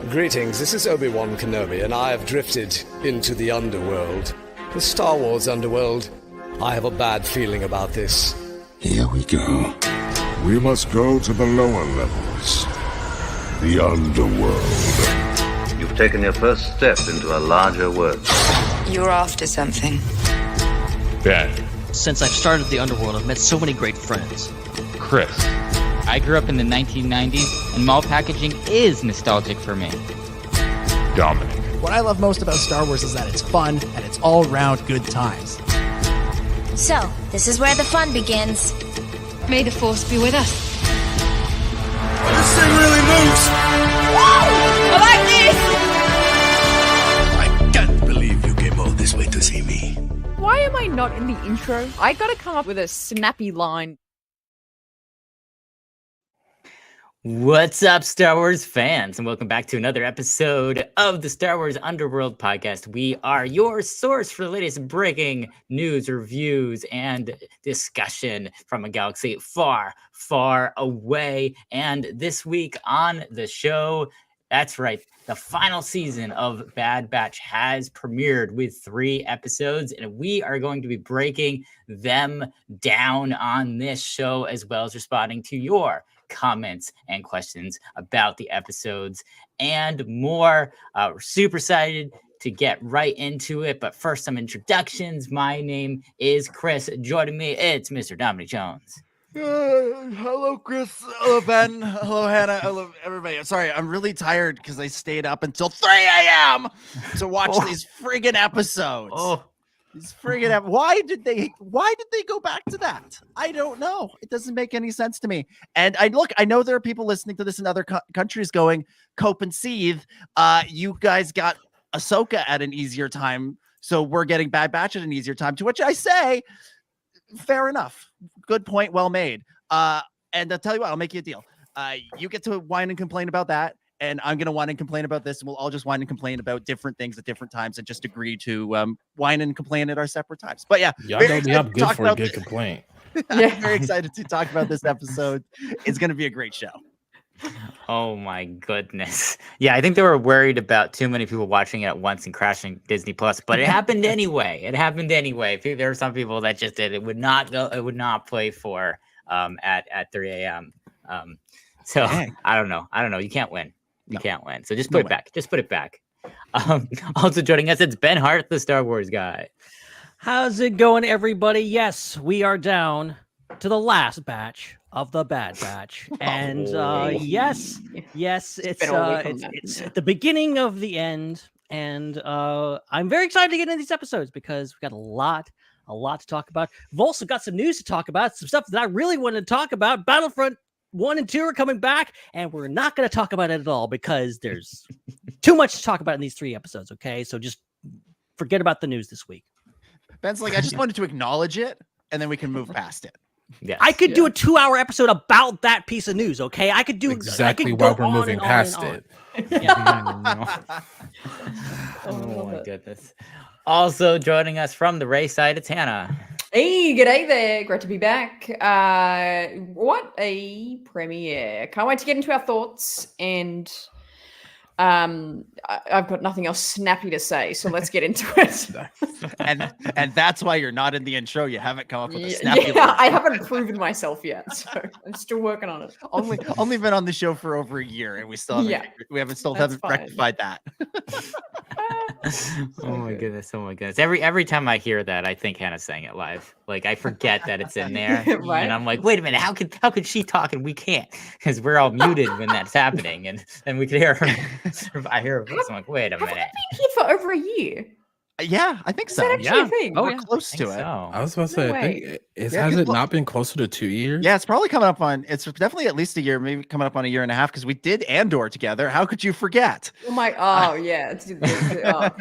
Greetings, this is Obi-Wan Kenobi, and I have drifted into the Underworld. The Star Wars Underworld. I have a bad feeling about this. Here we go. We must go to the lower levels. The Underworld. You've taken your first step into a larger world. You're after something. Ben. Since I've started the Underworld, I've met so many great friends. Chris. I grew up in the 1990s, and mall packaging is nostalgic for me. Dominic. What I love most about Star Wars is that it's fun, and it's all-around good times. So, this is where the fun begins. May the Force be with us. This thing really moves! Whoa! I like I this! can't believe you came all this way to see me. Why am I not in the intro? I gotta come up with a snappy line. What's up, Star Wars fans, and welcome back to another episode of the Star Wars Underworld Podcast. We are your source for the latest breaking news, reviews, and discussion from a galaxy far, far away. And this week on the show, that's right, the final season of Bad Batch has premiered with 3 episodes, and we are going to be breaking them down on this show, as well as responding to your comments and questions about the episodes and more. We're super excited to get right into it, but first, some introductions. My name is Chris. Joining me, it's Mr. Dominic Jones. Hello, Chris. Hello, Ben. Hello, Hannah. Hello, everybody. Sorry, I'm really tired because I stayed up until 3 a.m. to watch these friggin' episodes. These friggin' why did they go back to that? I don't know. It doesn't make any sense to me. And I know there are people listening to this in other countries going, cope and seethe. You guys got Ahsoka at an easier time, so we're getting Bad Batch at an easier time, to which I say, fair enough. Good point, well made. And I'll tell you what, I'll make you a deal. You get to whine and complain about that, and I'm going to whine and complain about this, and we'll all just whine and complain about different things at different times and just agree to whine and complain at our separate times. But yeah, Y'all know me up good for a good complaint. I'm very excited to talk about this episode. It's going to be a great show. Oh my goodness. Yeah, I think they were worried about too many people watching it at once and crashing Disney Plus, but it happened anyway. There are some people that just did. It would not go, it would not play for at 3 a.m. So dang. I don't know. You can't win. You can't win. So just put it back. Just put it back. Also joining us, it's Ben Hart, the Star Wars guy. How's it going, everybody? Yes, we are down to the last batch of the Bad Batch, and yes, it's at the beginning of the end, and I'm very excited to get into these episodes because we've got a lot to talk about. We've also got some news to talk about, some stuff that I really wanted to talk about. Battlefront 1 and 2 are coming back, and we're not going to talk about it at all because there's too much to talk about in these 3 episodes. Okay, so just forget about the news this week. Ben's like, I just wanted to acknowledge it, and then we can move past it. Yes, I could do a 2-hour episode about that piece of news. Okay, I could do exactly why we're moving past it. Oh my goodness. Also joining us from the Raeside, it's Hannah. Hey, g'day there. Great to be back. What a premiere. Can't wait to get into our thoughts, and I've got nothing else snappy to say, so let's get into it. and that's why you're not in the intro. You haven't come up with a snappy. Yeah, I haven't proven myself yet, so I'm still working on it. Only been on the show for over a year, and we still haven't rectified that. Oh my goodness! Every time I hear that, I think Hannah's saying it live. Like I forget that it's in there, right? And I'm like, wait a minute, how could she talk and we can't? Because we're all muted when that's happening, and we could hear her. I hear her voice. I'm like, wait a minute. Have we been here for over a year? Yeah, I think so. Is that actually a thing? We're close to it. So. I was about to say, I think has it not been closer to 2 years? Yeah, it's probably coming up on. It's definitely at least a year, maybe coming up on a year and a half because we did Andor together. How could you forget? Yeah. Oh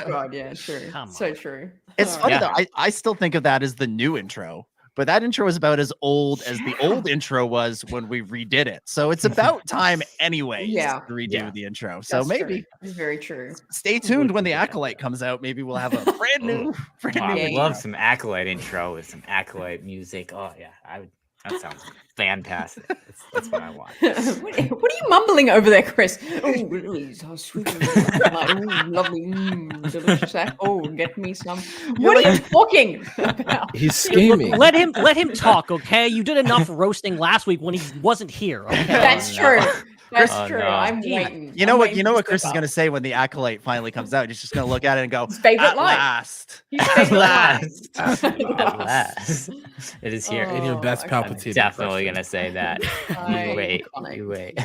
god, yeah, true. So true. It's funny though. I still think of that as the new intro. But that intro is about as old as the old intro was when we redid it. So it's about time anyway to redo the intro. So maybe it's very true. Stay tuned when the Acolyte comes out. Maybe we'll have a brand new. I would love some Acolyte intro with some Acolyte music. Oh yeah, I That sounds fantastic. That's what I want. What are you mumbling over there, Chris? Oh, Louise, how sweet. Lovely, delicious. Oh, get me some. What are you talking about? He's scheming. Let him talk, okay? You did enough roasting last week when he wasn't here. Okay? That's true. That's true. No. I'm waiting. You know what Chris is going to say when the Acolyte finally comes out? He's just going to look at it and go, His favorite at line. last. At last. It is here. In your best Palpatine. Definitely going to say that. You wait.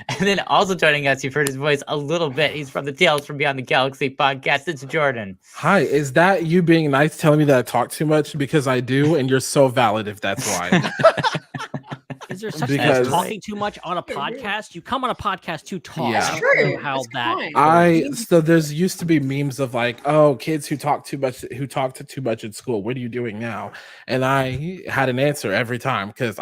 And then also joining us, you've heard his voice a little bit. He's from the Tales from Beyond the Galaxy podcast. It's Jordan. Hi, is that you being nice telling me that I talk too much? Because I do, and you're so valid if that's why. Is there such thing as talking too much on a podcast? You come on a podcast to talk. Yeah. That's true. How that? So there's used to be memes of like, oh, kids who talk too much too much in school. What are you doing now? And I had an answer every time because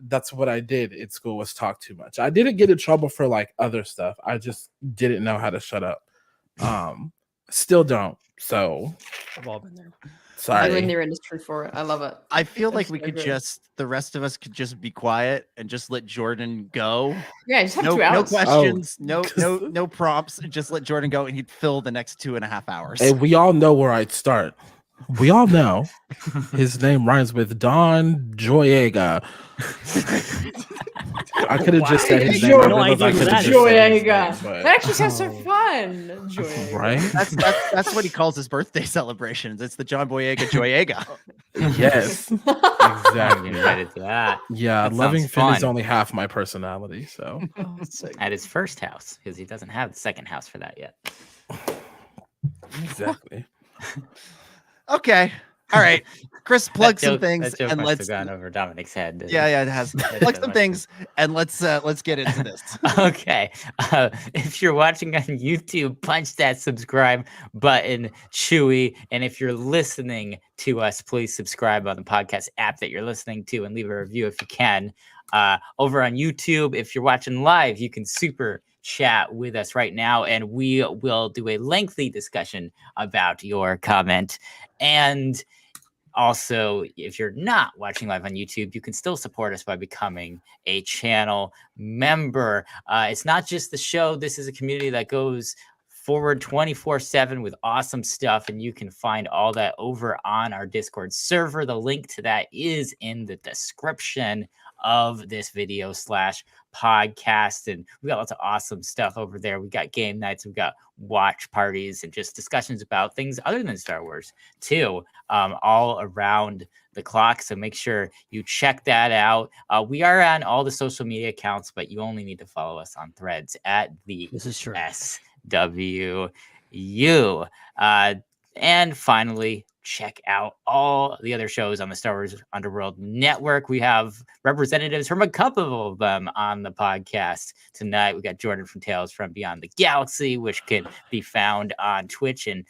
that's what I did in school was talk too much. I didn't get in trouble for like other stuff. I just didn't know how to shut up. Still don't. So I've all been there. I'm in their industry for it. I love it. I feel like we could the rest of us could just be quiet and just let Jordan go. Yeah, just have no, 2 hours. No questions, no prompts. Just let Jordan go and he'd fill the next 2.5 hours. And we all know where I'd start. We all know his name rhymes with Don Joyega. I could have just said his name. Joyega. That actually sounds so fun. Joyega. Right? That's what he calls his birthday celebrations. It's the John Boyega Joyega. Yes. Exactly. Invited to that. Yeah, That loving sounds Finn fun. is only half my personality. So At his first house, because he doesn't have the second house for that yet. Exactly. Okay. All right. Chris, plug some things that joke and must let's have gone over Dominic's head. Yeah, it has. Plug some things and let's get into this. Okay. If you're watching on YouTube, punch that subscribe button, Chewy. And if you're listening to us, please subscribe on the podcast app that you're listening to and leave a review if you can. Over on YouTube, if you're watching live, you can super chat with us right now, and we will do a lengthy discussion about your comment. And also, if you're not watching live on YouTube, you can still support us by becoming a channel member. It's not just the show. This is a community that goes forward 24/7 with awesome stuff, and you can find all that over on our Discord server. The link to that is in the description of this video /podcast, and we got lots of awesome stuff over there. We got game nights, we got watch parties, and just discussions about things other than Star Wars too, all around the clock. So make sure you check that out. We are on all the social media accounts, but you only need to follow us on Threads at the SWU. And finally, check out all the other shows on the Star Wars Underworld Network. We have representatives from a couple of them on the podcast tonight. We got Jordan from Tales from Beyond the Galaxy, which can be found on Twitch and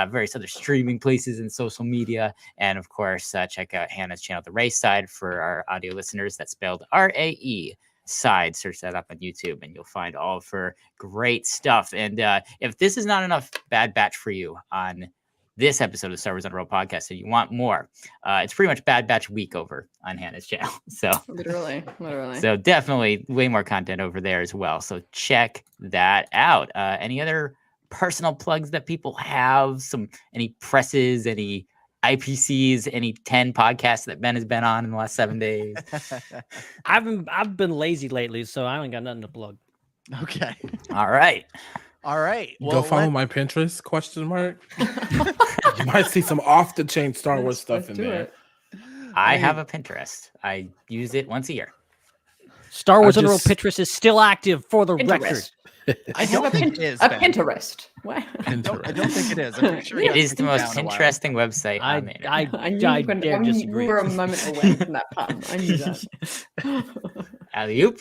various other streaming places and social media. And of course, check out Hannah's channel, The Raeside, for our audio listeners. That's spelled RAE. Side, search that up on YouTube and you'll find all of her great stuff. And if this is not enough Bad Batch for you on this episode of Star Wars Underworld Podcast and you want more, it's pretty much Bad Batch week over on Hannah's channel. So literally. So definitely way more content over there as well. So check that out. Any other personal plugs that people have? Any presses, any IPCs, any 10 podcasts that Ben has been on in the last 7 days? I've been lazy lately, so I ain't got nothing to plug. Okay. All right. Well, go follow my Pinterest ? You might see some off the chain Star Wars stuff in there. I have a Pinterest. I use it once a year. Star Wars Underworld Pinterest is still active for the record. I don't think it is. A Pinterest. What? I don't think it is. I'm pretty sure it is the most interesting website on the internet. I dare disagree. You were a moment away from that pun. I knew that. Alley-oop.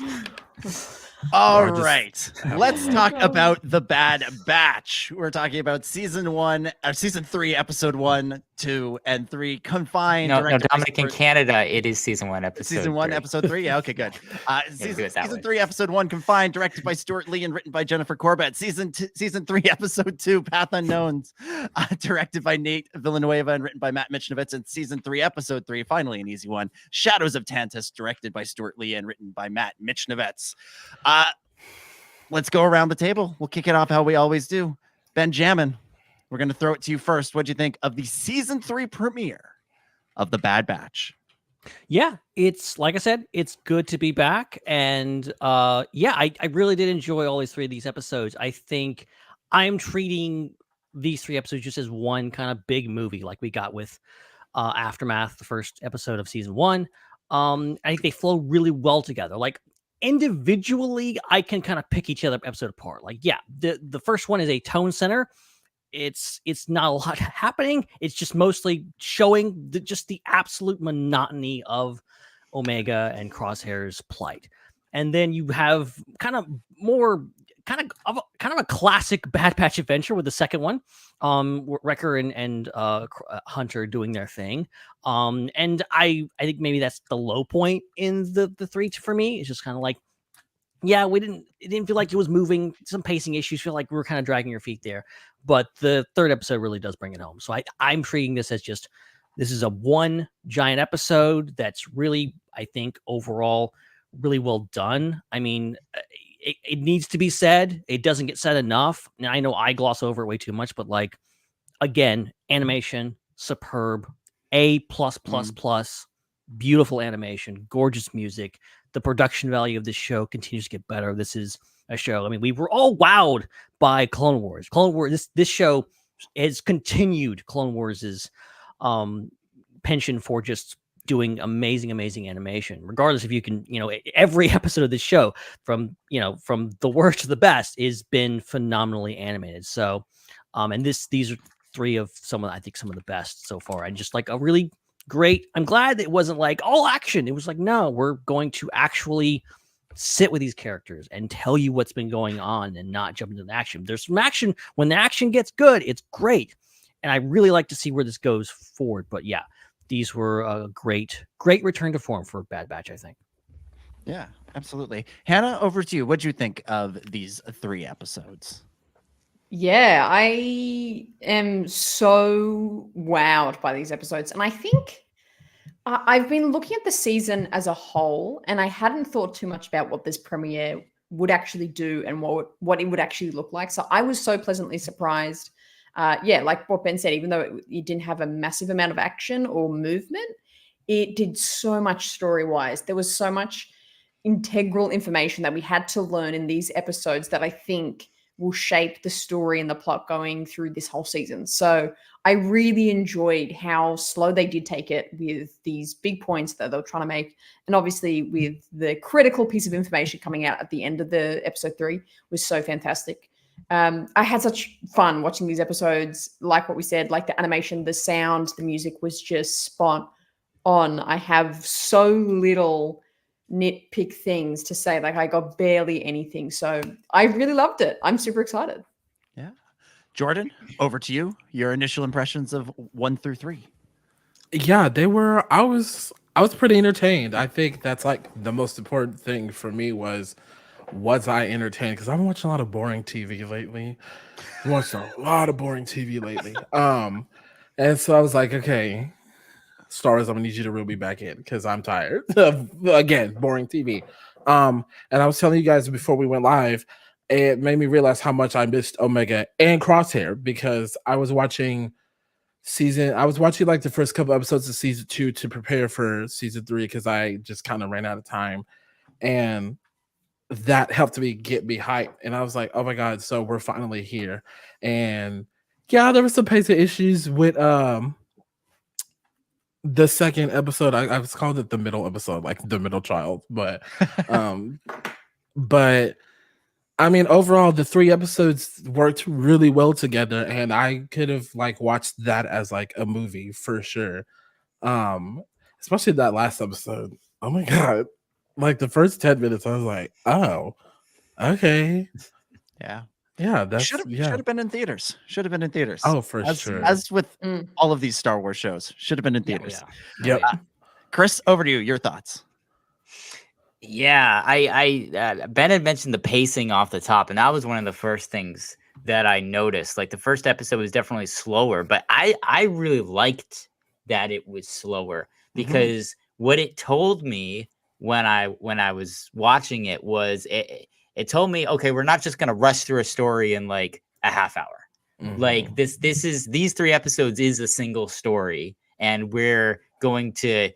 All right. Let's talk about The Bad Batch. We're talking about season 3, episode 1, 2 and 3. Confined. No, directed by Dominic, in Canada, it is season 1, episode Season 1, 3. episode 3. Yeah, okay, good. Season 3, episode 1, Confined, directed by Stuart Lee and written by Jennifer Corbett. Season 3, episode 2, Path Unknowns, directed by Nate Villanueva and written by Matt Michnovitz. And season 3, episode 3, finally an easy one, Shadows of Tantiss, directed by Stuart Lee and written by Matt Michnovitz. Let's go around the table. We'll kick it off how we always do. Benjamin, we're going to throw it to you first. What'd you think of the season 3 premiere of The Bad Batch? Yeah, it's like I said, it's good to be back. And I really did enjoy all these 3 of these episodes. I think I'm treating these 3 episodes just as one kind of big movie like we got with Aftermath, the first episode of season 1. I think they flow really well together. Like individually, I can kind of pick each other episode apart. Like, yeah, the first one is a tone center. It's not a lot happening. It's just mostly showing just the absolute monotony of Omega and Crosshair's plight. And then you have kind of a classic Bad Batch adventure with the second one. Wrecker and Hunter doing their thing. And I think maybe that's the low point in the 3 for me. It's just kind of like, yeah, it didn't feel like it was moving. Some pacing issues, feel like we were kind of dragging your feet there. But the 3rd episode really does bring it home. So I'm treating this as just, this is a one giant episode that's really, I think, overall really well done. I mean, it needs to be said. It doesn't get said enough. Now, I know I gloss over it way too much, but like, again, animation, superb, A+++, beautiful animation, gorgeous music. The production value of this show continues to get better. This is a show. I mean, we were all wowed by Clone Wars. Clone Wars. This show has continued Clone Wars's penchant for just doing amazing animation. Regardless if you can, every episode of this show, from the worst to the best, has been phenomenally animated. So, and these are 3 of some of the best so far, and just like a really great. I'm glad that it wasn't like all action. It was like, no, we're going to actually sit with these characters and tell you what's been going on and not jump into the action. There's some action. When the action gets good, it's great. And I really like to see where this goes forward. But yeah, these were a great return to form for Bad Batch, I think. Yeah, absolutely. Hannah, over to you. What'd you think of these 3 episodes? Yeah, I am so wowed by these episodes. And I think I've been looking at the season as a whole, and I hadn't thought too much about what this premiere would actually do and what it would actually look like. So I was so pleasantly surprised. Like what Ben said, even though it didn't have a massive amount of action or movement, it did so much story-wise. There was so much integral information that we had to learn in these episodes that I think will shape the story and the plot going through this whole season. So I really enjoyed how slow they did take it with these big points that they were trying to make. And obviously with the critical piece of information coming out at the end of the episode 3 was so fantastic. I had such fun watching these episodes. Like what we said, like the animation, the sound, the music was just spot on. I have so little nitpick things to say. Like I got barely anything. So I really loved it. I'm super excited. Yeah. Jordan, over to you. Your initial impressions of 1 through 3. Yeah, they were. I was pretty entertained. I think that's like the most important thing for me was I entertained? Because I've been watching a lot of boring TV lately. I watched a lot of boring TV lately. And so I was like, okay, Star Wars, I'm gonna need you to reel me back in because I'm tired of, again, boring TV. And I was telling you guys before we went live, it made me realize how much I missed Omega and Crosshair because I was watching like the first couple episodes of season 2 to prepare for season 3 because I just kind of ran out of time, and that helped me get me hyped. And I was like, oh my god, so we're finally here. And yeah, there were some pacing issues with the second episode. I was called it the middle episode, like the middle child, but but I mean, overall, the 3 episodes worked really well together, and I could have like watched that as like a movie for sure. Especially that last episode. Oh my god. Like the first 10 minutes, I was like, oh, okay. Yeah. Yeah, that's should have been in theaters. Should have been in theaters. Oh, for sure. As with all of these Star Wars shows, should have been in theaters. Yep. Chris, over to you. Your thoughts. Yeah, I Ben had mentioned the pacing off the top, and that was one of the first things that I noticed. Like the first episode was definitely slower, but I really liked that it was slower because what it told me when I was watching it was it told me, okay, we're not just gonna rush through a story in like a half hour. Like these 3 episodes is a single story, and we're going to,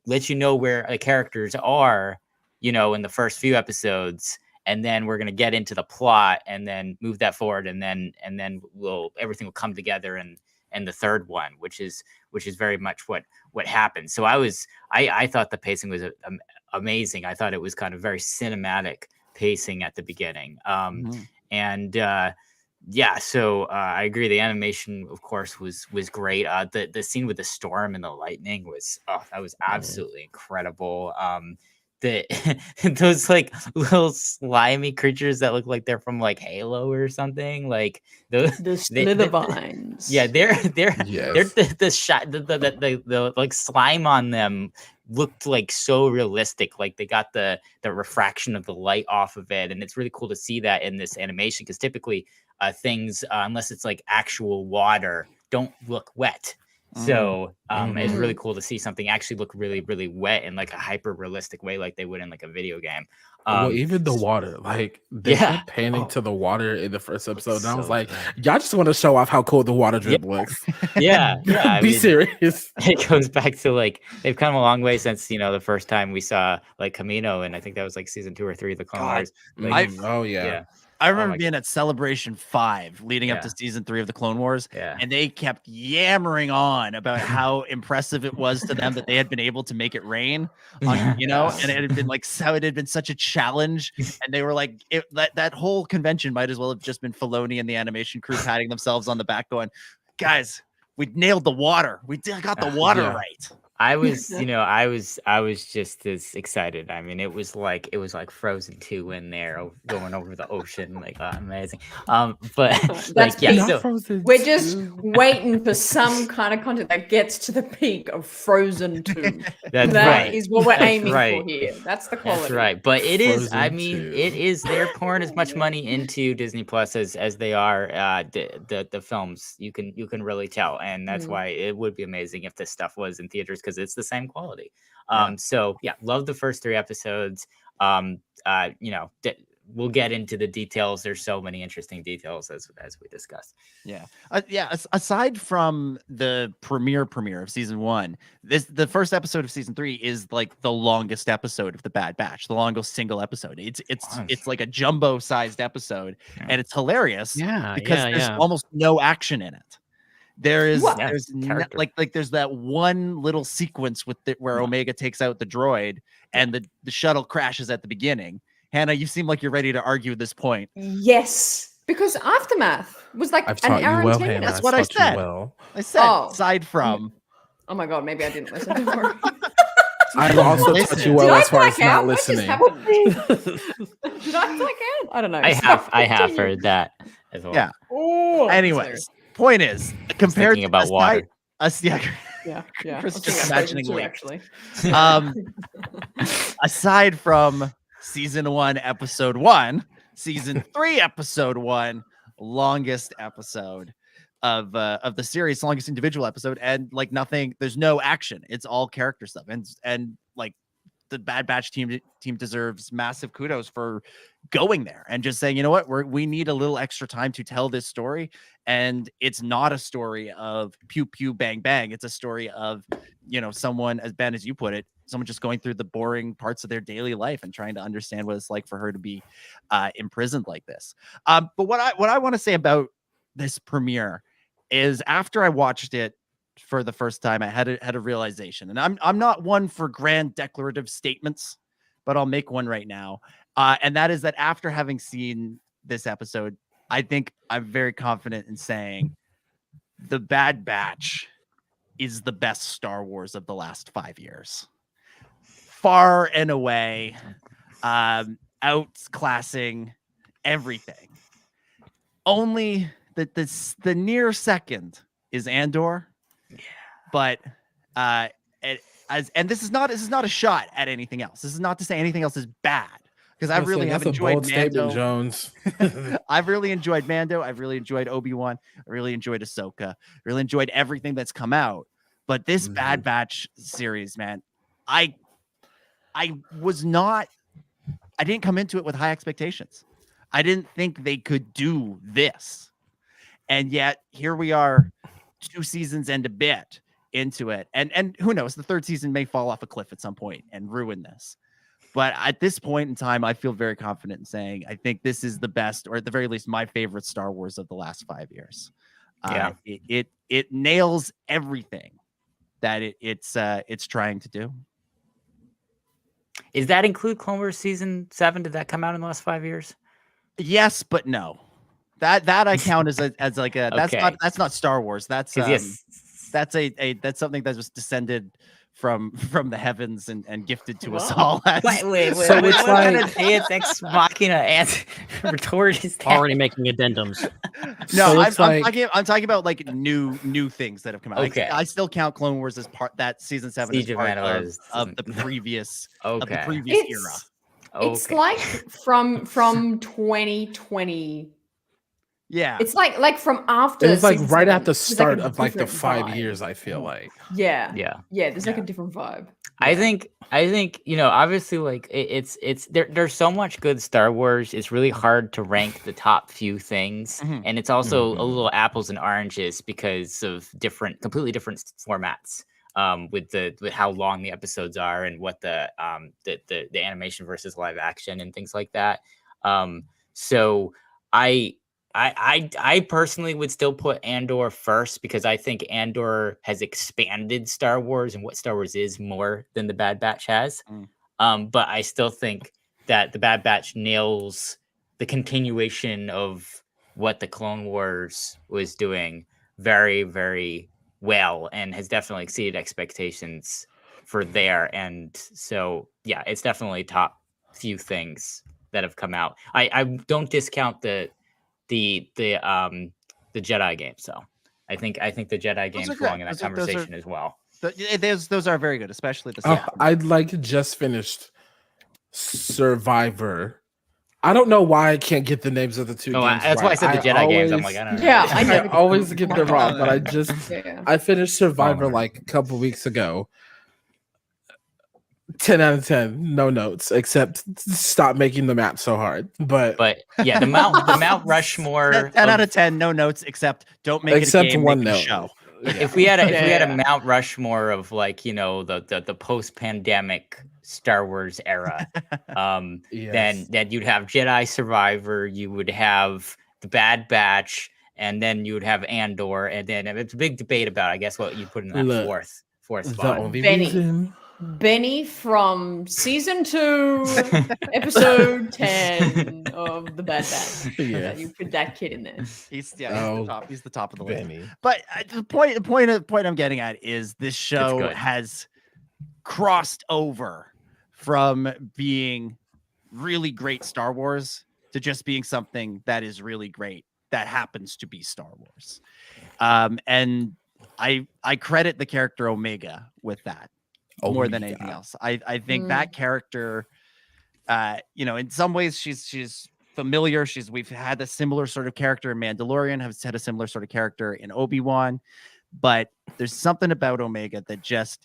let you know where the characters are, in the first few episodes, and then we're going to get into the plot and then move that forward. And then everything will come together in the third one, which is very much what happened. So I thought the pacing was amazing. I thought it was kind of very cinematic pacing at the beginning. So I agree. The animation, of course, was great. The scene with the storm and the lightning was absolutely incredible. Those like little slimy creatures that look like they're from like Halo or something, like the Slithervines. The like slime on them looked like so realistic. Like they got the refraction of the light off of it, and it's really cool to see that in this animation because typically things, unless it's like actual water, don't look wet. So it's really cool to see something actually look really, really wet in like a hyper realistic way, like they would in like a video game. Well, even the water, like they kept panning to the water in the first episode, and I was like, y'all just want to show off how cool the water drip looks. Be serious. It goes back to like they've come a long way since the first time we saw like Camino, and I think that was like season 2 or 3 of the Clone Wars. I remember being at Celebration 5 leading up to season 3 of the Clone Wars, and they kept yammering on about how impressive it was to them that they had been able to make it rain, and it had been like how it had been such a challenge, and they were like, that whole convention might as well have just been Filoni and the animation crew patting themselves on the back, going, "Guys, we nailed the water. We got the water right." I was, I was just as excited. I mean, it was like Frozen 2 in there, going over the ocean, like amazing. But we're just waiting for some kind of content that gets to the peak of Frozen 2. That is what we're aiming for here. That's the quality. That's right. But it is, it is. They're pouring as much money into Disney Plus as they are the films. You can really tell, and that's why it would be amazing if this stuff was in theaters, because it's the same quality. Love the first 3 episodes. We'll get into the details. There's so many interesting details as we discussed. Aside from the premiere of season 1, the first episode of season 3 is like the longest episode of the Bad Batch, the longest single episode. It's like a jumbo sized episode, and it's hilarious because there's almost no action in it. There's that one little sequence with where Omega takes out the droid and the shuttle crashes at the beginning. Hannah, you seem like you're ready to argue this point. Yes, because Aftermath was like an hour and 10 minutes. That's what I said. I said aside from. Oh my god, maybe I didn't listen to her. I've also taught you well as far as not listening. Did I black out? I don't know. I have heard that as well. Yeah. Anyways. Point is, compared to about water, imagining actually. Aside from season 1, episode 1, season 3, episode 1, longest episode of the series, longest individual episode, and like nothing. There's no action. It's all character stuff, and like the Bad Batch team deserves massive kudos for going there and just saying, you know what, we need a little extra time to tell this story. And it's not a story of pew pew bang bang. It's a story of, someone, as Ben, as you put it, someone just going through the boring parts of their daily life and trying to understand what it's like for her to be imprisoned like this. But what I want to say about this premiere is, after I watched it for the first time, I had a realization, and I'm not one for grand declarative statements, but I'll make one right now. And that is that after having seen this episode, I think I'm very confident in saying the Bad Batch is the best Star Wars of the last 5 years. Far and away, outclassing everything. only the near second is Andor. Yeah. But and this is not a shot at anything else. This is not to say anything else is bad, because I really have enjoyed Mando. Jones. I've really enjoyed Mando. I've really enjoyed Obi-Wan. I really enjoyed Ahsoka. Really enjoyed everything that's come out. But this Bad Batch series, man, I didn't come into it with high expectations. I didn't think they could do this. And yet here we are 2 seasons and a bit into it. And who knows, the 3rd season may fall off a cliff at some point and ruin this. But at this point in time, I feel very confident in saying I think this is the best, or at the very least, my favorite Star Wars of the last 5 years. Yeah, it nails everything that it's trying to do. Does that include Clone Wars season 7? Did that come out in the last 5 years? Yes, but no. That I count as like a that's not Star Wars. That's that's something that was descended from the heavens and gifted to us all. Wait. So it's what kind of Deus Ex Machina retort is that? Already making addendums. No, so I'm talking about like new things that have come out. Okay. I still count Clone Wars as part that season 7 is part of the previous era. It's like from 2020. Yeah, it's like from after. It's like right at the start of like the 5 years. I feel like. Yeah. There's like a different vibe. I think obviously like it's there's so much good Star Wars. It's really hard to rank the top few things, and it's also a little apples and oranges because of completely different formats. With how long the episodes are and what the animation versus live action and things like that. So I personally would still put Andor first, because I think Andor has expanded Star Wars and what Star Wars is more than the Bad Batch has. But I still think that the Bad Batch nails the continuation of what the Clone Wars was doing very, very well, and has definitely exceeded expectations for there. And so, yeah, it's definitely top few things that have come out. I don't discount the Jedi game. So I think the Jedi games belong in that conversation as well. Those are very good, especially the. I'd like just finished Survivor. I don't know why I can't get the names of the two games. That's why I said the Jedi games. I'm like, I don't know. Yeah, I always get them wrong, but I finished Survivor like a couple weeks ago. 10 out of 10, no notes, except stop making the map so hard. But yeah, the Mount Rushmore. 10 out of 10, no notes, except don't make it a game, one make it note. a show. If we had a Mount Rushmore of like, the post-pandemic Star Wars era, then you'd have Jedi Survivor, you would have the Bad Batch, and then you would have Andor, and then it's a big debate about, I guess, what you put in that fourth spot. Benny from season 2, episode 10 of the Bad Batch. Yeah, you put that kid in there. He's the top of the list. But the point I'm getting at is this show has crossed over from being really great Star Wars to just being something that is really great that happens to be Star Wars. And I credit the character Omega with that. More than anything else. I think that character, in some ways she's familiar. We've had a similar sort of character in Mandalorian, have had a similar sort of character in Obi-Wan, but there's something about Omega that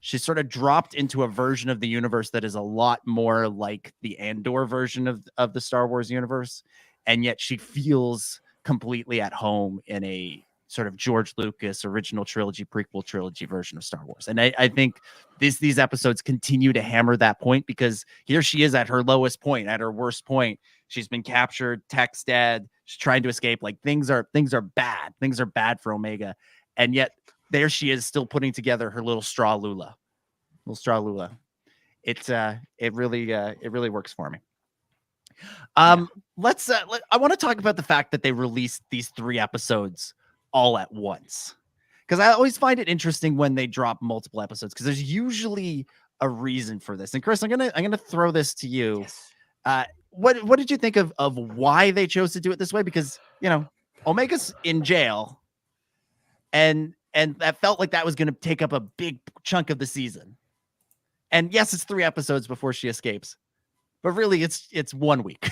she's sort of dropped into a version of the universe that is a lot more like the Andor version of the Star Wars universe, and yet she feels completely at home in a sort of George Lucas original trilogy, prequel trilogy version of Star Wars. And I think these episodes continue to hammer that point, because here she is at her lowest point, at her worst point. She's been captured, Tech's dead, she's trying to escape. Like things are bad. Things are bad for Omega. And yet there she is still putting together her little straw Lula. It really works for me. I want to talk about the fact that they released these 3 episodes all at once, because I always find it interesting when they drop multiple episodes, because there's usually a reason for this. And Chris, I'm gonna throw this to you. Yes. What did you think of why they chose to do it this way? Because Omega's in jail, and that felt like that was going to take up a big chunk of the season. And yes, it's 3 episodes before she escapes, but really it's 1 week.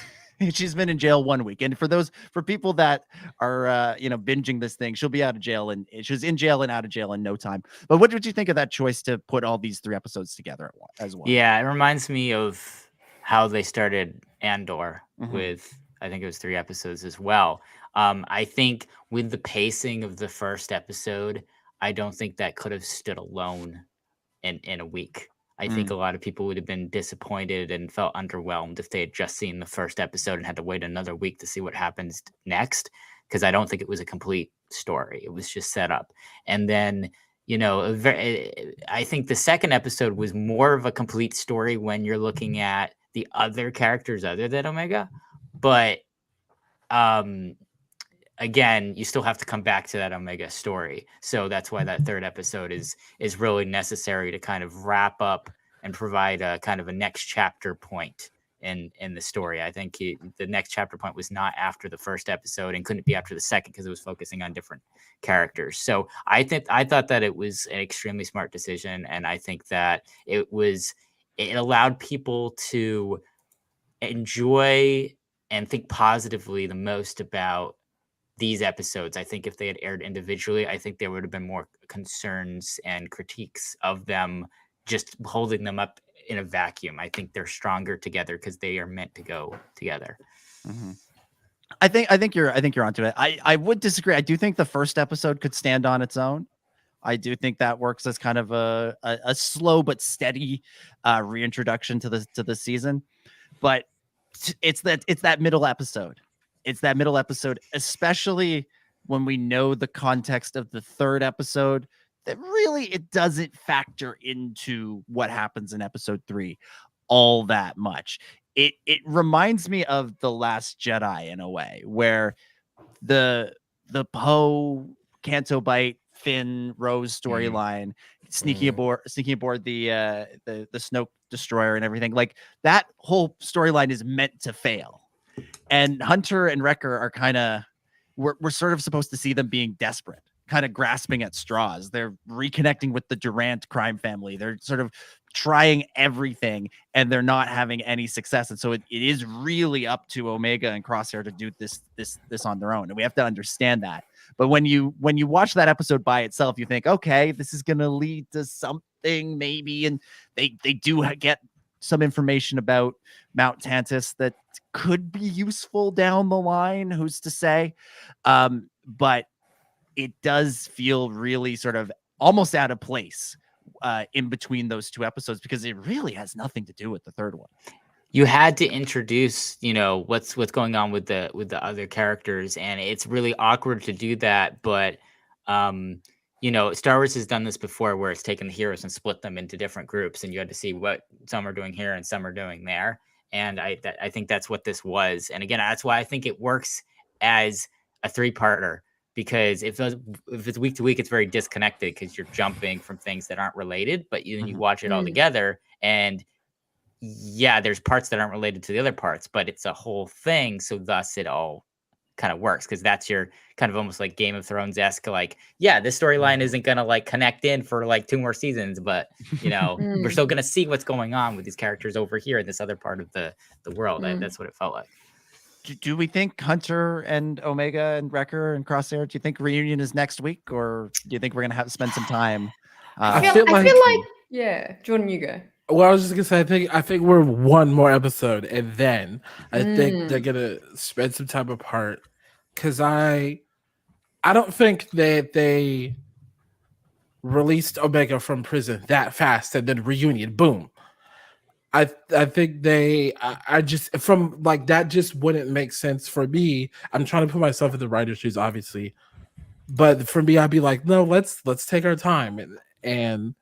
She's been in jail 1 week. And for people that are binging this thing, she'll be out of jail, and she's in jail and out of jail in no time. But what did you think of that choice to put all these 3 episodes together as well? Yeah, it reminds me of how they started Andor with, I think it was 3 episodes as well. I think with the pacing of the first episode, I don't think that could have stood alone in a week. I think a lot of people would have been disappointed and felt underwhelmed if they had just seen the first episode and had to wait another week to see what happens next, because I don't think it was a complete story. It was just set up. And then, I think the second episode was more of a complete story when you're looking at the other characters other than Omega. But again, you still have to come back to that Omega story. So that's why that third episode is really necessary to kind of wrap up and provide a kind of a next chapter point in the story. I think the next chapter point was not after the first episode and couldn't be after the second because it was focusing on different characters. So I thought that it was an extremely smart decision. And I think that it allowed people to enjoy and think positively the most about these episodes. I think if they had aired individually, I think there would have been more concerns and critiques of them just holding them up in a vacuum. I think they're stronger together because they are meant to go together. I think you're onto it. I would disagree. I do think the first episode could stand on its own. I do think that works as kind of a slow but steady reintroduction to the season. But it's that middle episode. It's that middle episode, especially when we know the context of the third episode, that really it doesn't factor into what happens in episode 3 all that much. It reminds me of The Last Jedi in a way, where the Poe, Canto Bight, Finn, Rose storyline, sneaking aboard the Snoke destroyer and everything, like that whole storyline is meant to fail. And Hunter and Wrecker are we're sort of supposed to see them being desperate, kind of grasping at straws. They're reconnecting with the Durant crime family. They're sort of trying everything and they're not having any success. And so it is really up to Omega and Crosshair to do this on their own. And we have to understand that. But when you watch that episode by itself, you think, okay, this is going to lead to something maybe. And they do get some information about Mount Tantiss that could be useful down the line. Who's to say? But it does feel really sort of almost out of place in between those 2 episodes, because it really has nothing to do with the third one. You had to introduce, what's going on with the other characters, and it's really awkward to do that. But Star Wars has done this before, where it's taken the heroes and split them into different groups, and you had to see what some are doing here and some are doing there. And I think that's what this was. And again, that's why I think it works as a 3-parter, because if it's week to week, it's very disconnected because you're jumping from things that aren't related. But you watch it all together, and yeah, there's parts that aren't related to the other parts, but it's a whole thing. So thus it all kind of works, because that's your kind of almost like Game of Thrones-esque, like, yeah, this storyline isn't gonna like connect in for like 2 more seasons, but we're still gonna see what's going on with these characters over here in this other part of the world. That's what it felt like. Do we think Hunter and Omega and Wrecker and Crosshair, do you think reunion is next week, or do you think we're gonna spend some time? I feel like yeah, Jordan, you go. Well, I was just gonna say, I think we're 1 more episode, and then I think they're gonna spend some time apart, because I don't think that they released Omega from prison that fast and then reunion, boom. I think I just, from like, that just wouldn't make sense for me. I'm trying to put myself in the writer's shoes, obviously, but for me, I'd be like, no, let's take our time, and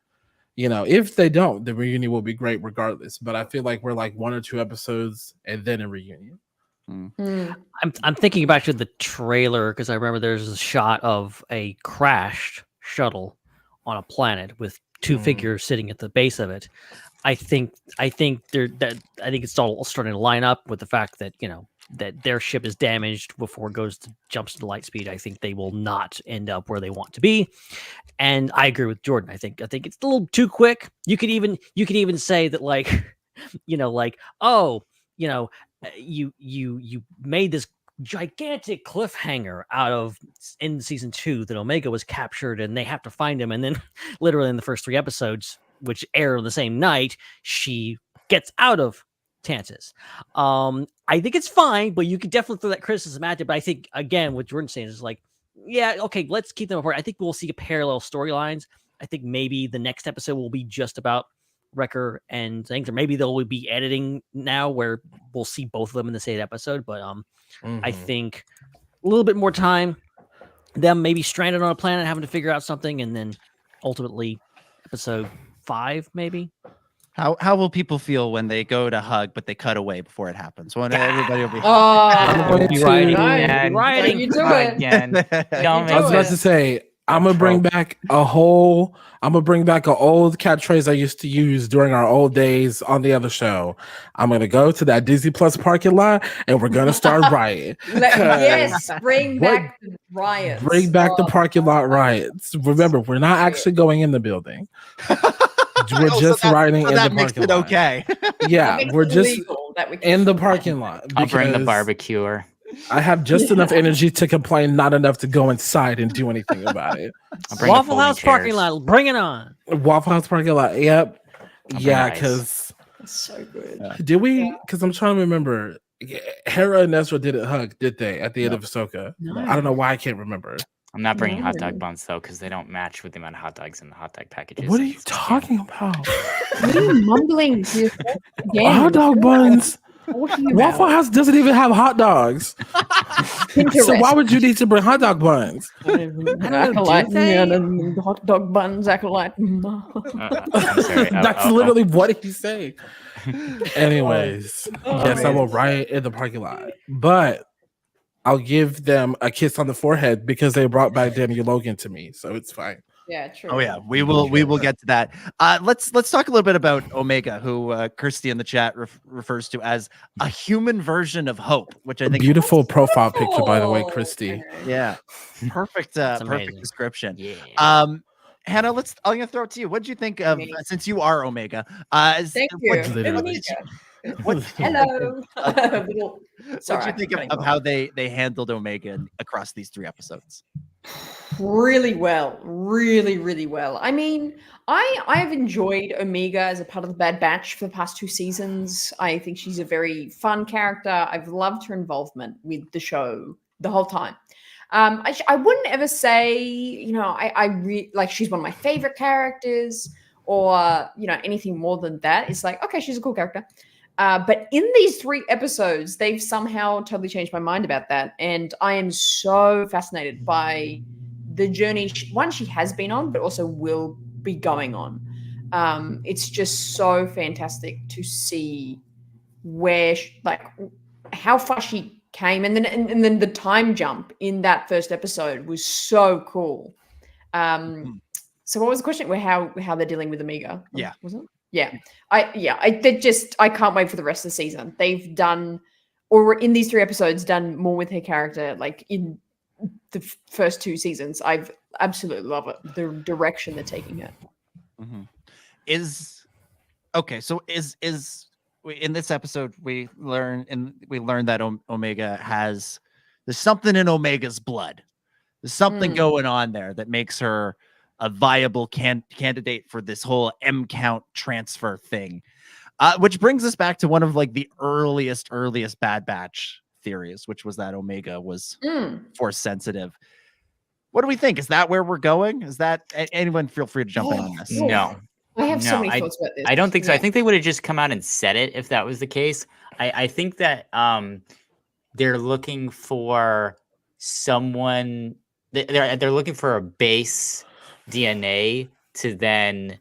if they don't, the reunion will be great regardless. But I feel like we're like 1 or 2 episodes and then a reunion. I'm thinking back to the trailer, because I remember there's a shot of a crashed shuttle on a planet with 2 figures sitting at the base of it. I think it's all starting to line up with the fact that that their ship is damaged before it jumps to light speed, I think they will not end up where they want to be. And I agree with Jordan. I think it's a little too quick. You could even say that, like, you made this gigantic cliffhanger out of in season 2 that Omega was captured and they have to find him, and then literally in the first 3 episodes, which air on the same night, she gets out of Tantiss. I think it's fine, but you could definitely throw that criticism at it. But I think, again, what Jordan's saying is like, yeah, okay, let's keep them apart. I think we'll see parallel storylines. I think maybe the next episode will be just about Wrecker and things, or maybe they'll be editing now where we'll see both of them in the same episode. But I think a little bit more time, them maybe stranded on a planet having to figure out something, and then ultimately episode 5 maybe. How will people feel when they go to hug, but they cut away before it happens? When everybody will be. Writing. You do it. Again. I was about to say, I'm gonna bring back an old catchphrase I used to use during our old days on the other show. I'm gonna go to that Disney Plus parking lot and we're gonna start rioting. Yes, bring back the riots. Bring back the parking lot riots. Remember, we're not actually going in the building. We're just riding in the parking lot. Okay. Yeah, we're just in the parking lot. I'll bring the barbecuer. I have just enough energy to complain, not enough to go inside and do anything about it. Waffle House parking lot, bring it on. Waffle House parking lot, yep. Yeah, because so good. Did we? Because I'm trying to remember. Hera and Ezra didn't hug, did they? At the end of Ahsoka, no. I don't know why I can't remember. I'm not bringing hot dog buns though, because they don't match with the amount of hot dogs in the hot dog packages. What are you talking about? What are you mumbling? Hot dog buns. Waffle House doesn't even have hot dogs. So why would you need to bring hot dog buns? Acolyte, hot dog buns, acolyte. That's literally what he's saying. Anyways, yes, I will riot in the parking lot, but I'll give them a kiss on the forehead because they brought back Danny Logan to me, so it's fine. Yeah, true. Oh yeah, we will get to that. Let's talk a little bit about Omega, who Kirsty in the chat refers to as a human version of Hope, which I think beautiful profile picture, by the way, Kirsty. Yeah, perfect description. Yeah. Hannah, I'm gonna throw it to you. What did you think of since you are Omega? Thank you. Hello. What do you think of how they handled Omega across these 3 episodes? Really well. Really well. I mean, I've enjoyed Omega as a part of the Bad Batch for the past 2 seasons. I think she's a very fun character. I've loved her involvement with the show the whole time. I wouldn't ever say, like she's one of my favorite characters or, anything more than that. It's like, okay, she's a cool character. But in these 3 episodes, they've somehow totally changed my mind about that. And I am so fascinated by the journey, she has been on, but also will be going on. It's just so fantastic to see where, how far she came. And then the time jump in that first episode was so cool. So what was the question? How they're dealing with Omega? Yeah. Was it? Yeah. I can't wait for the rest of the season. They've done, or in these 3 episodes, done more with her character, like in the first 2 seasons. I've absolutely love it. The direction they're taking it. Mm-hmm. So in this episode we learn that Omega there's something in Omega's blood. There's something going on there that makes her a viable candidate for this whole M count transfer thing, which brings us back to one of the earliest Bad Batch theories, which was that Omega was force sensitive. What do we think? Is that where we're going? Is that anyone feel free to jump in on this? No, I have so many thoughts about this. I don't think so. I think they would have just come out and said it if that was the case. I think that they're looking for someone. They're looking for a base DNA to then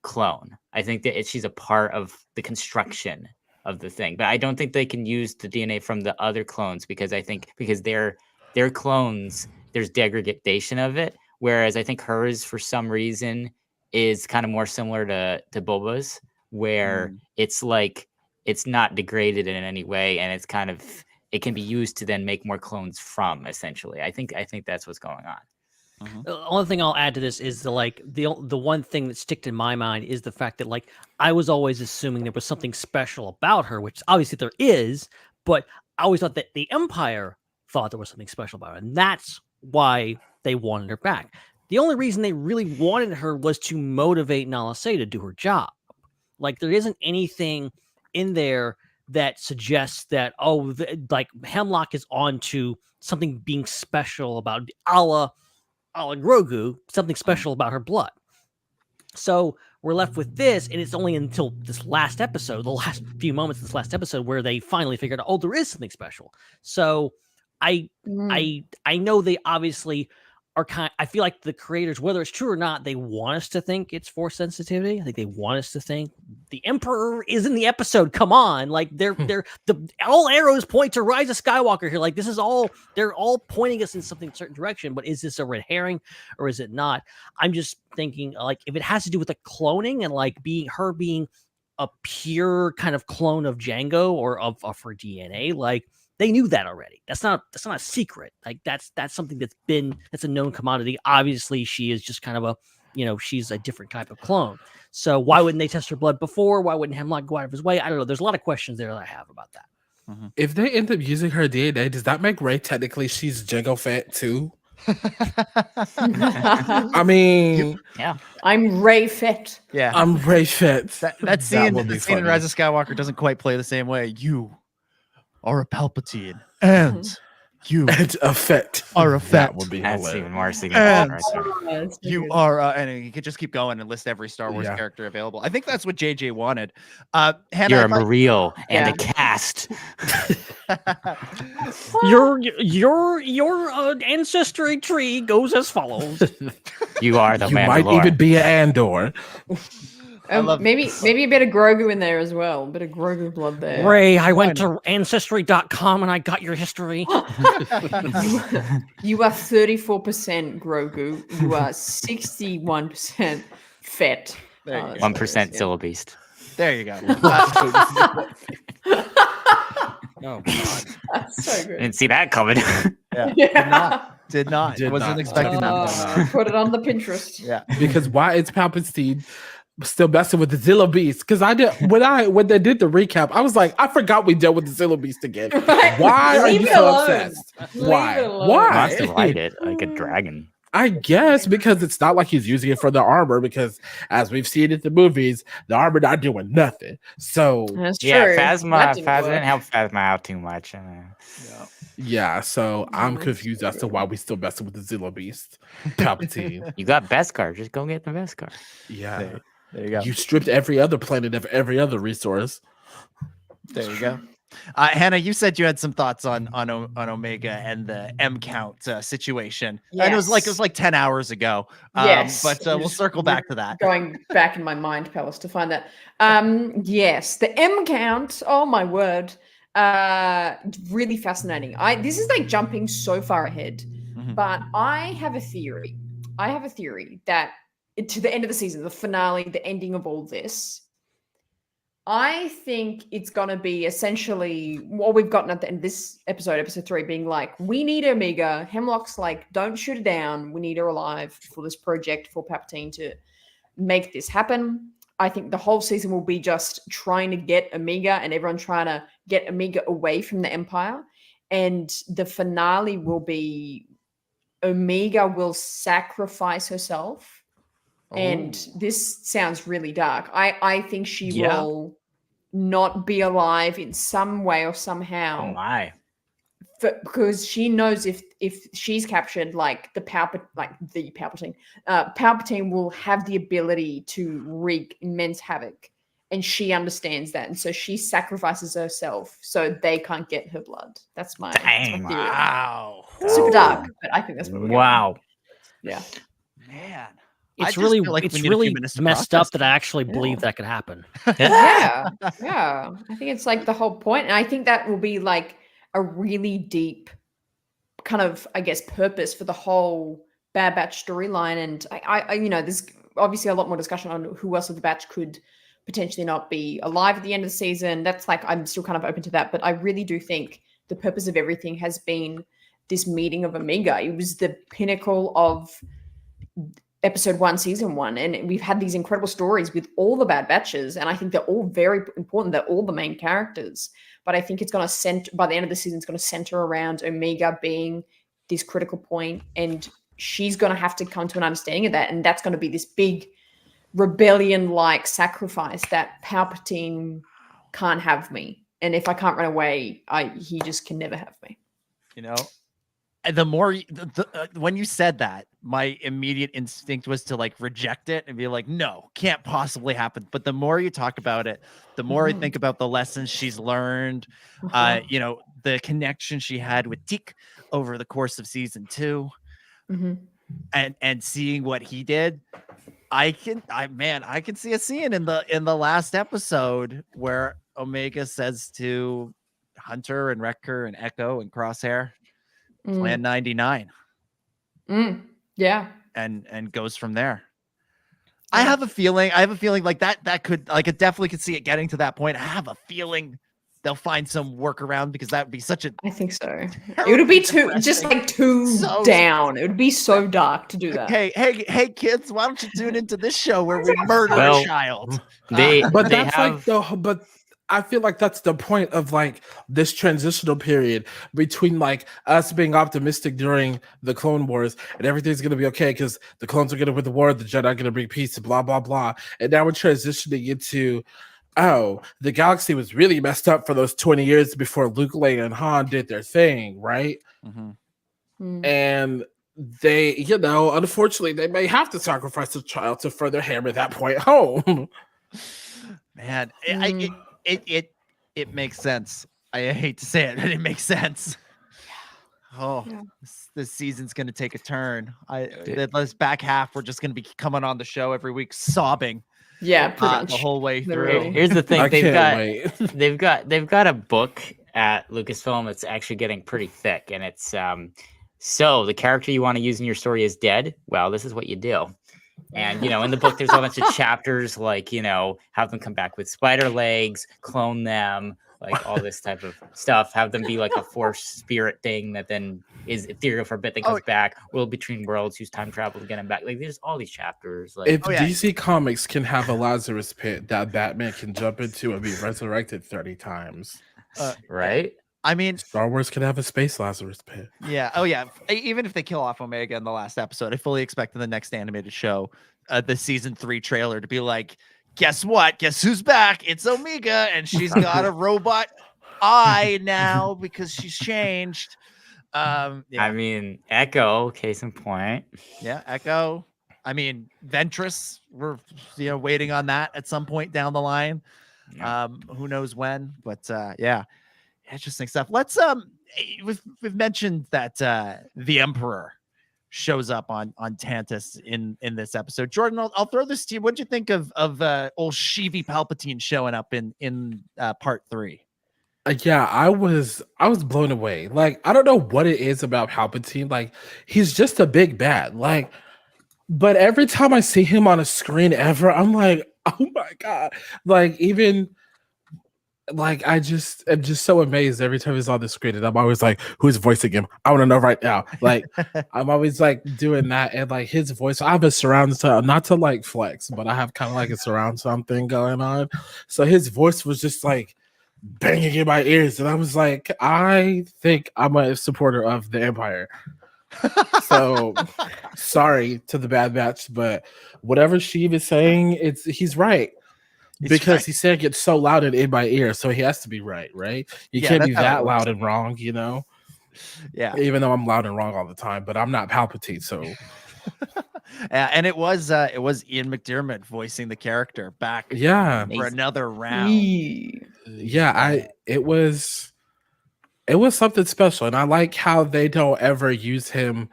clone. I think that she's a part of the construction of the thing, but I don't think they can use the DNA from the other clones because their clones, there's degradation of it, whereas I think hers for some reason is kind of more similar to Boba's, where it's like it's not degraded in any way, and it can be used to then make more clones from. Essentially, I think that's what's going on. The only thing I'll add to this is the one thing that sticked in my mind is the fact that like I was always assuming there was something special about her, which obviously there is, but I always thought that the Empire thought there was something special about her, and that's why they wanted her back. The only reason they really wanted her was to motivate Nala Se to do her job. Like there isn't anything in there that suggests that like Hemlock is on to something being special about a la Grogu, something special about her blood. So we're left with this, and it's only until this last episode, the last few moments of this last episode, where they finally figured out, there is something special. So I know they obviously are I feel like the creators, whether it's true or not, they want us to think it's force sensitivity. I think they want us to think the Emperor is in the episode. Come on, like they're all arrows point to Rise of Skywalker here. Like this is they're all pointing us in something certain direction. But is this a red herring or is it not? I'm just thinking like if it has to do with the cloning and like being a pure kind of clone of Jango or of her DNA, like. They knew that already. That's not a secret. Like that's something that's a known commodity. Obviously, she is just kind of she's a different type of clone. So why wouldn't they test her blood before? Why wouldn't Hemlock go out of his way? I don't know. There's a lot of questions there that I have about that. Mm-hmm. If they end up using her DNA, does that make Rey technically she's Jango Fett too? I mean, yeah, I'm Rey Fett. Yeah, I'm Rey Fett. That scene in Rise of Skywalker doesn't quite play the same way. You are a Palpatine, and you and a Fett are a Fett. That would be That's hilarious. even more significant. And you are, and you could just keep going and list every Star Wars character available. I think that's what JJ wanted. Hannah, you're a Mariel and a cast. Your ancestry tree goes as follows. You are the You Mandalorian. might even be an Andor. Maybe a bit of Grogu in there as well. A bit of Grogu blood there. Ray, I went to ancestry.com and I got your history. You are 34% Grogu. You are 61% Fett. 1% still a beast. There you go. Oh God, that's so good. Didn't see that coming. Did not. Wasn't expecting that. Put it on the Pinterest. Yeah. Because why is Palpatine still messing with the Zilla Beast? Because when they did the recap, I was like, I forgot we dealt with the Zilla Beast again. Why are you so obsessed? Why? Why? Wants to ride it like a dragon. I guess because it's not like he's using it for the armor, because as we've seen in the movies, the armor not doing nothing. So that's true. Phasma didn't help Phasma out too much. Yeah, so I'm confused as to why we still messing with the Zilla Beast. Palpatine. You got Beskar, just go get the Beskar. Yeah. There you go. You stripped every other planet of every other resource. There you go. Hannah, you said you had some thoughts on Omega and the M count situation. Yes. And it was like 10 hours ago. Yes, but we'll circle back to that. Going back in my mind palace to find that. Yes, the M count. Oh my word. Really fascinating. This is like jumping so far ahead, but I have a theory. That to the end of the season, the finale, the ending of all this, I think it's going to be essentially what we've gotten at the end of this episode 3, being like, we need Omega. Hemlock's like, don't shoot her down. We need her alive for this project, for Palpatine to make this happen. I think the whole season will be just trying to get Omega and everyone trying to get Omega away from the Empire. And the finale will be Omega will sacrifice herself. And this sounds really dark. I think she will not be alive in some way or somehow. Oh my! Because she knows if she's captured, like Palpatine, Palpatine will have the ability to wreak immense havoc, and she understands that, and so she sacrifices herself so they can't get her blood. That's my theory. Wow! Super dark, but I think that's what we're wow. Yeah, man. It's really messed up that I actually believe that could happen. yeah. I think it's like the whole point, and I think that will be like a really deep kind of, I guess, purpose for the whole Bad Batch storyline. And I there's obviously a lot more discussion on who else of the Batch could potentially not be alive at the end of the season. That's like, I'm still kind of open to that, but I really do think the purpose of everything has been this meeting of Omega. It was the pinnacle of episode 1, season 1, and we've had these incredible stories with all the Bad Batches, and I think they're all very important. They're all the main characters, but I think it's going to center, by the end of the season, it's going to center around Omega being this critical point, and she's going to have to come to an understanding of that, and that's going to be this big rebellion-like sacrifice that Palpatine can't have me, and if I can't run away, he just can never have me. You know, and the more when you said that, my immediate instinct was to like reject it and be like, no, can't possibly happen. But the more you talk about it, the more I think about the lessons she's learned, you know, the connection she had with Teek over the course of season 2, and seeing what he did. I can see a scene in the last episode where Omega says to Hunter and Wrecker and Echo and Crosshair, Plan 99. Yeah. And goes from there. I have a feeling like that could, like, I definitely could see it getting to that point. I have a feeling they'll find some workaround, because that would be such a, I think so. It would be too down. It would be so dark to do that. Hey kids, why don't you tune into this show where we murder a child? But I feel like that's the point of like this transitional period between like us being optimistic during the Clone Wars and everything's going to be okay because the clones are going to win the war, the Jedi are going to bring peace, blah, blah, blah. And now we're transitioning into, oh, the galaxy was really messed up for those 20 years before Luke, Leia, and Han did their thing, right? And they, you know, unfortunately, they may have to sacrifice a child to further hammer that point home. Man, it makes sense. I hate to say it, but it makes sense. This season's going to take a turn. This back half, we're just going to be coming on the show every week sobbing. Yeah, pretty much the whole way through. Here's the thing: they've got a book at Lucasfilm that's actually getting pretty thick, and it's so the character you want to use in your story is dead. Well, this is what you do. And, you know, in the book, there's a bunch of chapters like, you know, have them come back with spider legs, clone them, like all this type of stuff. Have them be like a force spirit thing that then is ethereal for a bit, then comes back. World between worlds, use time travel to get him back. Like, there's all these chapters. Like, if DC Comics can have a Lazarus pit that Batman can jump into and be resurrected 30 times, right? I mean, Star Wars could have a space Lazarus pit. Yeah. Oh, yeah. Even if they kill off Omega in the last episode, I fully expect in the next animated show, the season 3 trailer to be like, guess what? Guess who's back? It's Omega, and she's got a robot eye now because she's changed. I mean, Echo, case in point. Yeah, Echo. I mean, Ventress. We're waiting on that at some point down the line. Who knows when? But yeah. Interesting stuff. Let's we've mentioned that the Emperor shows up on Tantiss in this episode. Jordan, I'll throw this to you. What'd you think of old Sheevy Palpatine showing up in part 3? Yeah, I was blown away. Like, I don't know what it is about Palpatine. Like, he's just a big bad. Like, but every time I see him on a screen ever, I'm like, oh my God. Like, even like I'm just so amazed every time he's on the screen, and I'm always like, who's voicing him? I want to know right now. Like, I'm always like doing that, and like his voice, I have a surround sound, not to like flex, but I have kind of like a surround sound thing going on. So his voice was just like banging in my ears, and I was like, I think I'm a supporter of the Empire. So sorry to the Bad Batch, but whatever Sheev is saying, he's right. Because he's saying it's so loud and in my ear, so he has to be right? You can't be that loud and wrong, you know? Yeah. Even though I'm loud and wrong all the time, but I'm not Palpatine, so. And it was Ian McDiarmid voicing the character back. Yeah. For another round. Yeah, it was something special, and I like how they don't ever use him.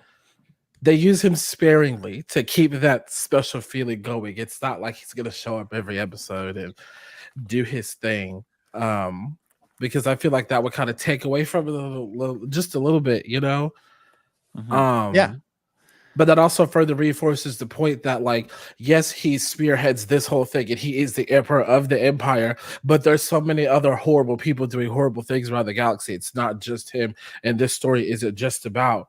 They use him sparingly to keep that special feeling going. It's not like he's going to show up every episode and do his thing. Because I feel like that would kind of take away from it just a little bit, you know? Yeah. But that also further reinforces the point that, like, yes, he spearheads this whole thing and he is the emperor of the empire, but there's so many other horrible people doing horrible things around the galaxy. It's not just him. And this story isn't just about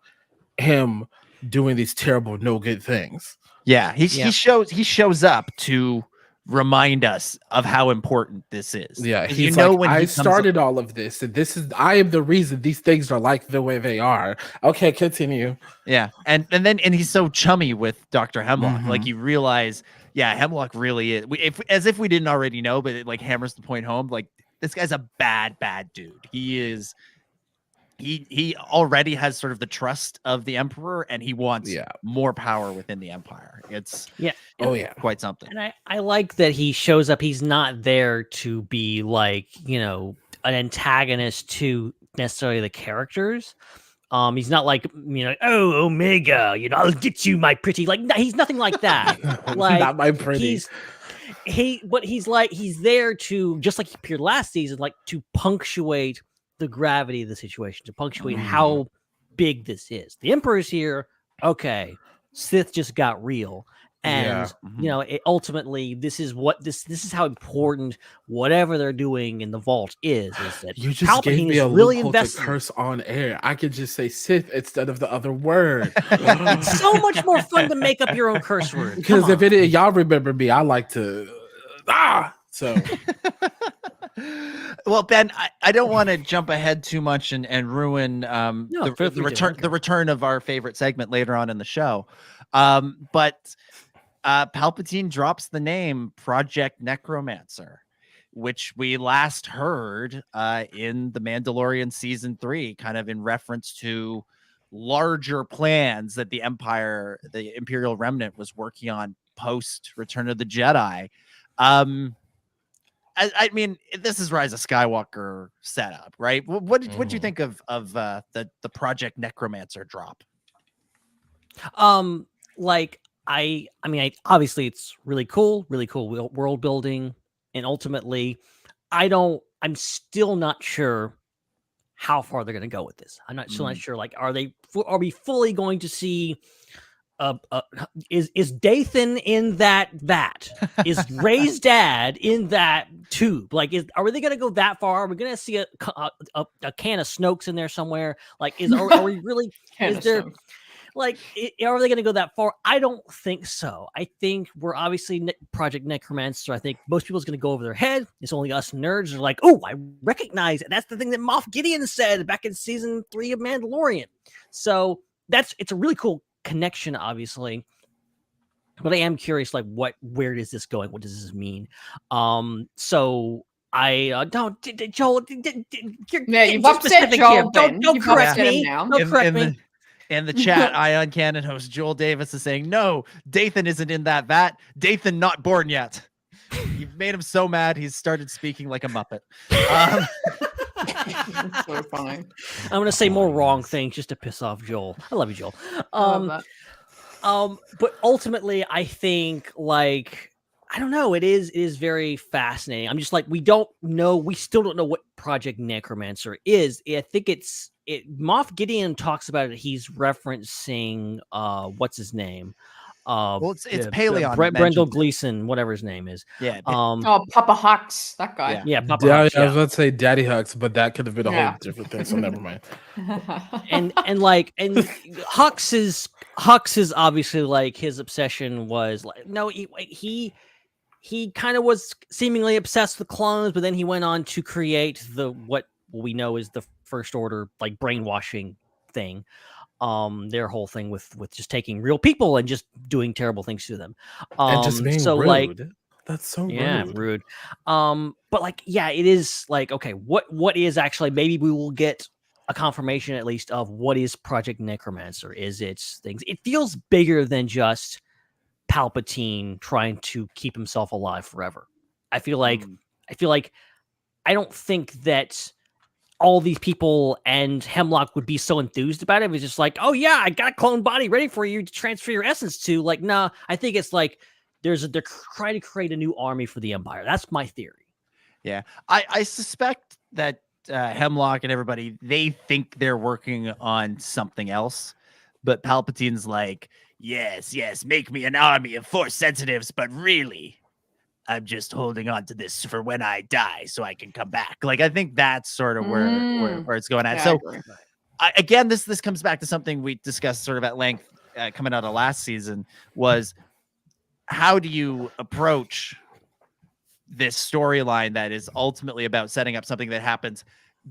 him doing these terrible, no good things. Yeah, he shows up to remind us of how important this is. Yeah, he's like, when I started all of this, and I am the reason these things are like the way they are. Okay, continue. Yeah, and he's so chummy with Dr. Hemlock. Like, you realize, yeah, Hemlock really is. As if we didn't already know, but it like hammers the point home. Like, this guy's a bad dude. He is. He already has sort of the trust of the Emperor, and he wants more power within the Empire. It's quite something. And I like that he shows up. He's not there to be like, you know, an antagonist to necessarily the characters. He's not like, you know, oh, Omega, you know, I'll get you, my pretty. Like, no, he's nothing like that. Like, not my pretty. He's there to, just like he appeared last season, like to punctuate the gravity of the situation, to punctuate how big this is. The Emperor's here. Okay, Sith just got real, and you know, ultimately, this is how important whatever they're doing in the vault is. That you just Palpatine gave me a really loophole to curse on air. I could just say Sith instead of the other word. It's so much more fun to make up your own curse word. Because if y'all remember me, I like to so. Well, Ben, I don't want to jump ahead too much and ruin the return of our favorite segment later on in the show. But Palpatine drops the name Project Necromancer, which we last heard in The Mandalorian season 3, kind of in reference to larger plans that the Empire, the Imperial Remnant, was working on post Return of the Jedi. I mean, this is Rise of Skywalker setup, right? What did you think of the Project Necromancer drop? Like I mean, obviously it's really cool world building, and ultimately, I'm still not sure how far they're going to go with this. I'm still not sure. Like, are we fully going to see? Is Dathan in that vat? Is Rey's dad in that tube? Like, are they going to go that far? Are we going to see a can of Snokes in there somewhere? Like, are we really? Is there? Like, are they going to go that far? I don't think so. I think we're obviously Project Necromancer. I think most people's going to go over their head. It's only us nerds are like, oh, I recognize it. That's the thing that Moff Gideon said back in season 3 of Mandalorian. So it's a really cool connection, obviously, but I am curious, like, where is this going? What does this mean? So I don't, Joel. You've upset Joel. Don't correct me. Don't correct me. In the chat, Ion Cannon host Joel Davis is saying, "No, Dathan isn't in that vat. Dathan not born yet." You've made him so mad he's started speaking like a Muppet. That's so funny. I'm gonna say more wrong things just to piss off Joel. I love you, Joel. But ultimately, I think, like, I don't know. It is very fascinating. I'm just like, we still don't know what Project Necromancer is. I think Moff Gideon talks about it. He's referencing what's his name? It's Paleon. Brendan Gleeson, whatever his name is. Yeah. Papa Hux, that guy. Yeah, Papa Hux. I was about to say Daddy Hux, but that could have been a whole different thing. So never mind. and Hux is obviously, like, his obsession was like, no, he kind of was seemingly obsessed with clones, but then he went on to create what we know is the First Order, like, brainwashing thing. Their whole thing with just taking real people and just doing terrible things to them. And just being rude. Like, that's so rude. But, like, it is like, okay, what is actually, maybe we will get a confirmation at least of what is Project Necromancer. Is it things? It feels bigger than just Palpatine trying to keep himself alive forever. I feel like I don't think that all these people and Hemlock would be so enthused about it. It was just like, oh yeah, I got a clone body ready for you to transfer your essence to. Like, nah, I think it's like they're trying to create a new army for the Empire. That's my theory. Yeah, I suspect that Hemlock and everybody, they think they're working on something else, but Palpatine's like, yes, make me an army of Force sensitives, but really, I'm just holding on to this for when I die so I can come back. Like, I think that's sort of where it's going at. Yeah, So agree. this comes back to something we discussed sort of at length coming out of last season, was how do you approach this storyline that is ultimately about setting up something that happens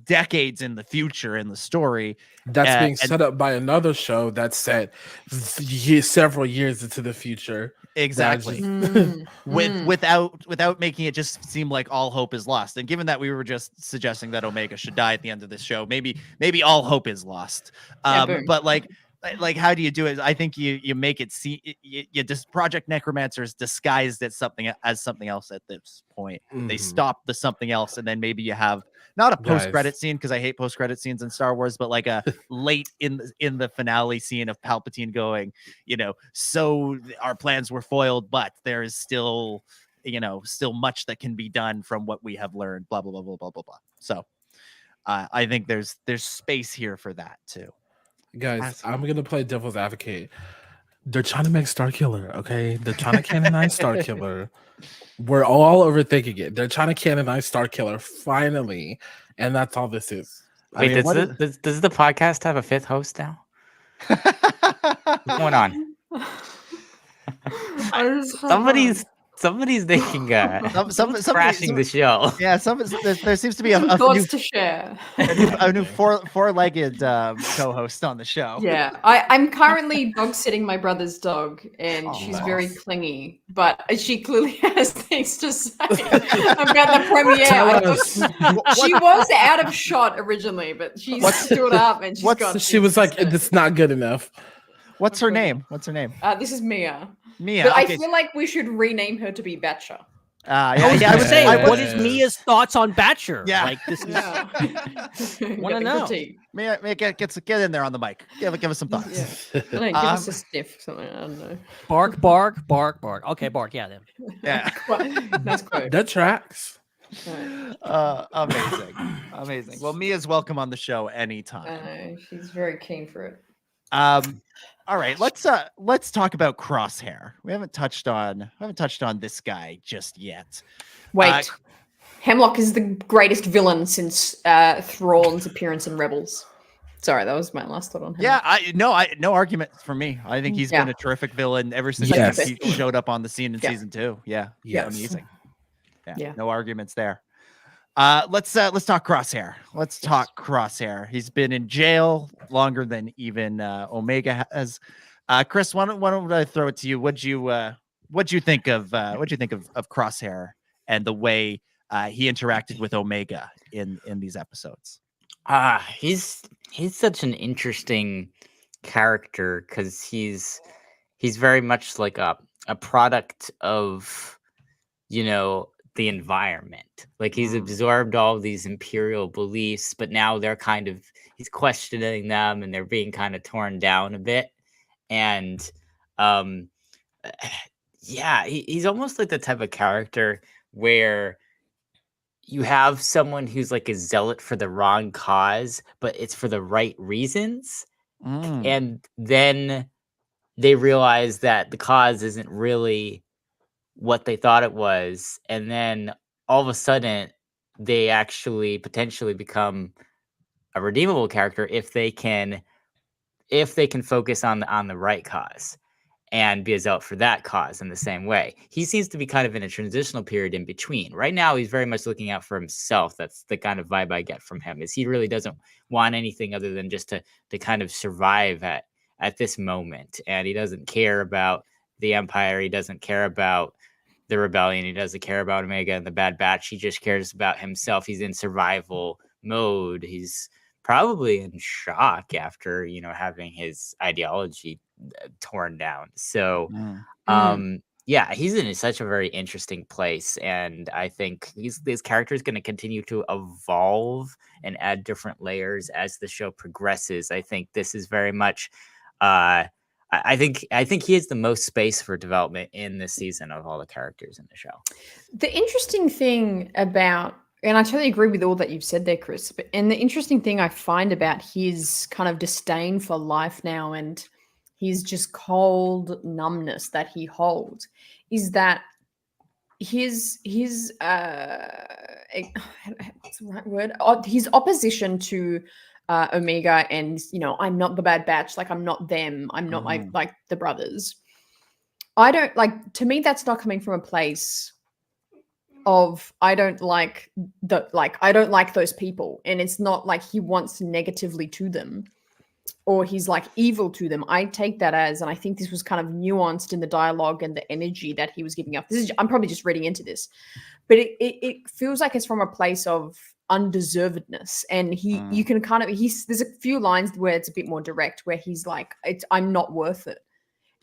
decades in the future in the story that's being set up by another show that's set several years into the future. Exactly. Without making it just seem like all hope is lost. And given that we were just suggesting that Omega should die at the end of this show, maybe all hope is lost. But like how do you do it? I think you make it you just Project Necromancer is disguised as something else at this point. They stop the something else, and then maybe you have not a post-credit scene, because I hate post-credit scenes in Star Wars, but like a late in the finale scene of Palpatine going, so our plans were foiled, but there is still much that can be done from what we have learned, blah blah blah blah blah blah blah. So I think there's space here for that too. Guys, I'm gonna play devil's advocate. They're trying to make Starkiller, okay? They're trying to canonize Starkiller. We're all overthinking it. They're trying to canonize Starkiller finally, and that's all this is. Wait, does the podcast have a fifth host now? What's going on? Somebody's making crashing the show. Yeah, there seems to be a thoughts to share. a new four-legged co-host on the show. Yeah, I'm currently dog sitting my brother's dog, and she's very clingy, but she clearly has things to say about the premiere. She was out of shot originally, but she stood up and she was like, "It's not good enough." What's her name? This is Mia. But I feel like we should rename her to be Batcher. I was saying, what is Mia's thoughts on Batcher? Yeah. Like, this is want to know. Mia, get in there on the mic. Give us some thoughts. Yeah. Give us a sniff, something. I don't know. Bark, bark, bark, bark. Okay, bark. Yeah, then. Yeah. That's quote. That tracks. Amazing. Well, Mia's welcome on the show anytime. She's very keen for it. All right, let's talk about Crosshair. We haven't touched on this guy just yet. Wait, Hemlock is the greatest villain since Thrawn's appearance in Rebels. Sorry, that was my last thought on him. Yeah, no argument for me. I think he's been a terrific villain ever since he showed up on the scene in season 2. Yeah, amazing. Yeah, no arguments there. Let's talk Crosshair. He's been in jail longer than even Omega has. Chris, why don't I throw it to you? What'd you think of Crosshair and the way he interacted with Omega in these episodes? He's such an interesting character because he's very much like a product of the environment. Like, he's absorbed all these imperial beliefs, but now he's questioning them, and they're being kind of torn down a bit. And he's almost like the type of character where you have someone who's like a zealot for the wrong cause, but it's for the right reasons. And then they realize that the cause isn't really what they thought it was, and then all of a sudden they actually potentially become a redeemable character if they can focus on the right cause and be a zealot for that cause in the same way. He seems to be kind of in a transitional period in between. Right now, he's very much looking out for himself. That's the kind of vibe I get from him, is he really doesn't want anything other than just to kind of survive at this moment. And he doesn't care about the Empire. He doesn't care about the rebellion. He doesn't care about Omega and the Bad Batch. He just cares about himself. He's in survival mode. He's probably in shock after, having his ideology torn down. So, he's in such a very interesting place. And I think this character is going to continue to evolve and add different layers as the show progresses. I think this is very much, I think he has the most space for development in this season of all the characters in the show. The interesting thing about, and I totally agree with all that you've said there, Chris, and the interesting thing I find about his kind of disdain for life now and his just cold numbness that he holds, is that his what's the right word? His opposition to Omega, and I'm not the Bad Batch, like I'm not them, I'm not like the brothers. I don't like, to me that's not coming from a place of I don't like those people, and it's not like he wants negatively to them or he's like evil to them. I take that as, and I think this was kind of nuanced in the dialogue and the energy that he was giving up. I'm probably just reading into this, but it feels like it's from a place of undeservedness, and you can kind of, there's a few lines where it's a bit more direct, where he's like, I'm not worth it.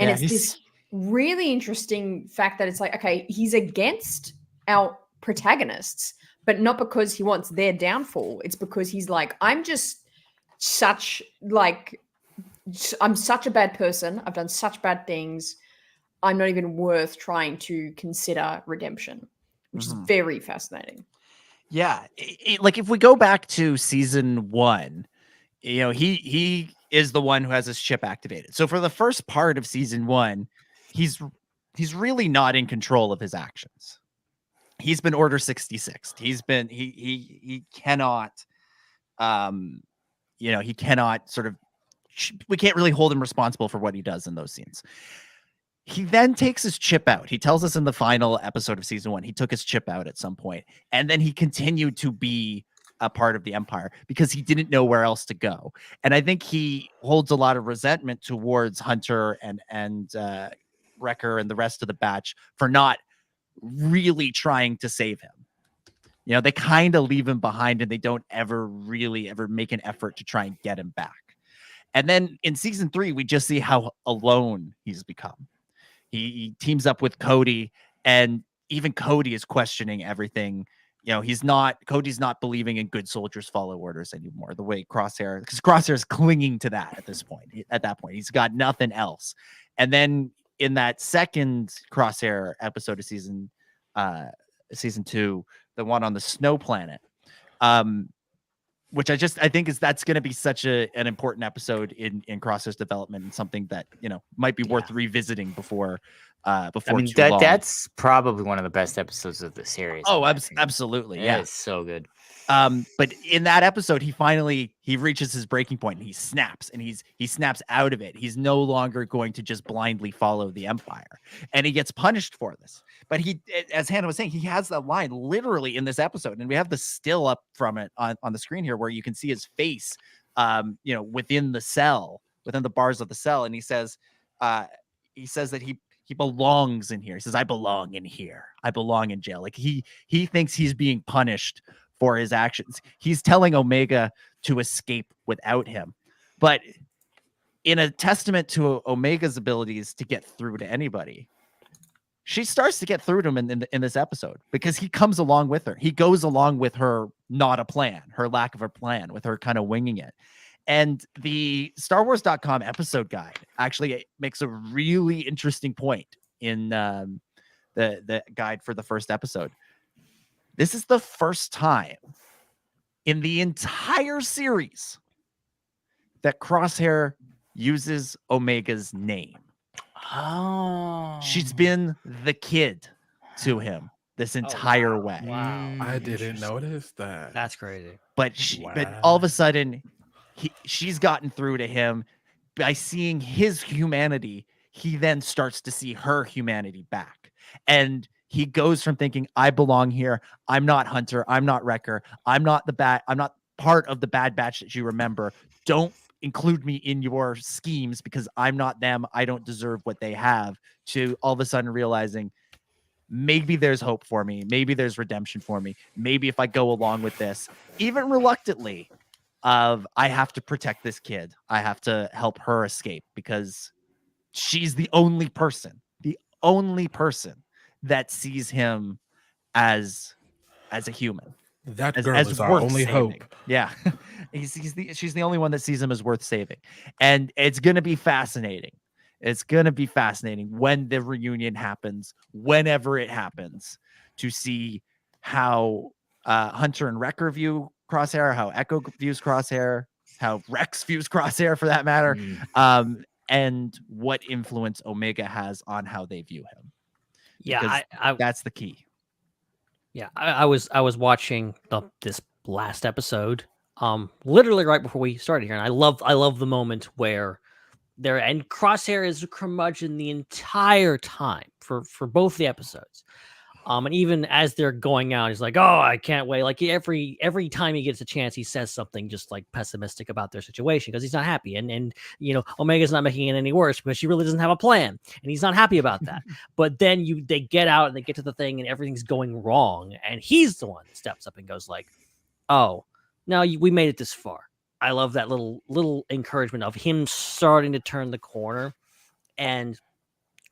And it's this really interesting fact that it's like, okay, he's against our protagonists, but not because he wants their downfall. It's because he's like, I'm such a bad person. I've done such bad things. I'm not even worth trying to consider redemption, which is very fascinating. Yeah. Like if we go back to season 1, he is the one who has his chip activated. So for the first part of season 1, he's really not in control of his actions. He's been Order 66. He's been, he cannot, he cannot we can't really hold him responsible for what he does in those scenes. He then takes his chip out. He tells us in the final episode of season 1, he took his chip out at some point, and then he continued to be a part of the Empire because he didn't know where else to go. And I think he holds a lot of resentment towards Hunter and Wrecker and the rest of the batch for not really trying to save him. They kind of leave him behind, and they don't ever make an effort to try and get him back. And then in season 3, we just see how alone he's become. He teams up with Cody, and even Cody is questioning everything. Cody's not believing in good soldiers follow orders anymore, the way Crosshair, because Crosshair is clinging to that at this point. At that point, he's got nothing else. And then in that second Crosshair episode of season 2, the one on the snow planet, which I think that's going to be such an important episode in Crosshair's development, and something that might be worth revisiting before too long. That's probably one of the best episodes of the series. Oh, absolutely, yeah, it's so good. But in that episode, he reaches his breaking point, and he snaps, and he snaps out of it. He's no longer going to just blindly follow the Empire, and he gets punished for this. But he, as Hannah was saying, he has that line literally in this episode, and we have the still up from it on the screen here, where you can see his face, within the cell, within the bars of the cell, and he says that he belongs in here. He says, "I belong in here. I belong in jail." Like he thinks he's being punished for his actions. He's telling Omega to escape without him. But in a testament to Omega's abilities to get through to anybody, she starts to get through to him in this episode, because he comes along with her. He goes along with her her lack of a plan, with her kind of winging it. And the StarWars.com episode guide actually makes a really interesting point in the guide for the first episode. This is the first time in the entire series that Crosshair uses Omega's name. Oh. She's been the kid to him this entire way. Wow. I didn't notice that. That's crazy. But all of a sudden, she's gotten through to him by seeing his humanity. He then starts to see her humanity back. And he goes from thinking, I belong here. I'm not Hunter. I'm not Wrecker. I'm not part of the Bad Batch that you remember. Don't include me in your schemes, because I'm not them. I don't deserve what they have. To all of a sudden realizing, maybe there's hope for me. Maybe there's redemption for me. Maybe if I go along with this, even reluctantly, I have to protect this kid. I have to help her escape, because she's the only person that sees him as a human. That girl is our only hope. Yeah. She's the only one that sees him as worth saving. And it's going to be fascinating. It's going to be fascinating when the reunion happens, whenever it happens, to see how Hunter and Wrecker view Crosshair, how Echo views Crosshair, how Rex views Crosshair, for that matter. and what influence Omega has on how they view him. Yeah, that's the key. Yeah, I was watching this last episode, literally right before we started here, and I love the moment where and Crosshair is a curmudgeon the entire time for both the episodes. And even as they're going out, he's like, "Oh, I can't wait!" Like every time he gets a chance, he says something just like pessimistic about their situation because he's not happy. And Omega's not making it any worse because she really doesn't have a plan, and he's not happy about that. But then they get out and they get to the thing, and everything's going wrong, and he's the one that steps up and goes like, "Oh, no, we made it this far." I love that little encouragement of him starting to turn the corner, and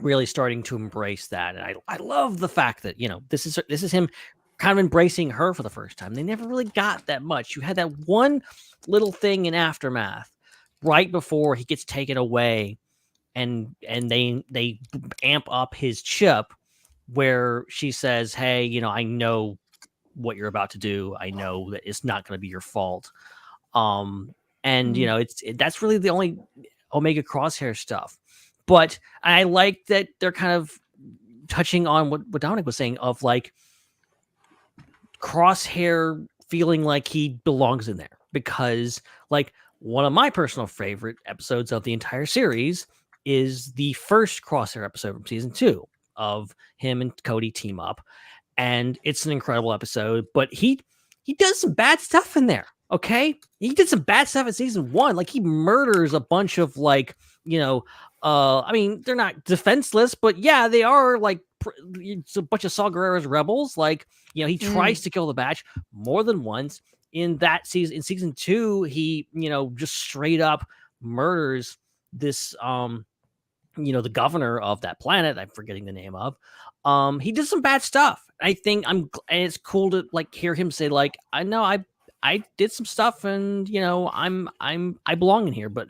really starting to embrace that. And I love the fact that, this is him kind of embracing her for the first time. They never really got that much. You had that one little thing in Aftermath right before he gets taken away, and they amp up his chip where she says, "Hey, I know what you're about to do. I know that it's not going to be your fault." That's really the only Omega Crosshair stuff. But I like that they're kind of touching on what Dominic was saying of like Crosshair feeling like he belongs in there, because like one of my personal favorite episodes of the entire series is the first Crosshair episode from season 2 of him and Cody team up. And it's an incredible episode, but he does some bad stuff in there. Okay. He did some bad stuff in season 1. Like he murders a bunch of they're not defenseless, but yeah, they are like it's a bunch of Saw Gerrera's rebels. Like, he tries to kill the Batch more than once in that season. In season 2, he, just straight up murders this, the governor of that planet. I'm forgetting the name of. He did some bad stuff. I think and it's cool to like hear him say like, I know I did some stuff, and I belong in here. But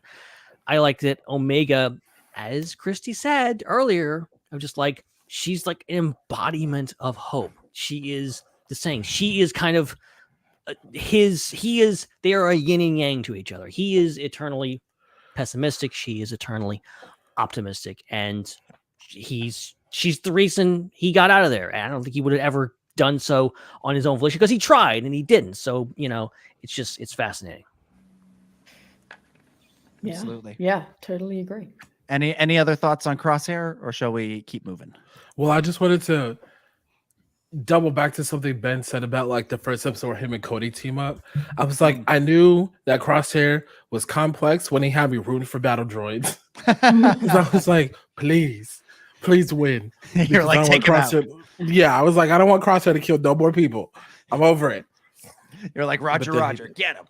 I like that Omega, as Christy said earlier, I'm just like, she's like an embodiment of hope. She is the saying. She is kind of they are a yin and yang to each other. He is eternally pessimistic. She is eternally optimistic. And she's the reason he got out of there. And I don't think he would have ever done so on his own volition, because he tried and he didn't. So, it's fascinating. Yeah. Absolutely. Yeah, totally agree. Any other thoughts on Crosshair, or shall we keep moving? Well, I just wanted to double back to something Ben said about like the first episode where him and Cody team up. I was like, I knew that Crosshair was complex when he had me rooting for battle droids. I was like, please win. You're like, take him out. Yeah, I was like, I don't want Crosshair to kill no more people. I'm over it. You're like, Roger, get him.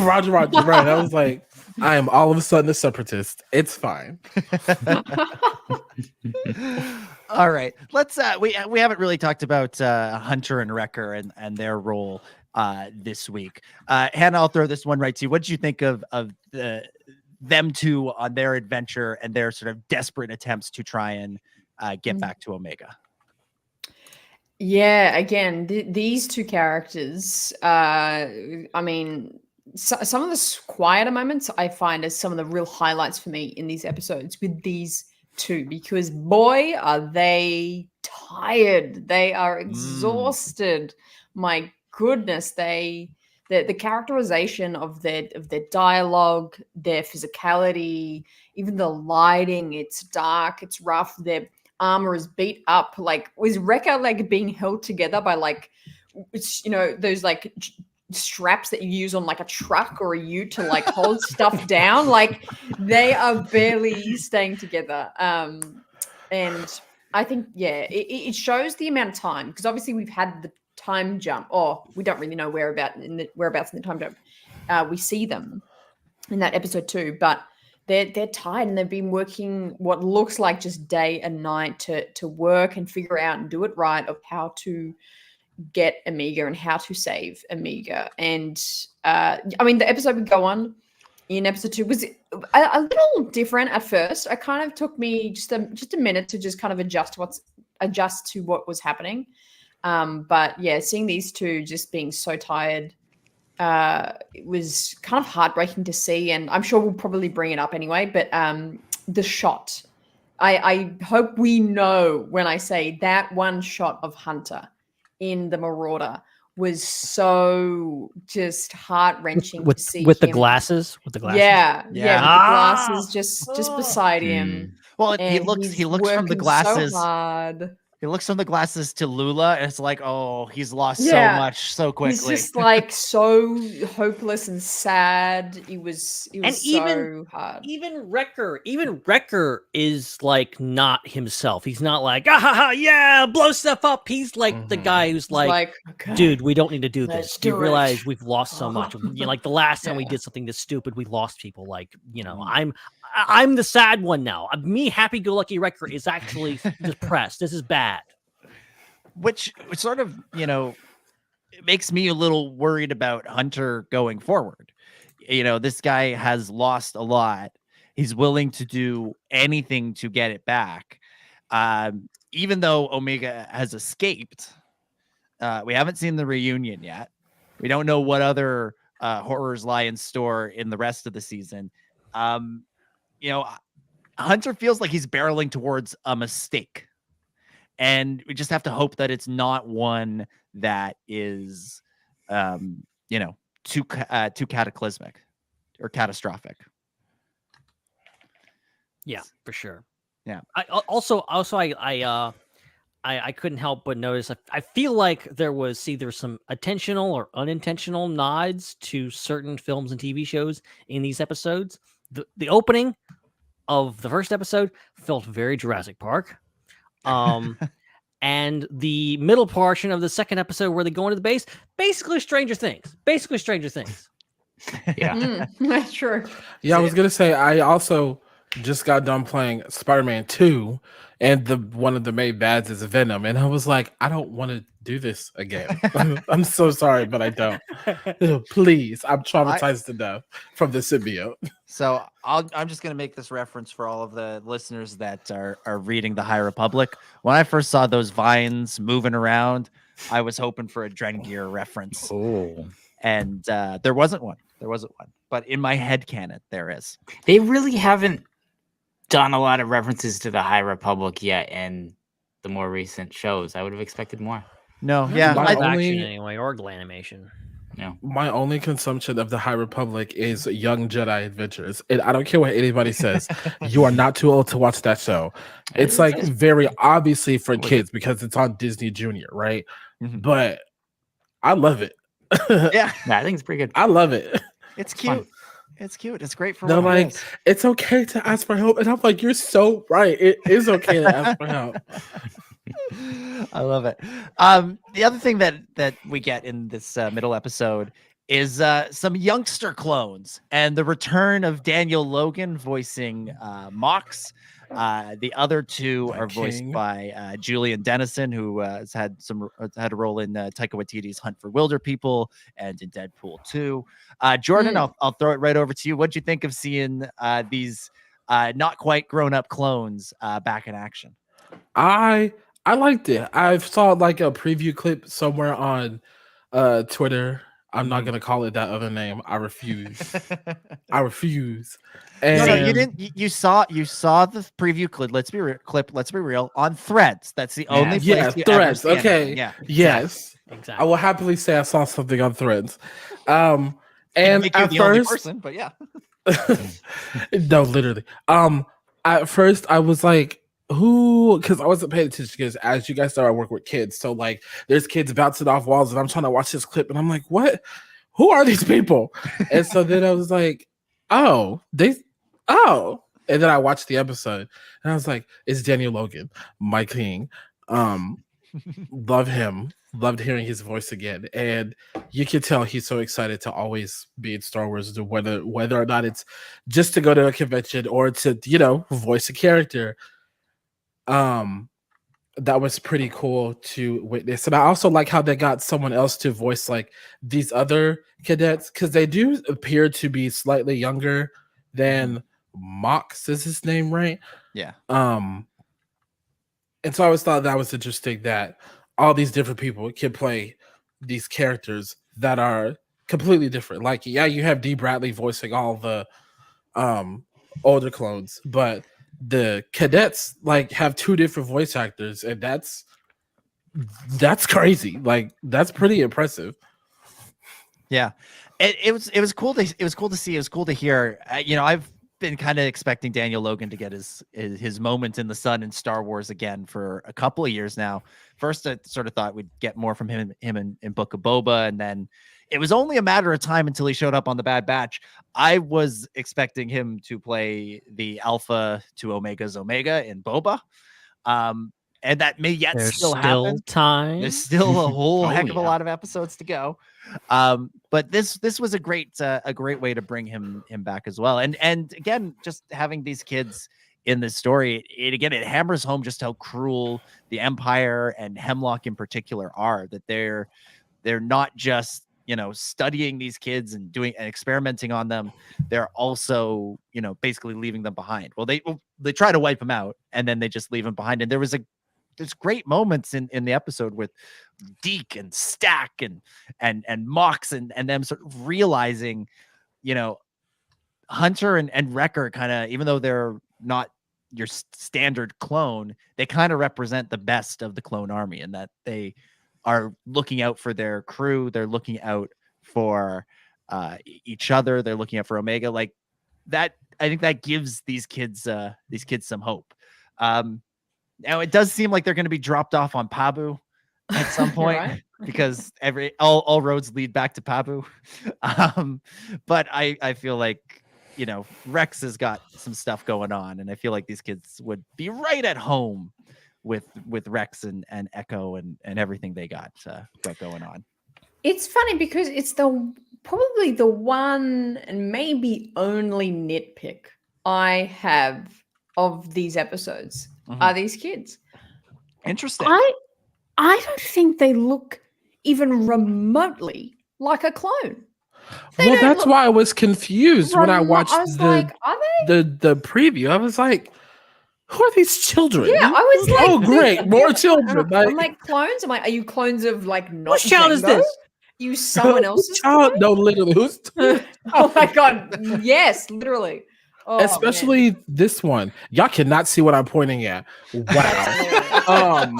Roger, right. I was like, I am all of a sudden a separatist. It's fine. All right, let's we haven't really talked about Hunter and Wrecker and their role this week. Hannah, I'll throw this one right to you. What did you think of them two on their adventure and their sort of desperate attempts to try and get back to Omega? Yeah, again, these two characters, some of the quieter moments I find as some of the real highlights for me in these episodes with these two, because boy, are they tired. They are exhausted. My goodness, the characterization of their dialogue, their physicality, even the lighting, it's dark, it's rough, their armor is beat up. Like, was Wrecker like being held together by like, those like straps that you use on like a truck or a ute to like hold stuff down? Like, they are barely staying together. And I think, yeah, it shows the amount of time, because obviously we've had the time jump. Oh, we don't really know whereabouts in the time jump. We see them in that episode 2, but they're tired and they've been working what looks like just day and night to work and figure out and do it right of how to get Omega and how to save Omega. And the episode would go on in episode 2 was a little different at first. It kind of took me just a minute to just kind of adjust to what was happening. But yeah, seeing these two just being so tired it was kind of heartbreaking to see, and I'm sure we'll probably bring it up anyway, but the shot. I hope we know when I say that one shot of Hunter in The Marauder was so just heart-wrenching to see with him. the glasses. With the glasses. Yeah, with the glasses just beside him. Well, he And looks he's from the working glasses. so hard. He looks from the glasses to Lula, and it's like, oh, he's lost so Yeah. much so quickly. He's just like so hopeless and sad. It was And so hard. Even Wrecker is like not himself. He's not like, yeah, blow stuff up. He's like the guy who's like, okay, dude, we don't need to do let's this. Do you do it." realize we've lost so much? You know, like the last time we Yeah. did something this stupid, we lost people. Like, you know, I'm the sad one now. Me, happy-go-lucky Wrecker is actually depressed. This is bad. Which sort of, you know, it makes me a little worried about Hunter going forward. You know, this guy has lost a lot. He's willing to do anything to get it back. Even though Omega has escaped, we haven't seen the reunion yet. We don't know what other horrors lie in store in the rest of the season. You know, Hunter feels like he's barreling towards a mistake. And we just have to hope that it's not one that is, you know, too cataclysmic or catastrophic. Yeah, for sure. Yeah. I couldn't help but notice. I feel like there was either some intentional or unintentional nods to certain films and TV shows in these episodes. The opening of the first episode felt very Jurassic Park. And the middle portion of the second episode where they go into the base, basically Stranger Things. Yeah. That's true. Yeah, I was gonna say I also just got done playing Spider-Man 2, and one of the main bads is Venom, and I was like, I don't want to do this again. I'm so sorry, but I don't. Please, I'm traumatized to death from the symbiote. So I'm just going to make this reference for all of the listeners that are reading the High Republic. When I first saw those vines moving around, I was hoping for a Drengir reference. Oh. And there wasn't one. But in my headcanon, there is. They really haven't done a lot of references to the High Republic yet in the more recent shows. I would have expected more. No, yeah. Anyway, or animation. Yeah. My only consumption of the High Republic is Young Jedi Adventures. And I don't care what anybody says. You are not too old to watch that show. It's like very obviously for kids because it's on Disney Junior, right? Mm-hmm. But I love it. Yeah, I think it's pretty good. I love it. It's cute. It's cute. It's great for They're what it like, is. it's okay to ask for help. And I'm like, you're so right. It is okay to ask for help. I love it. The other thing that we get in this middle episode is some youngster clones and the return of Daniel Logan voicing Mox. The other two are voiced by Julian Dennison, who has had a role in Taika Waititi's Hunt for Wilder People and in Deadpool 2. Jordan, I'll throw it right over to you. What'd you think of seeing these not quite grown up clones back in action? I liked it. I saw like a preview clip somewhere on Twitter. I'm not gonna call it that other name. I refuse. And No, you didn't. You saw the preview clip. Let's be real. On Threads. That's the only place. Yeah, you Threads. ever see Okay. it. Yeah. Yes. Exactly. I will happily say I saw something on Threads. And Make you at the only first, person, but yeah. no, literally. At first I was like, who? Because I wasn't paying attention. Because as you guys know, I work with kids, so like, there's kids bouncing off walls, and I'm trying to watch this clip, and I'm like, what? Who are these people? And so then I was like, oh. And then I watched the episode, and I was like, it's Daniel Logan, my king. Love him. Loved hearing his voice again, and you can tell he's so excited to always be in Star Wars, whether or not it's just to go to a convention or to voice a character. That was pretty cool to witness, and I also like how they got someone else to voice like these other cadets, because they do appear to be slightly younger than Mox. Is his name right? Yeah. And so I always thought that was interesting that all these different people can play these characters that are completely different. Like, yeah, you have D. Bradley voicing all the older clones, but the cadets like have 2 different voice actors, and that's crazy. Like, that's pretty impressive. Yeah, it was cool to see. It was cool to hear. I've been kind of expecting Daniel Logan to get his moment in the sun in Star Wars again for a couple of years now. First, I sort of thought we'd get more from him in Book of Boba, and then it was only a matter of time until he showed up on the Bad Batch. I was expecting him to play the Alpha to Omega's Omega in Boba. And that may yet still happen. There's still a whole heck of a lot of episodes to go. But this was a great way to bring him back as well. And again, just having these kids in this story, it hammers home just how cruel the Empire and Hemlock in particular are. That they're not just studying these kids and doing and experimenting on them. They're also basically leaving them behind. Well, they try to wipe them out, and then they just leave them behind. And there's great moments in the episode with Deke and Stack and Mox and them sort of realizing, Hunter and Wrecker kind of, even though they're not your standard clone, they kind of represent the best of the clone army, and that they are looking out for their crew. They're looking out for each other. They're looking out for Omega. Like that, I think that gives these kids some hope. Now it does seem like they're going to be dropped off on Pabu at some point, right? Because all roads lead back to Pabu. But I feel like, Rex has got some stuff going on, and I feel like these kids would be right at home with Rex and Echo and everything they got going on. It's funny because it's probably the one and maybe only nitpick I have of these episodes are these kids. Interesting. I don't think they look even remotely like a clone. Well, that's why I was confused when I watched the preview. I was like, who are these children? Yeah, I was like, oh, great, more children. I'm like, clones? I'm like, are you clones of like not? Whose child is this? You someone else's child? No, literally. Who's? Oh my god! Yes, literally. Oh, especially this one. Y'all cannot see what I'm pointing at. Wow.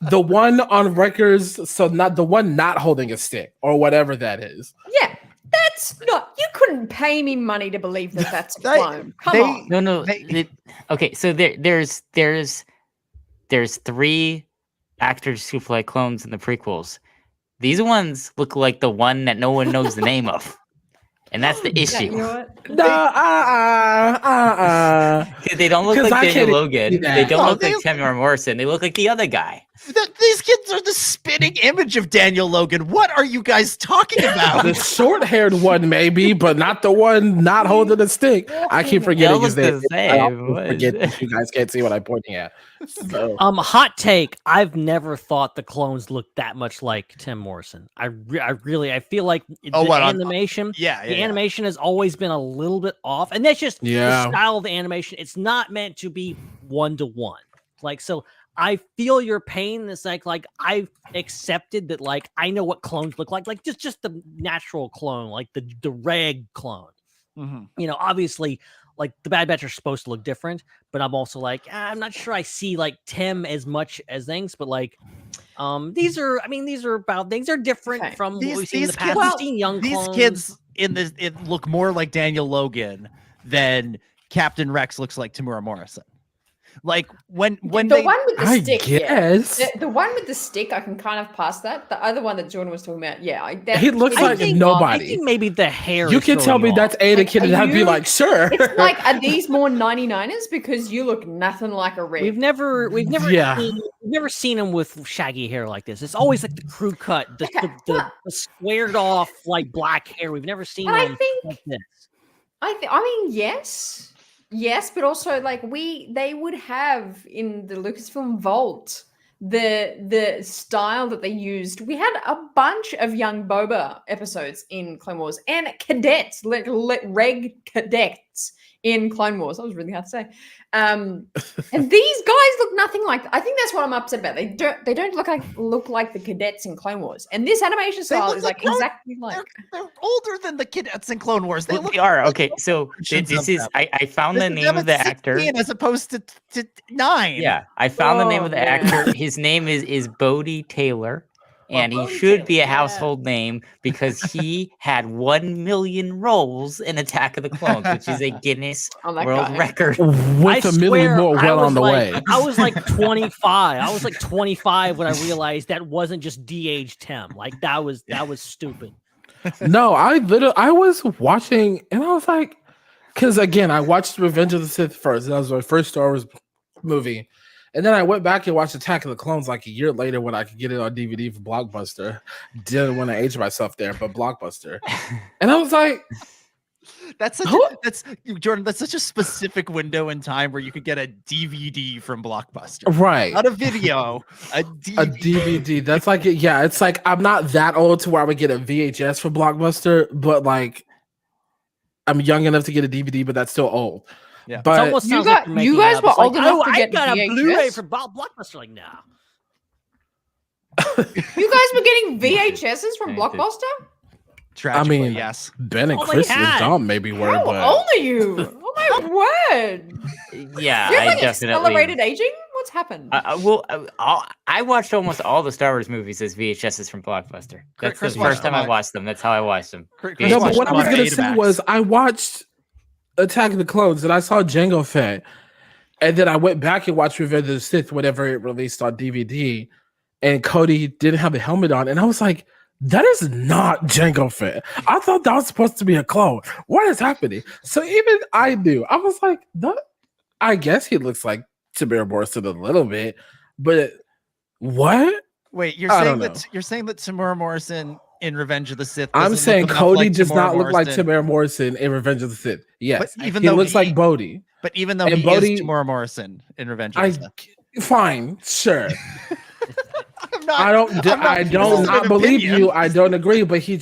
The one on Wrecker's, so not the one not holding a stick or whatever that is. Yeah, that's not. You couldn't pay me money to believe that that's a clone. Come on. No. Okay, so there's 3 actors who play clones in the prequels. These ones look like the one that no one knows the name of. And that's the issue. No, They don't look like Daniel Logan. They don't look like Tamara Morrison. They look like the other guy. These kids are the spitting image of Daniel Logan. What are you guys talking about? The short-haired one, maybe, but not the one not holding a stick. I keep forgetting his name. I forget that you guys can't see what I'm pointing at. So. Hot take. I've never thought the clones looked that much like Tim Morrison. I feel like animation. The animation has always been a little bit off, and that's just the style of the animation. It's not meant to be 1-to-1. Like, so I feel your pain. It's like I've accepted that. Like, I know what clones look like just the natural clone, like the reg clone. Mm-hmm. Obviously, like the Bad Batch are supposed to look different, but I'm also like, I'm not sure I see like Tim as much as things, but like, these are about things. They're different from what we've seen in the past. We've seen young these kids it look more like Daniel Logan than Captain Rex looks like Tamura Morrison. Like when the one with the stick, the one with the stick, I can kind of pass that. The other one that Jordan was talking about, he looks like nobody. I think maybe the hair. You can tell me that's Anakin, and I'd be like, sure. It's like, are these more 99ers? Because you look nothing like a red. We've never seen him with shaggy hair like this. It's always like the crew cut, the squared off like black hair. We've never seen him like this. Yes, but also like they would have in the Lucasfilm vault the style that they used. We had a bunch of young Boba episodes in Clone Wars and cadets, reg cadets cadets in Clone Wars. That was really hard to say. And these guys look nothing like. I think that's what I'm upset about. They don't look like the cadets in Clone Wars. And this animation style is like exactly like. They're older than the cadets in Clone Wars. They are okay. So this is I found the name of the actor as opposed to 9. Yeah, I found the name of the actor. His name is Bodie Taylor. And he should be a household name because he had 1 million roles in Attack of the Clones, which is a Guinness World Record. With a million more well on the way. I was like 25. I was like 25 when I realized that wasn't just de-aged Tim. Like that was stupid. No, I was watching and I was like, because again, I watched Revenge of the Sith first. That was my first Star Wars movie. And then I went back and watched Attack of the Clones like a year later when I could get it on DVD for Blockbuster. Didn't want to age myself there, but Blockbuster. And I was like, Jordan, that's such a specific window in time where you could get a DVD from Blockbuster. Right. Not a video, a DVD. A DVD. That's like, yeah, it's like I'm not that old to where I would get a VHS from Blockbuster, but like I'm young enough to get a DVD, but that's still old. Yeah, but you guys were old enough to get got VHS? a Blu-ray from Blockbuster. Like, nah. You guys were getting VHSs from Blockbuster? Tragically, I mean, yes. Ben and Chris and Dom maybe were. How but... old are you? Oh my word! Yeah, Do you have, like, I definitely accelerated aging. What's happened? I watched almost all the Star Wars movies as VHSs from Blockbuster. That's the first time I watched them. That's how I watched them. No, but what I was gonna say was I watched Attack of the Clones and I saw Jango Fett, and then I went back and watched Revenge of the Sith whenever it released on DVD, and Cody didn't have the helmet on, and I was like, that is not Jango Fett. I thought that was supposed to be a clone. What is happening? So even I knew. I was like, I guess he looks like Tamir Morrison a little bit, but what? Wait, you're saying that Tamir Morrison in Revenge of the Sith. I'm saying Cody does not look like Tamir Morrison in Revenge of the Sith. Yes, even he though looks like Bodhi. But even though he is Tamir Morrison in Revenge of the Sith. Fine, sure. I don't not believe you. I don't agree, but they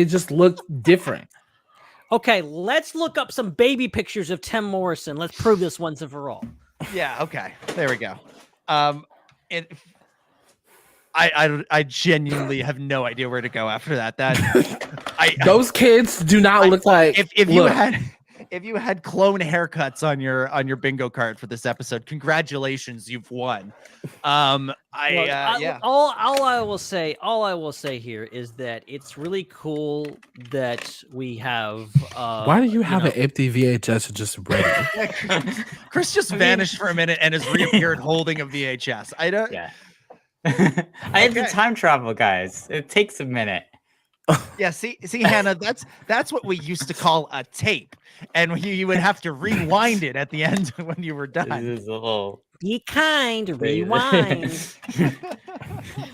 just look different. Okay, let's look up some baby pictures of Tim Morrison. Let's prove this once and for all. Yeah, okay. There we go. I genuinely have no idea where to go after that. Those kids do not look like if you had clone haircuts on your bingo card for this episode, congratulations, you've won. All I will say here is that it's really cool that we have. Why do you have an empty VHS just ready? Chris just vanished for a minute and has reappeared holding a VHS. I don't. Yeah. I had to time travel, guys. It takes a minute. Yeah, see, Hannah, that's what we used to call a tape, and you would have to rewind it at the end when you were done. This is a little. Be kind, rewind.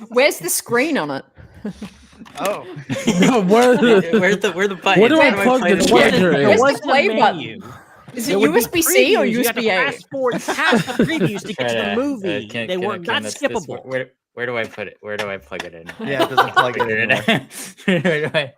Where's the screen on it? Oh, no, where's the button? Where do I plug the charger in? Where's the play button? Is it USB-C or USB-A? Fast the previews to get to the movie. They were not skippable. Where do I put it? Where do I plug it in? Yeah, it doesn't plug it in.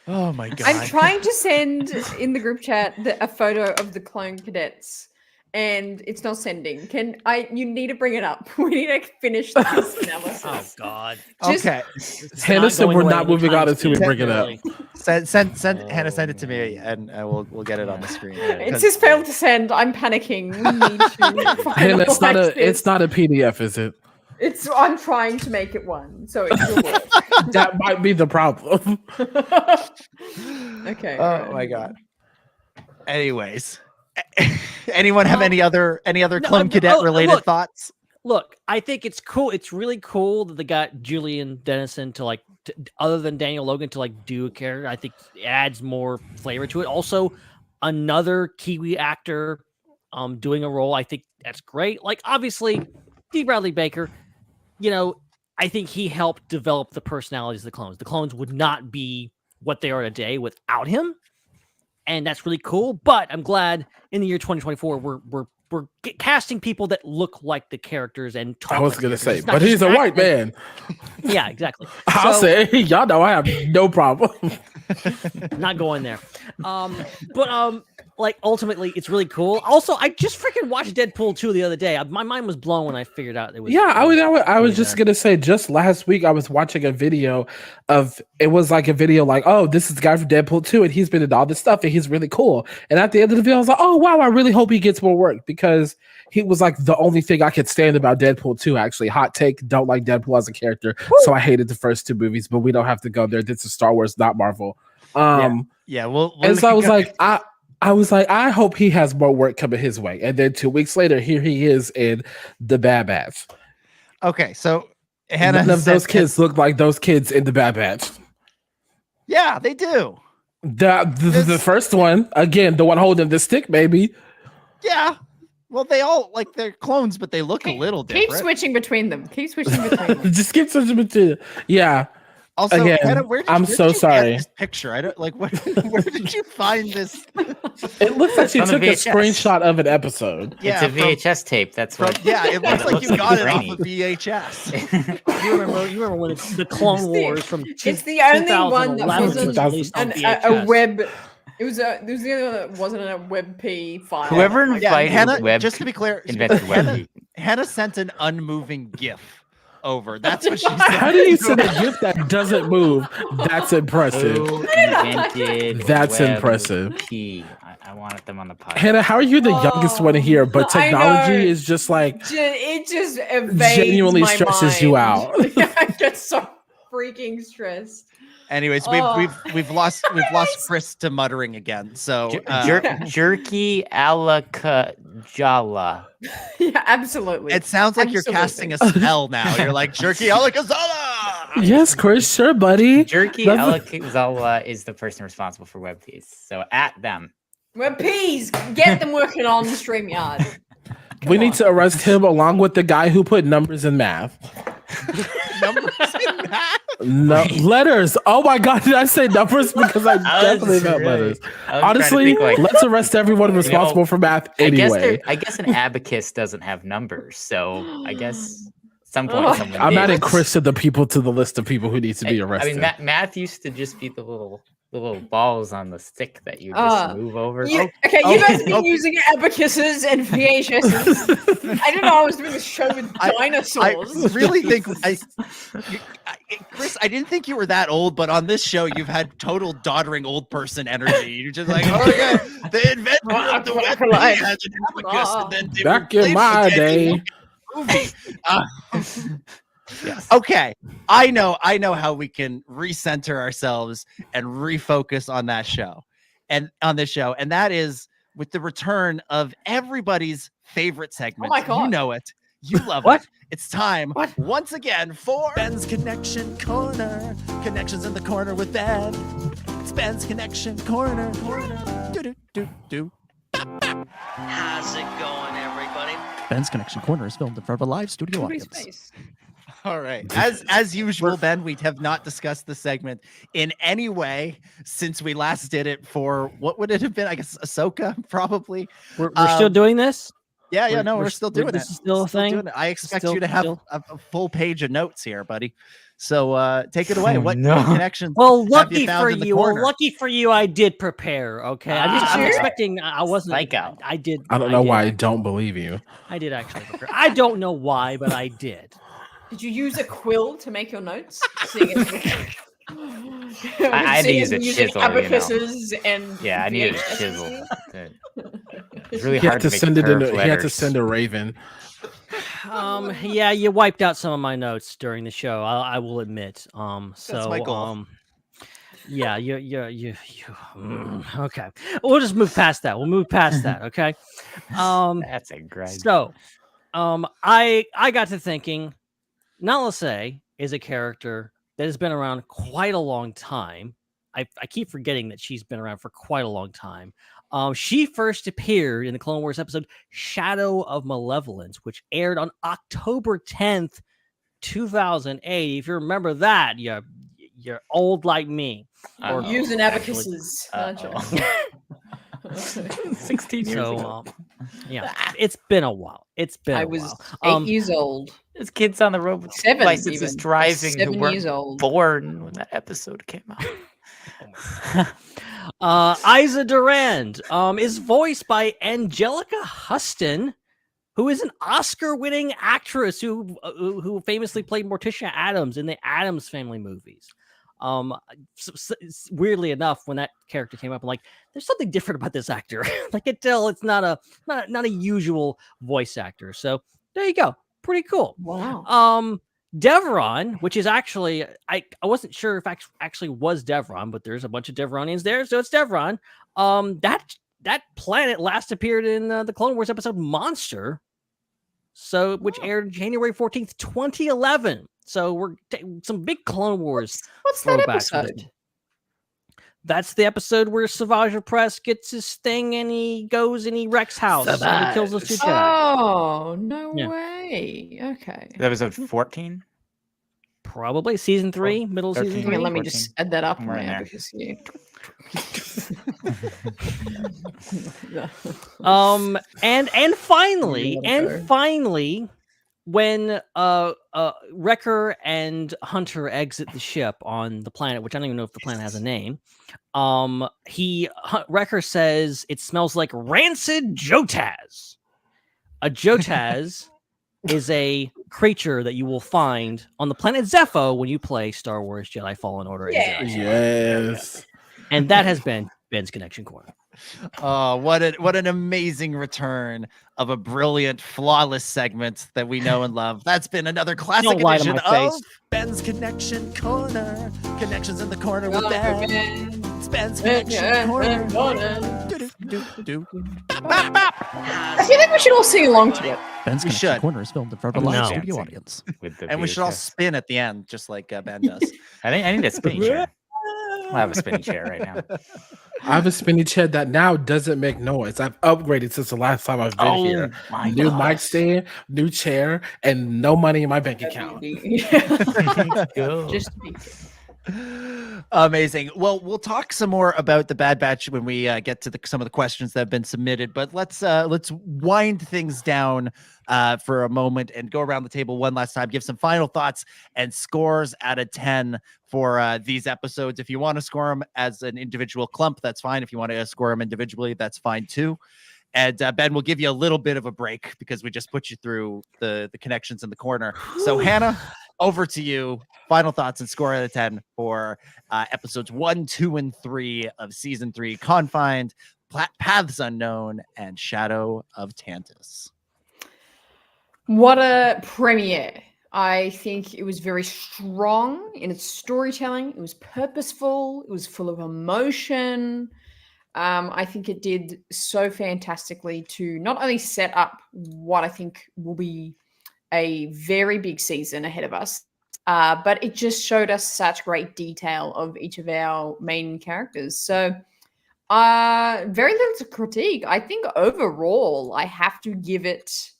Oh my god! I'm trying to send in the group chat a photo of the clone cadets, and it's not sending. You need to bring it up. We need to finish this analysis. Oh god! Okay. Hannah said we're not moving on until we bring it up. Send Hannah, send it to me, and we'll get it on the screen. It says failed to send. I'm panicking. We need to Hannah, it's not a PDF, is it? I'm trying to make it one, so it will work. That might be the problem. Okay. Oh my god. Anyways, anyone have any other clone cadet related thoughts? Look, I think it's cool. It's really cool that they got Julian Dennison to other than Daniel Logan to do a character. I think it adds more flavor to it. Also, another Kiwi actor doing a role. I think that's great. Obviously, D. Bradley Baker. I think he helped develop the personalities of the clones. The clones would not be what they are today without him, and that's really cool. But I'm glad in the year 2024 we're casting people that look like the characters and talk. I was like gonna say, but but he's a white man. Yeah, exactly. I'll say, y'all know I have no problem. Not going there. like ultimately it's really cool. Also, I just freaking watched Deadpool 2 the other day. My mind was blown when I figured out it was. Yeah, I was just gonna say, just last week I was watching a video of, it was like a video like, oh, this is the guy from Deadpool 2 and he's been in all this stuff and he's really cool. And at the end of the video, I was like, oh wow, I really hope he gets more work, because he was like the only thing I could stand about Deadpool 2. Actually, hot take, don't like Deadpool as a character. Woo! So I hated the first two movies, but we don't have to go there. This is Star Wars, not Marvel. Well, and so I was like, I was like, I hope he has more work coming his way. And then 2 weeks later, here he is in The Bad Batch. Okay, so Hannah, none of those kids look like those kids in The Bad Batch. Yeah, they do. The first one, again, the one holding the stick, baby. Yeah. Well, they all like, they're clones, but they look a little different. Keep switching between them. Just keep switching between them. Yeah. Also, again, Hannah, I'm so sorry. This picture, I don't like. Where did you find this? It looks like she took a screenshot of an episode. Yeah, it's a VHS tape. That's what. Yeah, it looks like you got it off of VHS. You remember when it's the Clone Wars from? It's the only one that wasn't a web. It was the only one that wasn't a WebP file. Whoever invited Hannah, web, just to be clear, Hannah sent an unmoving GIF over. That's what she said. How do you send a GIF that doesn't move? That's impressive. That's impressive. I wanted them on the podcast. Hannah, how are you the youngest one here? But technology is just like, it just genuinely stresses you out. I get so freaking stressed. Anyways, we've lost Chris to muttering again. So jerky alakajala. Yeah, absolutely. It sounds like you're casting a spell now. You're like jerky alakazala. Yes, Chris, sure, buddy. Jerky alakazala is the person responsible for WebPeas. So at them. WebPeas, get them working on the StreamYard. We need to arrest him along with the guy who put numbers in math. Numbers in math? No, letters. Oh my God, did I say numbers? Because I definitely meant letters. Honestly, let's arrest everyone responsible for math anyway. I guess an abacus doesn't have numbers, so I guess at some point someone I'm adding Chris to the list of people who need to be arrested. I mean, math used to just be the little balls on the stick that you just move over. You guys have been using abacuses and VHSs. I didn't know I was doing a show with dinosaurs. I really think, Chris, I didn't think you were that old, but on this show, you've had total doddering old person energy. You're just like, oh yeah, the inventor of the weapon has an abacus, and then back in my day. Yes. Okay, I know how we can recenter ourselves and refocus on that show, and on this show, and that is with the return of everybody's favorite segment. Oh my God. You know it, you love it. It's time once again for Ben's Connection Corner. Connections in the corner with Ben. It's Ben's Connection Corner. Do. How's it going, everybody? Ben's Connection Corner is filmed in front of a live studio audience. All right. As usual, Ben, we have not discussed the segment in any way since we last did it for, what would it have been? I guess Ahsoka, probably. We're still doing this? Yeah, we're still doing it. This is still a thing? I expect you to have a full page of notes here, buddy. So take it away. What connections? Well, lucky for you. Well, lucky for you, I did prepare. Okay, I'm expecting. I wasn't. I did. I don't know why I don't believe you. I did actually prepare. I don't know why, but I did. Did you use a quill to make your notes? I had to use a chisel. Abacuses and I needed a chisel. It's really he hard had to send it in. He had to send a raven. Yeah, you wiped out some of my notes during the show. I will admit. That's my goal. Yeah, you. Okay, we'll just move past that. We'll move past that. Okay. That's a grind. So, I got to thinking. Nalase is a character that has been around quite a long time. I keep forgetting that she's been around for quite a long time. She first appeared in the Clone Wars episode Shadow of Malevolence, which aired on October 10th, 2008. If you remember that, you're old like me. Or using abacuses. 16 years ago. It's been a while. I was 8 years old. There's kids on the road with 7 licenses driving 7 who years weren't old. born when that episode came out. Isa Durand is voiced by Angelica Huston, who is an Oscar-winning actress who famously played Morticia Addams in the Addams Family movies. Weirdly enough, when that character came up, I'm like, there's something different about this actor. I can tell it's not a usual voice actor. So there you go. Pretty cool. Wow. Devron, which is actually, I wasn't sure if actually was Devron, but there's a bunch of Devronians there, so it's Devron. That planet last appeared in the Clone Wars episode Monster, which aired January 14th, 2011. So we're some big Clone Wars. What's that episode? That's the episode where Savage Opress gets his thing and he goes and he wrecks house and he kills those two Jedi. Oh, no way. Okay. Episode 14? Probably season 3, middle of season 3. Let me just add that up Right now there. because you. And finally, when Wrecker and Hunter exit the ship on the planet, which I don't even know if the planet has a name, Wrecker says it smells like rancid Jotaz. A Jotaz is a creature that you will find on the planet Zepho when you play Star Wars Jedi Fallen Order. Yes. And that has been Ben's Connection Corner. Oh, what an amazing return of a brilliant, flawless segment that we know and love. That's been another classic Don't lie to edition my of face. Ben's Connection Corner. Connections in the corner with Ben. It's Ben's Connection Corner. Do-do-do-do-do. Bop, bop. I feel like we should all sing along to it. Ben's Connection Corner is filmed in front of a live studio audience. And we should all spin at the end, just like Ben does. I need a spinning chair. I have a spinning chair right now. I have a spinning chair that now doesn't make noise. I've upgraded since the last time I've been here. New mic stand, new chair, and no money in my bank account. Just to be Amazing. Well, we'll talk some more about the Bad Batch when we get to some of the questions that have been submitted. But let's wind things down for a moment and go around the table one last time. Give some final thoughts and scores out of 10 for these episodes. If you want to score them as an individual clump, that's fine. If you want to score them individually, that's fine too. And Ben, we'll give you a little bit of a break because we just put you through the connections in the corner. So Hannah, over to you. Final thoughts and score out of 10 for episodes 1, 2, and 3 of season 3, Confined, Paths Unknown, and Shadow of Tantiss. What a premiere. I think it was very strong in its storytelling. It was purposeful. It was full of emotion. I think it did so fantastically to not only set up what I think will be a very big season ahead of us, but it just showed us such great detail of each of our main characters. So very little to critique. I think overall, I have to give it,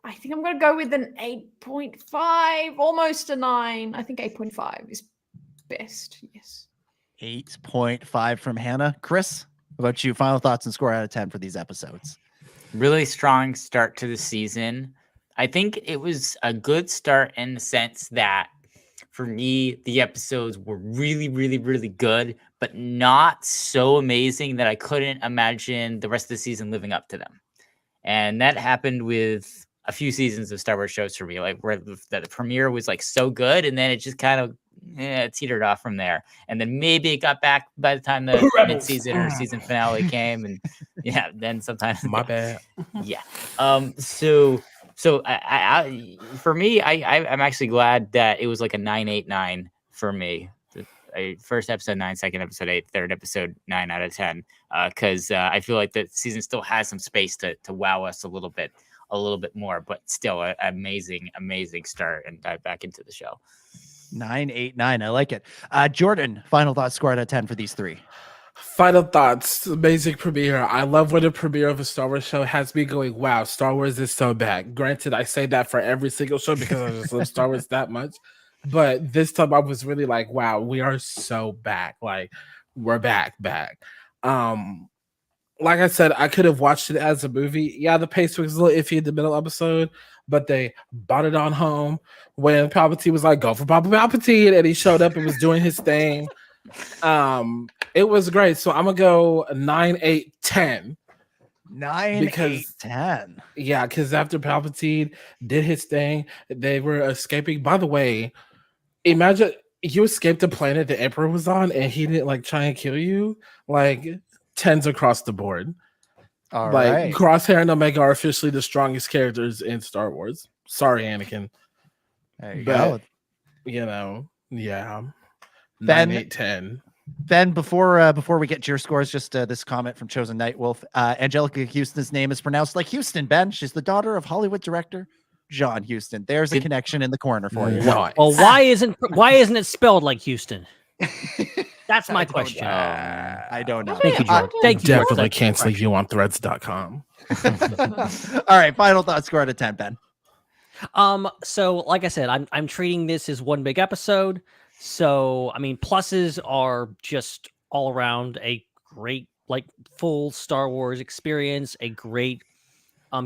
I think I'm going to go with an 8.5, almost a 9. I think 8.5 is best, yes. 8.5 from Hannah. Chris, what about you? Final thoughts and score out of 10 for these episodes. Really strong start to the season. I think it was a good start in the sense that for me, the episodes were really, really, really good, but not so amazing that I couldn't imagine the rest of the season living up to them. And that happened with a few seasons of Star Wars shows for me, like where the premiere was like so good, and then it just kind of teetered off from there. And then maybe it got back by the time the mid-season or season finale came, and then sometimes my bad. Yeah. So I for me, I'm actually glad that it was like a 9.89 for me. First episode 9, second episode 8, third episode 9 out of 10. Because I feel like the season still has some space to wow us a little bit more, but still an amazing start and dive back into the show. 9.89. I like it. Jordan, final thoughts, score out of 10 for these 3. Final thoughts. Amazing premiere. I love when a premiere of a Star Wars show has me going, wow, Star Wars is so back. Granted, I say that for every single show because I just love Star Wars that much. But this time I was really like, wow, we are so back. Like, we're back. like I said, I could have watched it as a movie. Yeah, the pace was a little iffy in the middle episode, but they brought it on home when Palpatine was like, "Go for Papa Palpatine," and he showed up and was doing his thing. It was great. So I'm gonna go 9, 8, 10. 9, 8, 10. Yeah, because after Palpatine did his thing, they were escaping. By the way, imagine you escaped the planet the Emperor was on, and he didn't like try and kill you. Like 10s across the board. All like right. Crosshair and Omega are officially the strongest characters in Star Wars. Sorry, Anakin. There you go. You know, yeah. 9, Ben, 8, 10. Ben, before we get to your scores, just this comment from Chosen Nightwolf. Angelica Houston's name is pronounced like Houston, Ben. She's the daughter of Hollywood director John Huston. There's a connection in the corner for you. Nice. Well, why isn't it spelled like Houston? That's my question. I don't know. Thank you, George. Thank you. Definitely can't sleep you on threads.com. All right, final thoughts. Score out of 10, Ben. So like I said, I'm treating this as one big episode. So I mean, pluses are just all around a great, like, full Star Wars experience, a great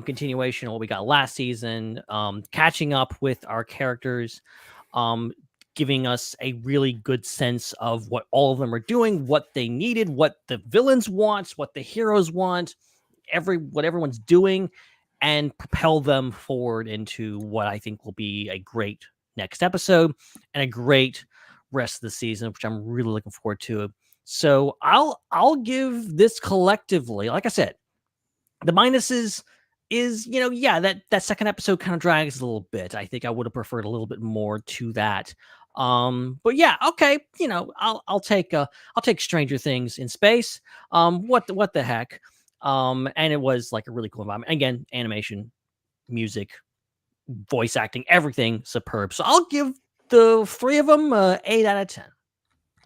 continuation of what we got last season, catching up with our characters, giving us a really good sense of what all of them are doing, what they needed, what the villains want, what the heroes want, what everyone's doing, and propel them forward into what I think will be a great next episode and a great rest of the season, which I'm really looking forward to. So I'll give this collectively, like I said, the minuses is, that second episode kind of drags a little bit. I think I would have preferred a little bit more to that. But yeah, okay, I'll take Stranger Things in space. What the heck? And it was like a really cool environment. Again, animation, music, voice acting, everything superb. So I'll give the three of them 8 out of 10.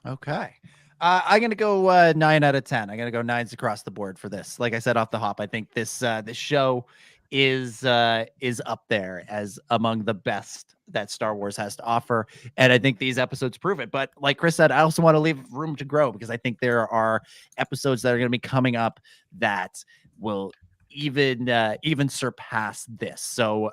Okay. I'm gonna go 9 out of 10. I'm gonna go 9s across the board for this. Like I said off the hop, I think this show is up there as among the best that Star Wars has to offer, and I think these episodes prove it. But like Chris said, I also want to leave room to grow, because I think there are episodes that are going to be coming up that will even surpass this. So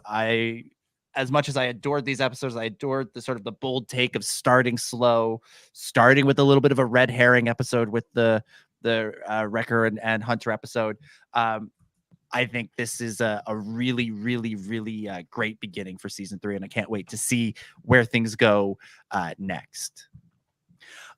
as much as I adored these episodes, I adored the sort of the bold take of starting slow, starting with a little bit of a red herring episode with the Wrecker and Hunter episode. I think this is a really, really, really great beginning for season 3, and I can't wait to see where things go next.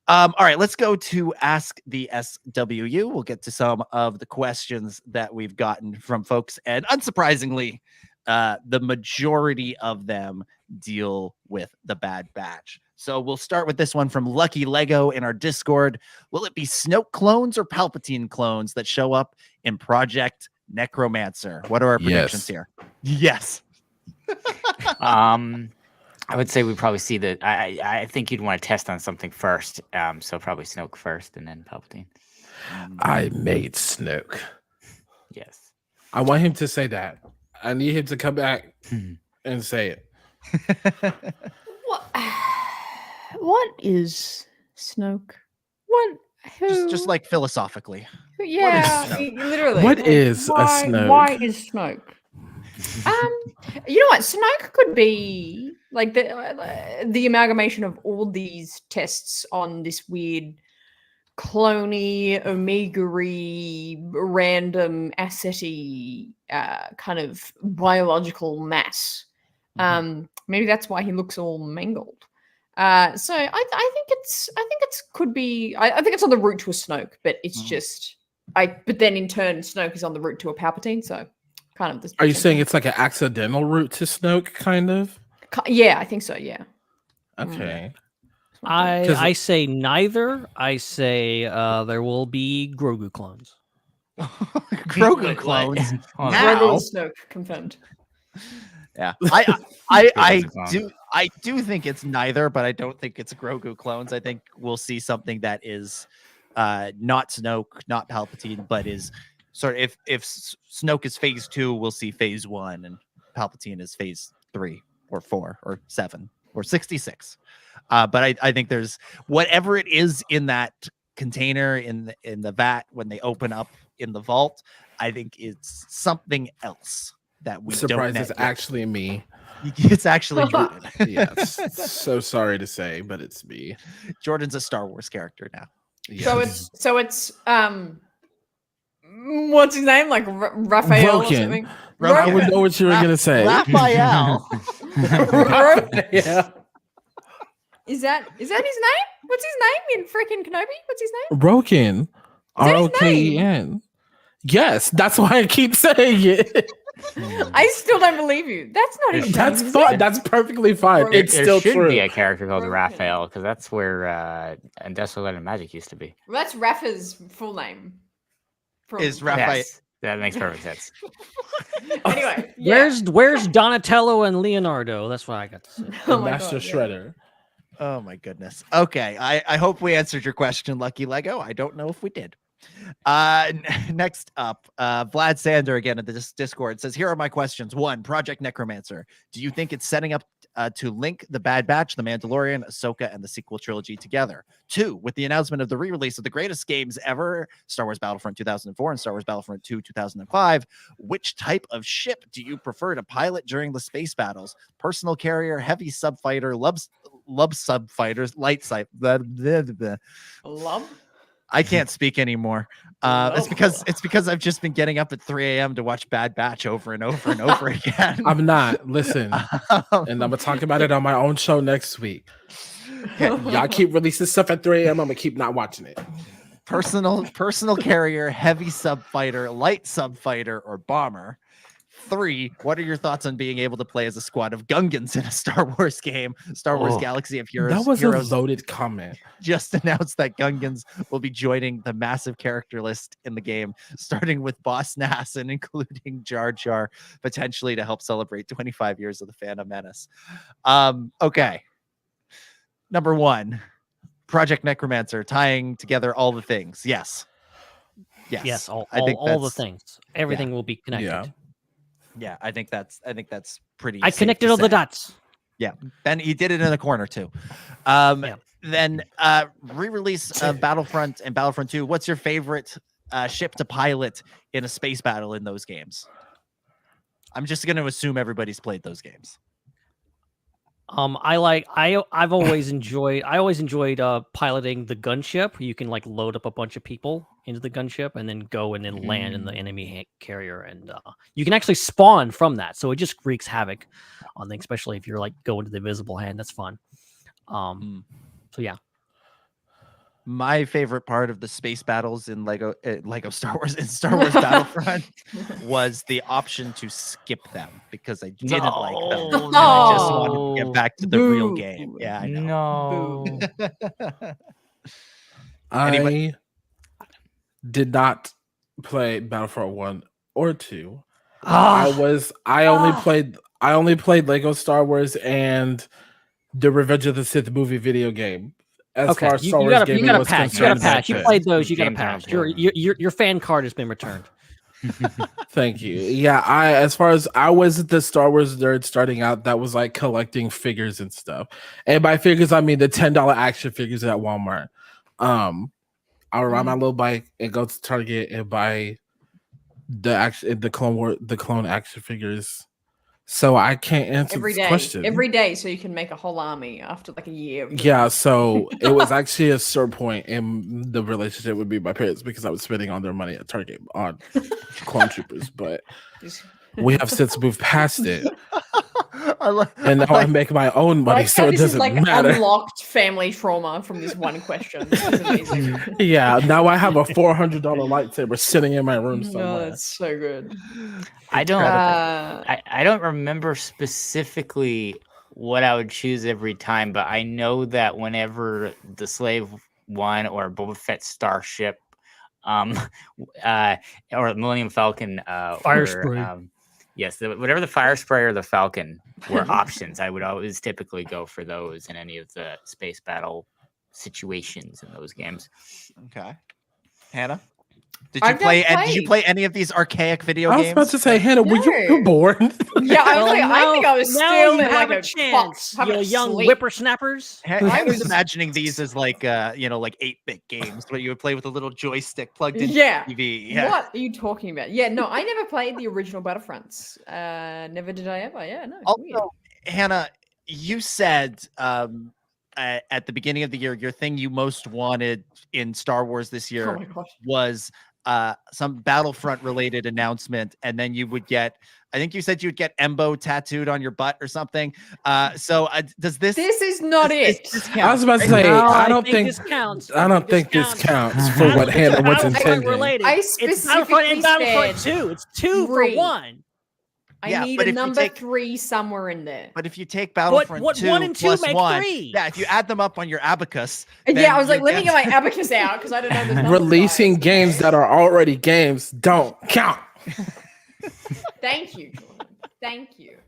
All right, let's go to Ask the SWU. We'll get to some of the questions that we've gotten from folks, and unsurprisingly, the majority of them deal with the Bad Batch. So we'll start with this one from Lucky Lego in our Discord. Will it be Snoke clones or Palpatine clones that show up in Project Necromancer? What are our predictions here? Yes. I would say we probably see that. I think you'd want to test on something first. So probably Snoke first and then Palpatine. I made Snoke. Yes. I want him to say that. I need him to come back and say it. What is Snoke? Just like philosophically. Yeah, literally. What is a Snoke? Why is Snoke? You know what? Snoke could be like the amalgamation of all these tests on this weird cloney, omega-y, random asset-y kind of biological mass. Maybe that's why he looks all mangled. So I think it's on the route to a Snoke, but it's just but then in turn Snoke is on the route to a Palpatine, so kind of this. Are you saying it's like an accidental route to Snoke, kind of? Yeah, I think so, yeah. Okay. I say neither. I say there will be Grogu clones. Grogu clones. Grogu Snoke confirmed. Yeah, I do think it's neither, but I don't think it's Grogu clones. I think we'll see something that is not Snoke, not Palpatine, but is sort of if Snoke is phase 2, we'll see phase 1, and Palpatine is phase 3 or 4 or 7 or 66. But I think there's whatever it is in that container in the vat when they open up in the vault, I think it's something else that we surprised don't it's know. Actually me. It's actually Jordan. Yes. So sorry to say, but it's me. Jordan's a Star Wars character now. Yes. So it's what's his name? Like Raphael or something? I would know what you were gonna say. Raphael. Yeah. Is that his name? What's his name in freaking Kenobi? What's his name? Roken. Roken. Yes, that's why I keep saying it. I still don't believe you. That's not his name. That's fine. That's perfectly fine. It's there still should true. be a character called Raphael because that's where Industrial Light and Magic used to be. Well, that's Rafa's full name. Is Raphael? Yes, that makes perfect sense. Anyway, yeah. Where's Donatello and Leonardo? That's what I got to say. Master Shredder. Oh my goodness. Okay, I hope we answered your question, Lucky Lego. I don't know if we did. Next up, Vlad Sander again at the Discord says, here are my questions. 1, Project Necromancer. Do you think it's setting up to link the Bad Batch, the Mandalorian, Ahsoka, and the sequel trilogy together? 2, with the announcement of the re-release of the greatest games ever, Star Wars Battlefront 2004 and Star Wars Battlefront 2 2005, which type of ship do you prefer to pilot during the space battles? Personal carrier, heavy subfighter, love subfighters, light side. Love? I can't speak anymore. It's because I've just been getting up at 3 a.m. to watch Bad Batch over and over and over again. I'm not. Listen, and I'm gonna talk about it on my own show next week. Y'all keep releasing stuff at 3 a.m. I'm gonna keep not watching it. Personal carrier, heavy subfighter, light subfighter, or bomber. 3, what are your thoughts on being able to play as a squad of Gungans in a Star Wars game? Star Wars Galaxy of Heroes. That was a loaded comment. Just announced that Gungans will be joining the massive character list in the game, starting with Boss Nass and including Jar Jar, potentially to help celebrate 25 years of the Phantom Menace. Okay. Number 1, Project Necromancer, tying together all the things. Yes. All the things. Everything will be connected. Yeah, I think that's pretty. I connected all the dots. Yeah, Ben, he did it in the corner too. Then re-release of Battlefront and Battlefront 2. What's your favorite ship to pilot in a space battle in those games? I'm just going to assume everybody's played those games. I've always enjoyed piloting the gunship. You can like load up a bunch of people into the gunship and then go and then land in the enemy carrier, and you can actually spawn from that. So it just wreaks havoc on things, especially if you're like going to the invisible hand. That's fun. So yeah. My favorite part of the space battles in Lego Star Wars and Star Wars Battlefront was the option to skip them because I didn't like them. And I just wanted to get back to the real game. Yeah, I know. No. I did not play Battlefront 1 or 2. I only played Lego Star Wars and the Revenge of the Sith movie video game. As far as Star Wars gaming was concerned, you got a pass. You played those. You got a pass. Your fan card has been returned. Thank you. Yeah, as far as I was the Star Wars nerd starting out, that was like collecting figures and stuff. And by figures, I mean the $10 action figures at Walmart. I would ride my little bike and go to Target and buy the clone action figures. So I can't answer this question. Every day, so you can make a whole army after like a year. Yeah, so it was actually a sore point in the relationship with me and my parents because I was spending all their money at Target on clone troopers, but we have since moved past it. And now I make my own money, so it doesn't matter. Unlocked family trauma from this one question. This is amazing. Yeah, now I have a $400 lightsaber sitting in my room somewhere. No, that's so good. I don't remember specifically what I would choose every time, but I know that whenever the Slave One or Boba Fett starship, or the Millennium Falcon, fire spray. Yes, whatever the fire spray or the Falcon were options, I would always typically go for those in any of the space battle situations in those games. Okay, Hannah. Did you play any of these archaic video games? I was about to say, Hannah, were you born? Yeah, I think I was now still you in have like a chance, you young sleep. whippersnappers. I was imagining these as like 8-bit games, but you would play with a little joystick plugged into the TV. Yeah. What are you talking about? Yeah, no, I never played the original Battlefronts. Never did I ever. Yeah, no. Also, weird. Hannah, you said at the beginning of the year, your thing you most wanted in Star Wars this year was some Battlefront related announcement, and then you would get, I think you said you'd get Embo tattooed on your butt or something. So does this? This is not it. I was about to say, I don't think this counts. I don't think this counts for what Hannah was intending. It's Battlefront and Battlefront 2. It's 2 for 1. I need a number 3 somewhere in there. But if you take Battlefront 2 1 and 2 plus make 1, 3. yeah, if you add them up on your abacus. Yeah, I was like, let me get my abacus out because I don't know the numbers. Releasing games that are already games don't count. Thank you, Jordan. Thank you.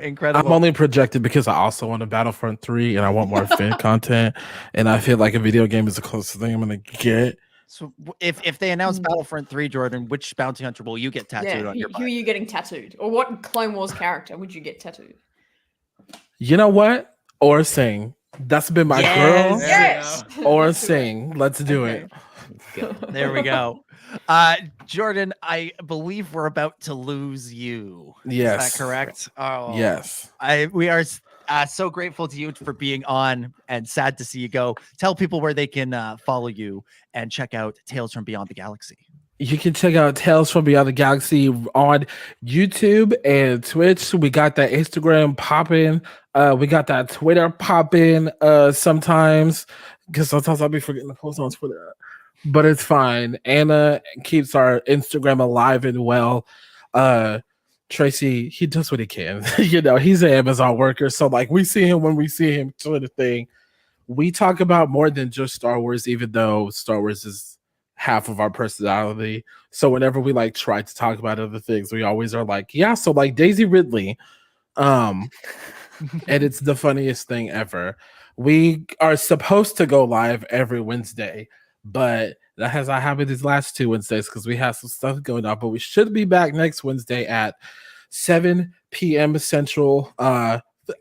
Incredible. I'm only projected because I also want a Battlefront 3 and I want more fan content, and I feel like a video game is the closest thing I'm gonna get. So if they announce Battlefront 3, Jordan, which bounty hunter will you get tattooed on your butt? Who are you getting tattooed? Or what Clone Wars character would you get tattooed? You know what? Or Sing. That's been my girl. Yes. Or Sing. Let's do it. There we go. Jordan, I believe we're about to lose you. Yes. Is that correct? Oh, yes. We are so grateful to you for being on, and sad to see you go. Tell people where they can follow you and check out Tales from Beyond the Galaxy. You can check out Tales from Beyond the Galaxy on YouTube and Twitch. We got that Instagram popping. We got that Twitter popping sometimes, because sometimes I'll be forgetting to post on Twitter. But it's fine. Anna keeps our Instagram alive and well. Tracy, he does what he can. He's an Amazon worker. So like we see him when we see him sort of thing. We talk about more than just Star Wars, even though Star Wars is half of our personality. So whenever we like try to talk about other things, we always are like, yeah, so like Daisy Ridley. And it's the funniest thing ever. We are supposed to go live every Wednesday, but that has not happened these last 2 Wednesdays because we have some stuff going on. But we should be back next Wednesday at 7 p.m. Central.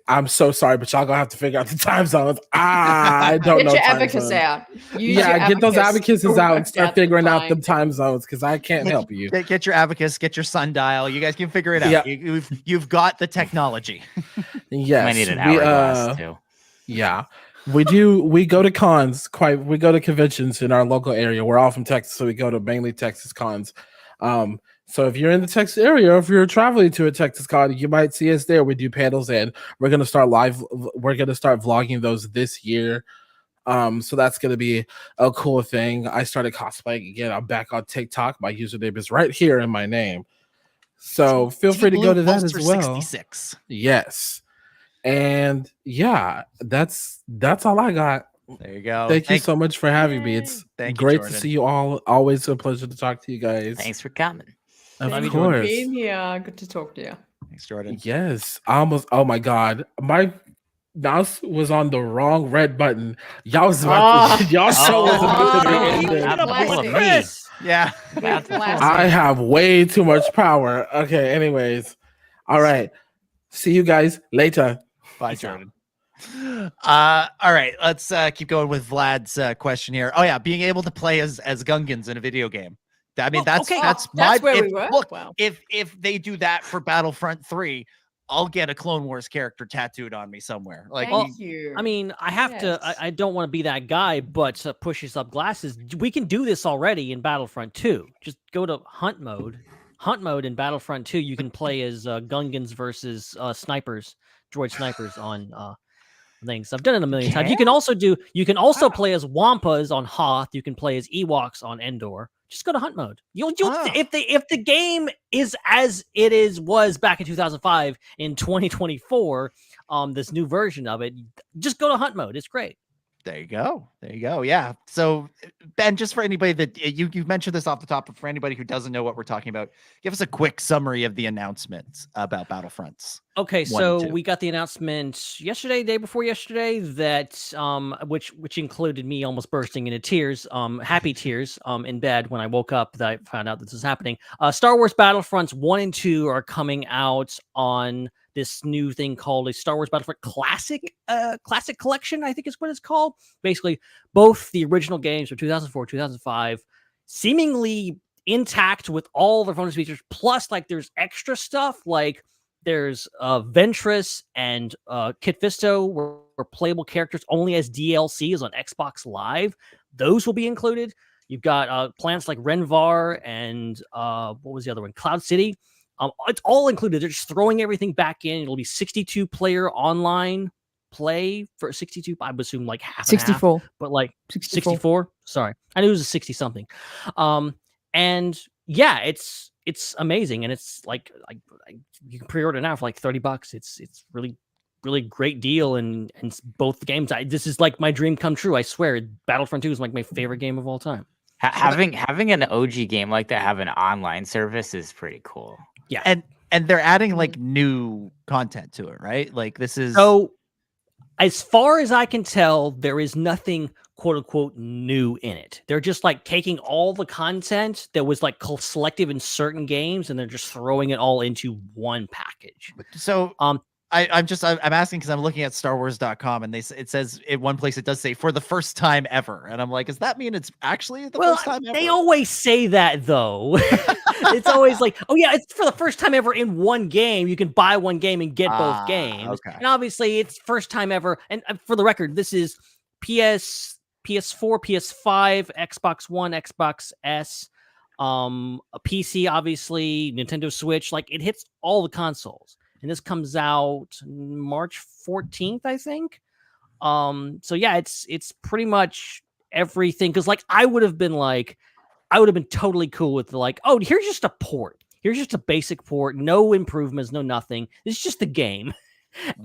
I'm so sorry, but y'all gonna have to figure out the time zones. I don't know. Get your abacus out. Get those abacuses out and start figuring out the time zones because I can't help you. Get your abacus, get your sundial. You guys can figure it out. Yeah. You've got the technology. Yes. I need an hourglass too. Yeah. We go to cons we go to conventions in our local area. We're all from Texas, so we go to mainly Texas cons. So if you're in the Texas area, or if you're traveling to a Texas con, you might see us there. We do panels, and we're gonna start vlogging those this year. So that's gonna be a cool thing. I started cosplaying again. I'm back on TikTok. My username is right here in my name. So feel free to go to that as well. 66. Yes. And yeah, that's all I got. There you go. Thank you so much for having me. It's great to Jordan. see you all. Always a pleasure to talk to you guys. Thanks for coming. Of Thank you course. for being here. Good to talk to you. Thanks, Jordan. Yes. Oh my God. My mouse was on the wrong red button. Y'all was about to, y'all show was about to be ended. Yeah. I have way too much power. Okay, anyways. All right. See you guys later. Bye, Jordan. All right, let's keep going with Vlad's question here. Oh yeah, being able to play as Gungans in a video game. I mean, that's where we were. Look, wow. if they do that for Battlefront 3, I'll get a Clone Wars character tattooed on me somewhere. Like, Thank you. I mean, I have to. I don't want to be that guy, but pushes up glasses. We can do this already in Battlefront 2. Just go to hunt mode. Hunt mode in Battlefront 2. You can play as Gungans versus snipers, droid snipers on things. I've done it a million times. You can also play as Wampas on Hoth. You can play as Ewoks on Endor. Just go to hunt mode. If the game is as it was back in 2005 in 2024, this new version of it, just go to hunt mode. It's great. There you go. There you go. Yeah. So Ben, just for anybody that you've mentioned this off the top, but for anybody who doesn't know what we're talking about, give us a quick summary of the announcements about Battlefronts. Okay, so we got the announcement yesterday, day before yesterday, that which included me almost bursting into tears, happy tears, in bed when I woke up that I found out this is happening. Star Wars Battlefronts 1 and 2 are coming out on this new thing called a Star Wars Battlefront Classic Collection, I think is what it's called. Basically, both the original games from 2004, 2005, seemingly intact with all the bonus features, plus like there's extra stuff like there's Ventress and Kit Fisto were playable characters only as DLCs on Xbox Live. Those will be included. You've got planets like Renvar and what was the other one? Cloud City. It's all included. They're just throwing everything back in. It'll be 62 player online play for 62. I would assume like half 64, and half, but like 64. Sorry, I knew it was a 60 something. And yeah, it's amazing, and it's like you can pre-order now for like $30. It's really great deal, and both games. This is like my dream come true. I swear, Battlefront 2 is like my favorite game of all time. Having an OG game like that have an online service is pretty cool. Yeah, and they're adding like new content to it, right? Like this is so. As far as I can tell, there is nothing quote unquote new in it. They're just like taking all the content that was like selective in certain games, and they're just throwing it all into one package. So I'm asking because I'm looking at StarWars.com, and it says in one place it does say for the first time ever, and I'm like, does that mean it's actually the first time ever? They always say that though. It's always like, oh yeah, it's for the first time ever in one game. You can buy one game and get both games, okay. And obviously it's first time ever. And for the record, this is PS4, PS5, Xbox One, Xbox S, a PC, obviously Nintendo Switch. Like it hits all the consoles. And this comes out March 14th, I think. So yeah, it's pretty much everything. Because like I would have been totally cool with like, oh, here's just a port. Here's just a basic port, no improvements, no nothing. It's just the game.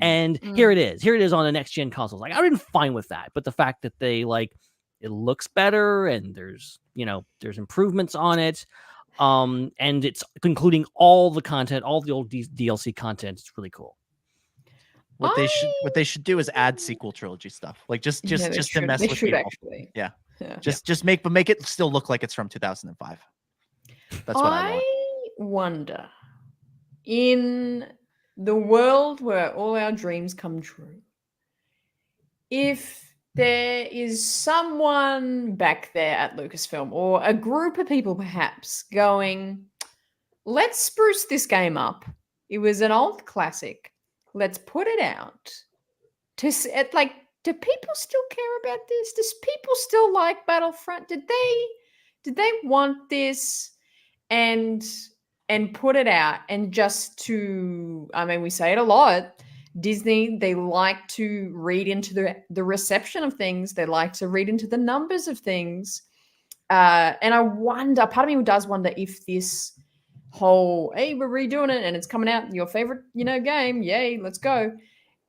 And here it is. Here it is on the next gen consoles. Like I would have been fine with that. But the fact that they like it looks better and there's improvements on it. And it's including all the content, all the old DLC content. It's really cool. What they should do is add sequel trilogy stuff. Like just to mess with people. Actually. Yeah. Just make it still look like it's from 2005. That's what I want. Wonder, in the world where all our dreams come true, if there is someone back there at Lucasfilm or a group of people perhaps going, let's spruce this game up. It was an old classic. Let's put it out. Do people still care about this? Does people still like Battlefront? Did they want this and put it out and just to, I mean, we say it a lot. Disney, they like to read into the reception of things. They like to read into the numbers of things. And I wonder, part of me does wonder if this whole, hey, we're redoing it and it's coming out, your favorite, game, yay, let's go.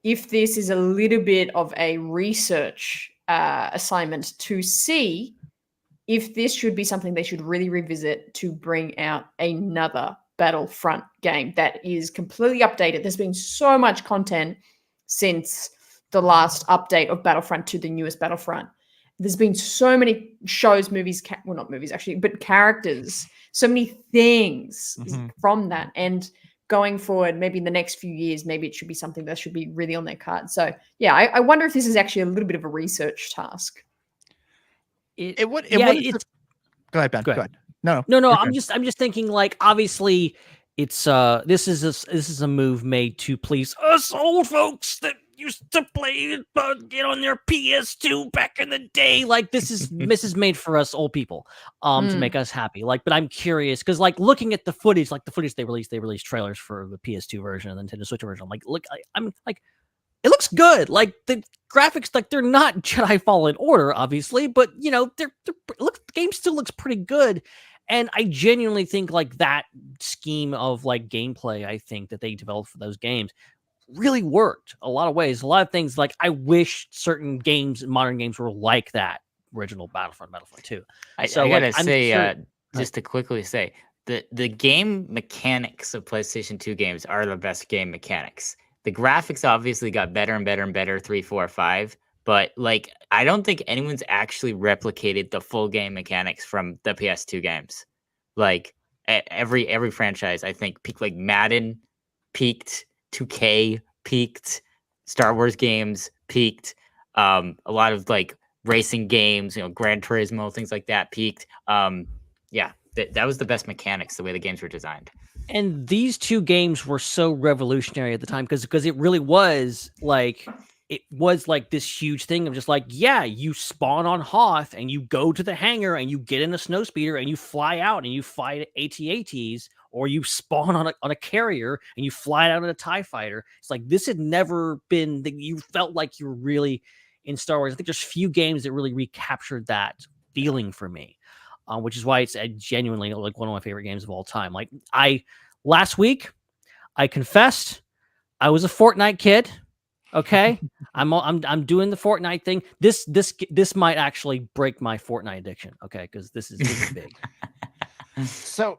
If this is a little bit of a research assignment to see if this should be something they should really revisit to bring out another Battlefront game that is completely updated. There's been so much content since the last update of Battlefront to the newest Battlefront. There's been so many shows, movies, well, not movies actually, but characters, so many things from that. And going forward, maybe in the next few years, maybe it should be something that should be really on their card. So yeah, I wonder if this is actually a little bit of a research task. Go ahead, Ben. Go ahead. No. I'm just thinking like obviously it's this is a move made to please us old folks that used to play get on their PS2 back in the day. Like this is made for us old people to make us happy. Like, but I'm curious because like looking at the footage they released trailers for the PS2 version and the Nintendo Switch version. I'm like, look, I'm like, it looks good. Like the graphics, like they're not Jedi Fallen Order, obviously, but the game still looks pretty good. And I genuinely think like that scheme of like gameplay, I think that they developed for those games really worked a lot of ways. A lot of things like I wish certain games, modern games, were like that original Battlefront 2. I gotta say, just to quickly say, the game mechanics of PlayStation 2 games are the best game mechanics. The graphics obviously got better and better and better 3, 4, 5, but like I don't think anyone's actually replicated the full game mechanics from the PS2 games. Like every franchise, I think peaked. Like Madden peaked, 2K peaked, Star Wars games peaked, a lot of like racing games, Gran Turismo, things like that peaked. That was the best mechanics, the way the games were designed. And these two games were so revolutionary at the time because it really was like this huge thing of just like, yeah, you spawn on Hoth and you go to the hangar and you get in a snowspeeder and you fly out and you fight AT-ATs, or you spawn on a carrier and you fly out in a TIE fighter. It's like this had never been that you felt like you were really in Star Wars. I think there's few games that really recaptured that feeling for me. Which is why it's genuinely like one of my favorite games of all time. Like last week, I confessed I was a Fortnite kid. Okay, I'm doing the Fortnite thing. This might actually break my Fortnite addiction. Okay, because this is big. So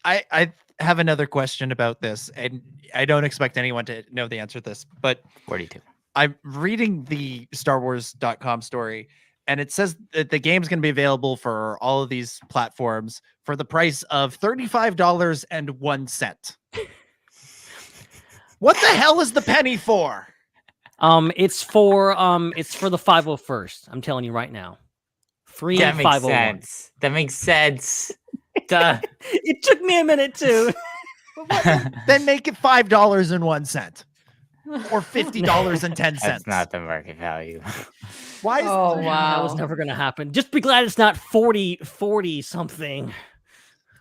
I have another question about this, and I don't expect anyone to know the answer to this, but 42. I'm reading the StarWars.com story. And it says that the game's going to be available for all of these platforms for the price of $35.01. What the hell is the penny for? It's for the 501st. I'm telling you right now. Free that makes 501. sense. That makes sense. Duh. It took me a minute too. Then make it $5.01 or $50.10. That's not the market value. Why is wow. That was never going to happen. Just be glad it's not 40 something.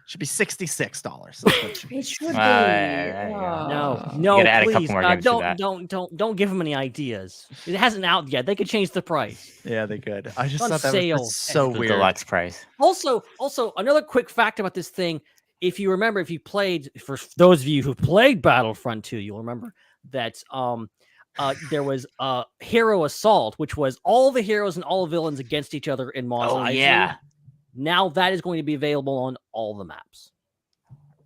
Should be $66. It should be. No, You gotta add a couple please, more games to that. don't give them any ideas. It hasn't out yet. They could change the price. Yeah, they could. I just On thought that sale. was so The weird. deluxe price. Also, another quick fact about this thing. If you remember, if you played, for those of you who played Battlefront 2, you'll remember that there was Hero Assault, which was all the heroes and all the villains against each other in Mos Eisley. Yeah. Now that is going to be available on all the maps.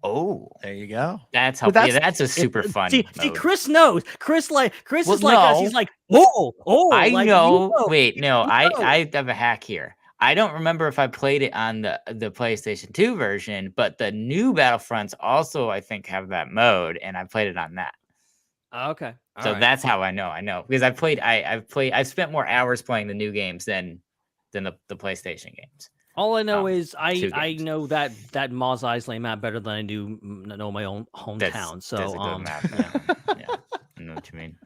Oh, there you go. That's how. That's a super fun. See, mode. Chris knows. Chris is like no. us. He's like, oh. I like, know. You know. Wait, no. You know. I have a hack here. I don't remember if I played it on the PlayStation 2 version, but the new Battlefronts also, I think, have that mode, and I played it on that. Okay. So that's how I know. I know because I've spent more hours playing the new games than the PlayStation games. All I know is two I games. know that Mos Eisley map better than I do know my own hometown. That's a good map. Yeah. I know what you mean.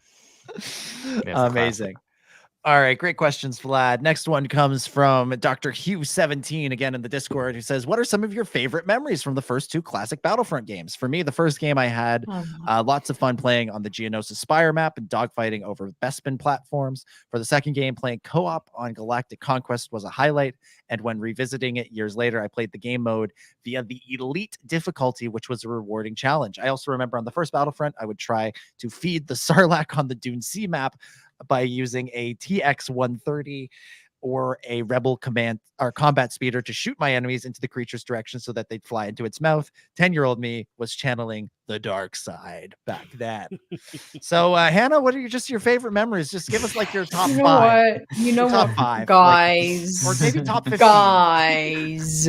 Amazing. All right, great questions, Vlad. Next one comes from Dr. Hugh17 again in the Discord, who says, what are some of your favorite memories from the first two classic Battlefront games? For me, the first game I had lots of fun playing on the Geonosis Spire map and dogfighting over Bespin platforms. For the second game, playing co-op on Galactic Conquest was a highlight. And when revisiting it years later, I played the game mode via the Elite difficulty, which was a rewarding challenge. I also remember on the first Battlefront, I would try to feed the Sarlacc on the Dune Sea map by using a TX-130 or a Rebel combat speeder to shoot my enemies into the creature's direction so that they'd fly into its mouth. 10-year-old me was channeling the dark side back then. So, Hannah, what are your favorite memories? Just give us like your top five. You know top what, five, guys? or maybe top 15. Guys.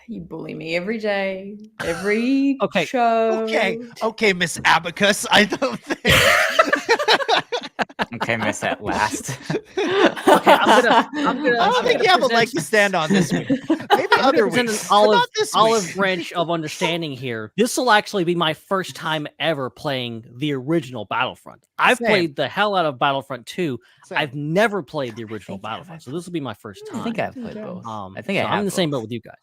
You bully me every day, every show. Okay, Miss Abacus. I don't think. Okay, miss that last. Okay, I don't think you have a leg to stand on this week. Maybe other weeks. An olive branch of understanding here. This will actually be my first time ever playing the original Battlefront. I've played the hell out of Battlefront 2. I've never played the original Battlefront, so this will be my first time. I think I've played both. I'm in the same boat with you guys.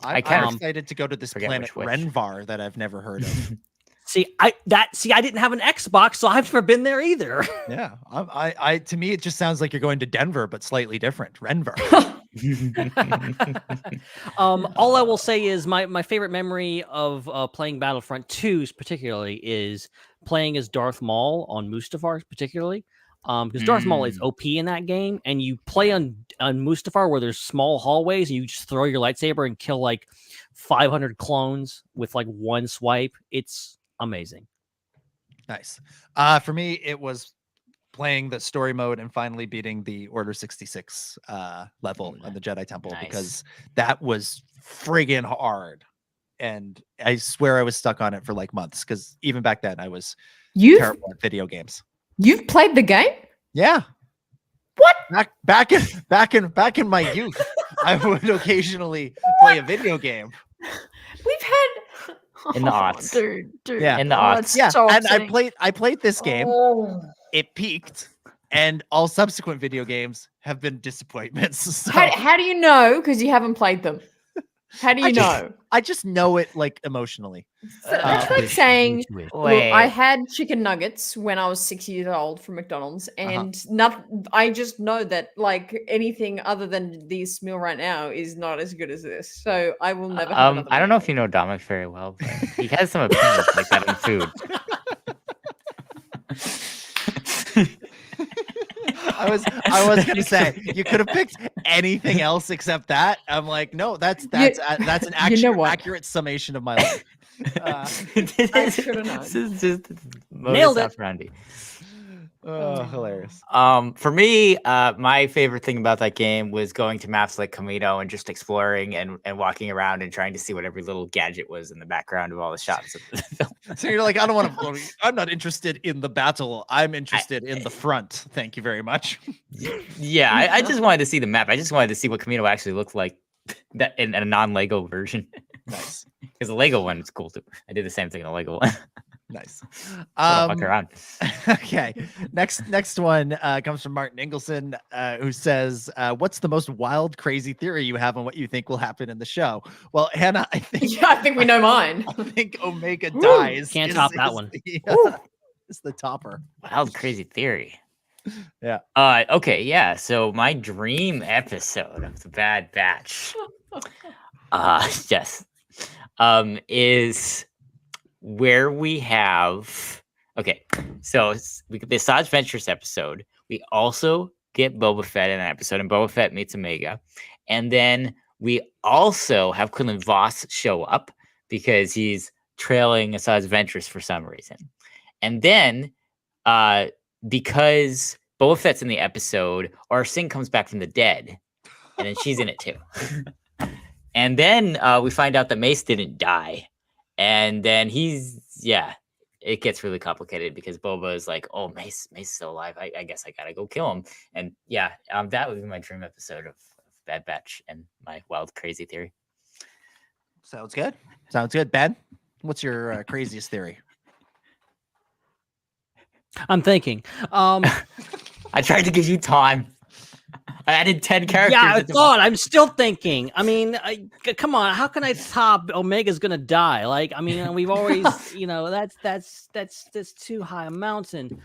I'm excited to go to this planet Renvar that I've never heard of. I didn't have an Xbox, so I've never been there either. Yeah, I to me it just sounds like you're going to Denver, but slightly different. Renvar. All I will say is my favorite memory of playing Battlefront 2 particularly is playing as Darth Maul on Mustafar particularly, because Darth Maul is OP in that game, and you play on Mustafar where there's small hallways, and you just throw your lightsaber and kill like 500 clones with like one swipe. It's amazing. Nice. For me, it was playing the story mode and finally beating the Order 66 level on the Jedi Temple, because that was friggin' hard. And I swear I was stuck on it for like months, because even back then I was terrible at video games. You've played the game? Yeah. What? Back in my youth, I would occasionally play a video game. We've had in the aughts. Dude. Yeah. In the aughts. Yeah. So and upsetting. I played this game. Oh. It peaked, and all subsequent video games have been disappointments. So How do you know? Because you haven't played them. How do you know? I just know it like emotionally. That's like saying, Wait. look, I had chicken nuggets when I was 6 years old from McDonald's, and I just know that like anything other than this meal right now is not as good as this. So I will never. Have another I don't meal. know if you know Dominic very well, but he has some opinions like that on food. I was gonna say you could have picked anything else except that. I'm like, no, that's an accurate summation of my life. I should have known. This is just Nailed it. Randy. Oh, hilarious. For me, my favorite thing about that game was going to maps like Camino and just exploring and walking around and trying to see what every little gadget was in the background of all the shots of the film. So you're like, I'm not interested in the battle. I'm interested in the front. Thank you very much. Yeah, I just wanted to see the map. I just wanted to see what Camino actually looked like that in a non-Lego version. Nice. Because the Lego one is cool too. I did the same thing in the Lego one. Nice. Fuck around. Okay. Next one comes from Martin Ingleson, who says, "What's the most wild, crazy theory you have on what you think will happen in the show?" Well, Hannah, I think we know mine. I think Omega dies. Can't top that one. It's the topper. Wild, crazy theory. Yeah. Okay. Yeah. So my dream episode of the Bad Batch, yes, is where we have so we get the Asajj Ventress episode. We also get Boba Fett in an episode, and Boba Fett meets Omega, and then we also have Quinlan Voss show up because he's trailing Asajj Ventress for some reason, and then because Boba Fett's in the episode, Arsene comes back from the dead, and then she's in it too, and then we find out that Mace didn't die. And then it gets really complicated because Boba is like, oh, Mace is still alive. I guess I gotta go kill him. And that would be my dream episode of Bad Batch and my wild, crazy theory. Sounds good. Ben, what's your craziest theory? I'm thinking. I tried to give you time. I added 10 characters. Yeah, I thought. I'm still thinking. I mean, come on. How can I top Omega's gonna die? Like, I mean, we've always, that's too high a mountain.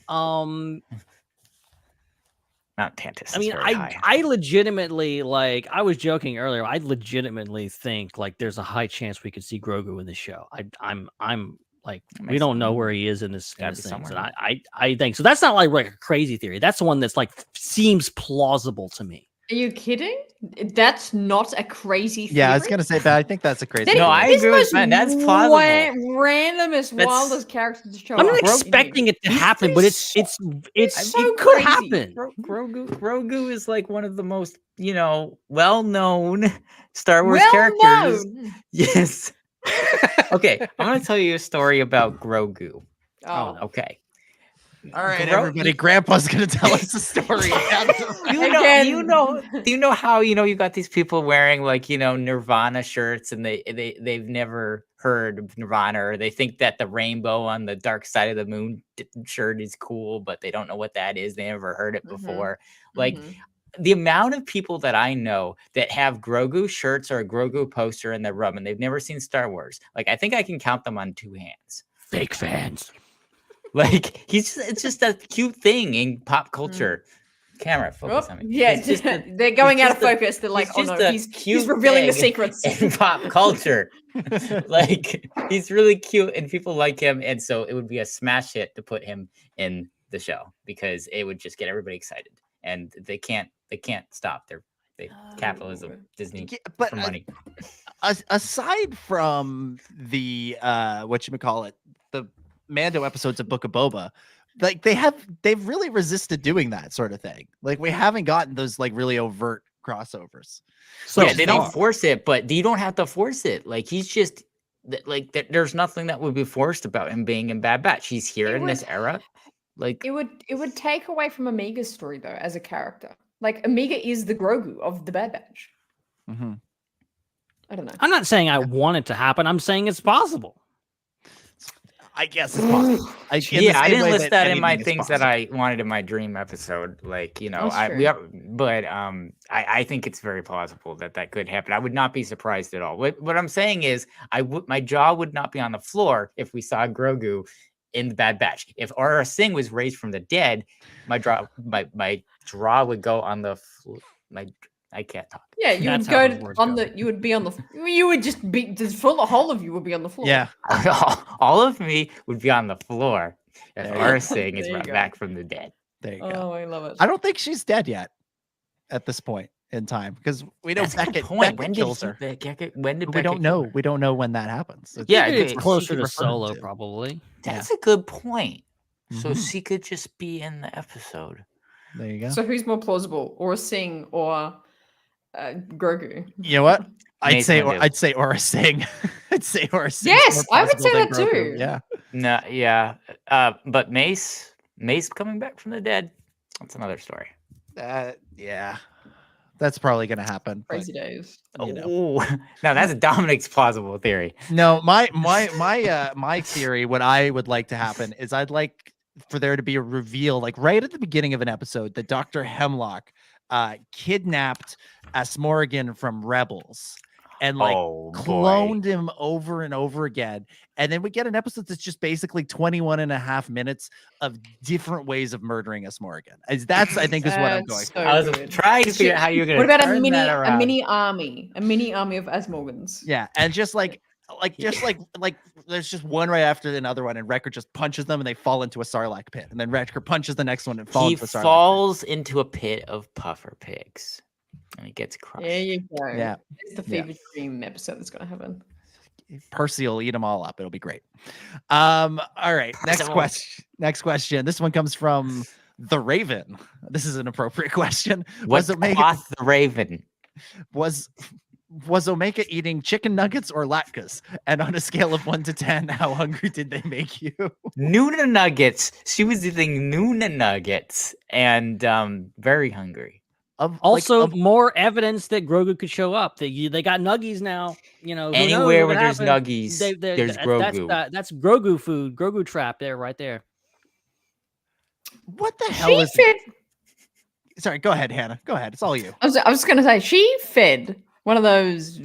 Mount Tantiss. I mean, I legitimately, like, I was joking earlier. I legitimately think like there's a high chance we could see Grogu in the show. I'm like, we don't know where he is in this thing. And I think so. That's not like a crazy theory. That's the one that's like seems plausible to me. Are you kidding? That's not a crazy theory. Yeah, I was gonna say that. I think that's a crazy theory. No, I agree with Ben. That's plausible. Randomest, wildest characters to show up. I'm not expecting it to happen, but it could happen. Grogu is like one of the most, well-known Star Wars characters. Yes. Okay, I'm going to tell you a story about Grogu. Oh. Okay. All right, everybody. Grandpa's going to tell us a story. Do you know how, you got these people wearing like, Nirvana shirts and they've never heard of Nirvana, or they think that the rainbow on the dark side of the moon shirt is cool, but they don't know what that is. They never heard it before. Like, the amount of people that I know that have Grogu shirts or a Grogu poster in their room and they've never seen Star Wars, like, I think I can count them on two hands. Fake fans. Like, it's just a cute thing in pop culture. Camera, focus on me. Yeah, He's just they're going out of focus. They're like, oh no, he's revealing the secrets in pop culture. Like, he's really cute and people like him, and so it would be a smash hit to put him in the show because it would just get everybody excited, and they can't stop. They capitalism, Disney, but for money. Aside from the the Mando episodes of Book of Boba, like they've really resisted doing that sort of thing. Like, we haven't gotten those like really overt crossovers. So yeah, they don't force it, but you don't have to force it. Like, he's just like there's nothing that would be forced about him being in Bad Batch. He's here in this era. Like, it would take away from Amiga's story though as a character. Like, Amiga is the Grogu of the Bad Batch. Mm-hmm. I don't know. I'm not saying I want it to happen. I'm saying it's possible. I guess it's possible. I didn't list that in my things that I wanted in my dream episode. Like, you know, I think it's very plausible that could happen. I would not be surprised at all. What I'm saying is, my jaw would not be on the floor if we saw Grogu in the Bad Batch. If Aurra Singh was raised from the dead, my jaw would go on the floor. I can't talk. Yeah, you would go on the. You would be on the. You would just be the whole of you would be on the floor. Yeah, all of me would be on the floor if Aurra Singh is brought back from the dead. There you go. Oh, I love it. I don't think she's dead yet at this point in time because we know Beckett kills her. When did we don't know. We don't know when that happens. It's closer to Solo, probably. That's a good point. So she could just be in the episode. There you go. So who's more plausible, Aurra Singh or Grogu? You know what? I'd say Aurra Singh. I'd say Aurra Singh. Yes, I would say that too. Yeah. No, yeah. But Mace coming back from the dead. That's another story. Yeah. That's probably gonna happen. Crazy days. Oh, now that's Dominic's plausible theory. No, my theory, what I would like to happen is I'd like for there to be a reveal, like right at the beginning of an episode, that Dr. Hemlock kidnapped Asmorgan from Rebels and cloned him over and over again. And then we get an episode that's just basically 21 and a half minutes of different ways of murdering Asmorgan. That's, I think, is what I'm going for. I was trying to figure out how you're going to What about a mini army of Asmorgans? Yeah, and just like there's just one right after another one, and Wrecker just punches them and they fall into a Sarlacc pit, and then Wrecker punches the next one and falls into a Sarlacc falls into a pit of puffer pigs and he gets crushed. There you go. Yeah, it's the fever dream episode that's gonna happen. Percy will eat them all up. It'll be great. All right, next question. This one comes from the Raven. This is an appropriate question. What's the Raven? Was Omega eating chicken nuggets or latkes? And on a scale of 1 to 10, how hungry did they make you? Nuna nuggets. She was eating Nuna nuggets and very hungry. More evidence that Grogu could show up. They got nuggies now. You know, anywhere where there's nuggies, there's Grogu. That's Grogu food. Grogu trap there, right there. What the hell is it? Sorry, go ahead, Hannah. Go ahead. It's all you. I was going to say she fed one of those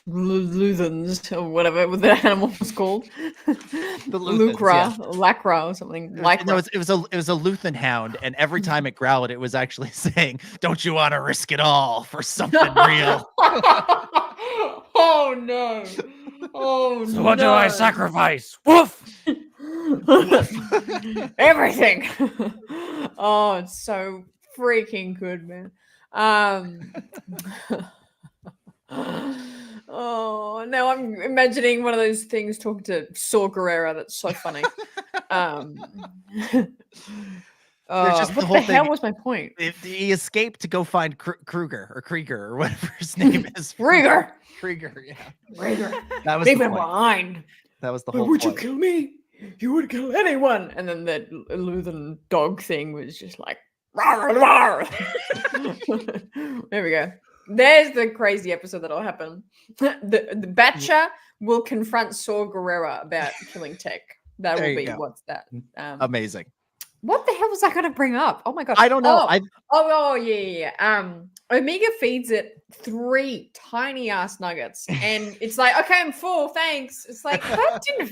Luthans or whatever the animal was called. The Luthans, Lacra or something. Like no, it was a Luthan hound, and every time it growled, it was actually saying, "Don't you want to risk it all for something real?" Oh no! Oh so what do I sacrifice? Woof! Everything. Oh, it's so freaking good, man. Oh, now I'm imagining one of those things talking to Saw Gerrera. That's so funny. What the hell was my point? He escaped to go find Krieger or whatever his name is. Krieger, yeah. Krieger. That was leave the him point. behind. That was the whole Would point. you kill me? You would kill anyone. And then that Luthen dog thing was just like, rawr, rawr. There we go. There's the crazy episode that'll happen. The Batcher will confront Saw Gerrera about killing Tech. That will be what's that? Amazing. What the hell was I going to bring up? Oh my god! I don't know. Yeah. Omega feeds it 3 tiny ass nuggets, and it's like, okay, I'm full, thanks. It's like what the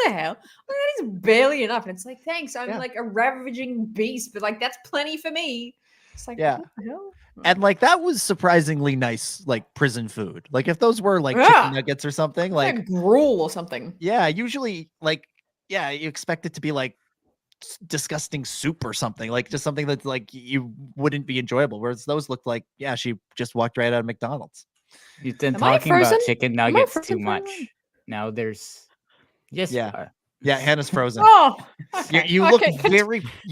the hell? That is barely enough. And it's like, thanks, I'm like a ravaging beast, but like that's plenty for me. It's like, what the hell? And like that was surprisingly nice, like prison food. Like if those were like chicken nuggets or something, like gruel or something. Yeah, usually like you expect it to be like disgusting soup or something, like just something that's like you wouldn't be enjoyable. Whereas those looked like she just walked right out of McDonald's. You've been talking about chicken nuggets too much. Now there's Yeah, Hannah's frozen. Oh, you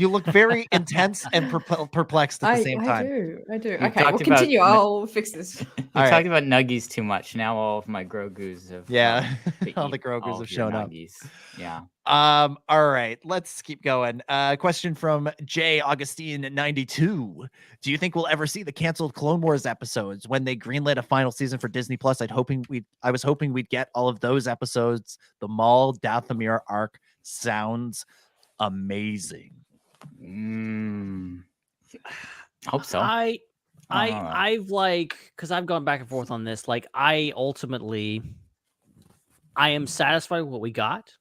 look very intense and perplexed at the same time. I do. Okay, we'll continue. I'll fix this. You talked about nuggies too much. Now all of my Grogus have all the Grogus have shown up. Yeah. All right, let's keep going. Question from J Augustine 92. Do you think we'll ever see the canceled Clone Wars episodes when they greenlit a final season for Disney Plus? I was hoping we'd get all of those episodes. The Maul Dathomir arc sounds amazing. Hope so. I've like, because I've gone back and forth on this. Like, I am satisfied with what we got,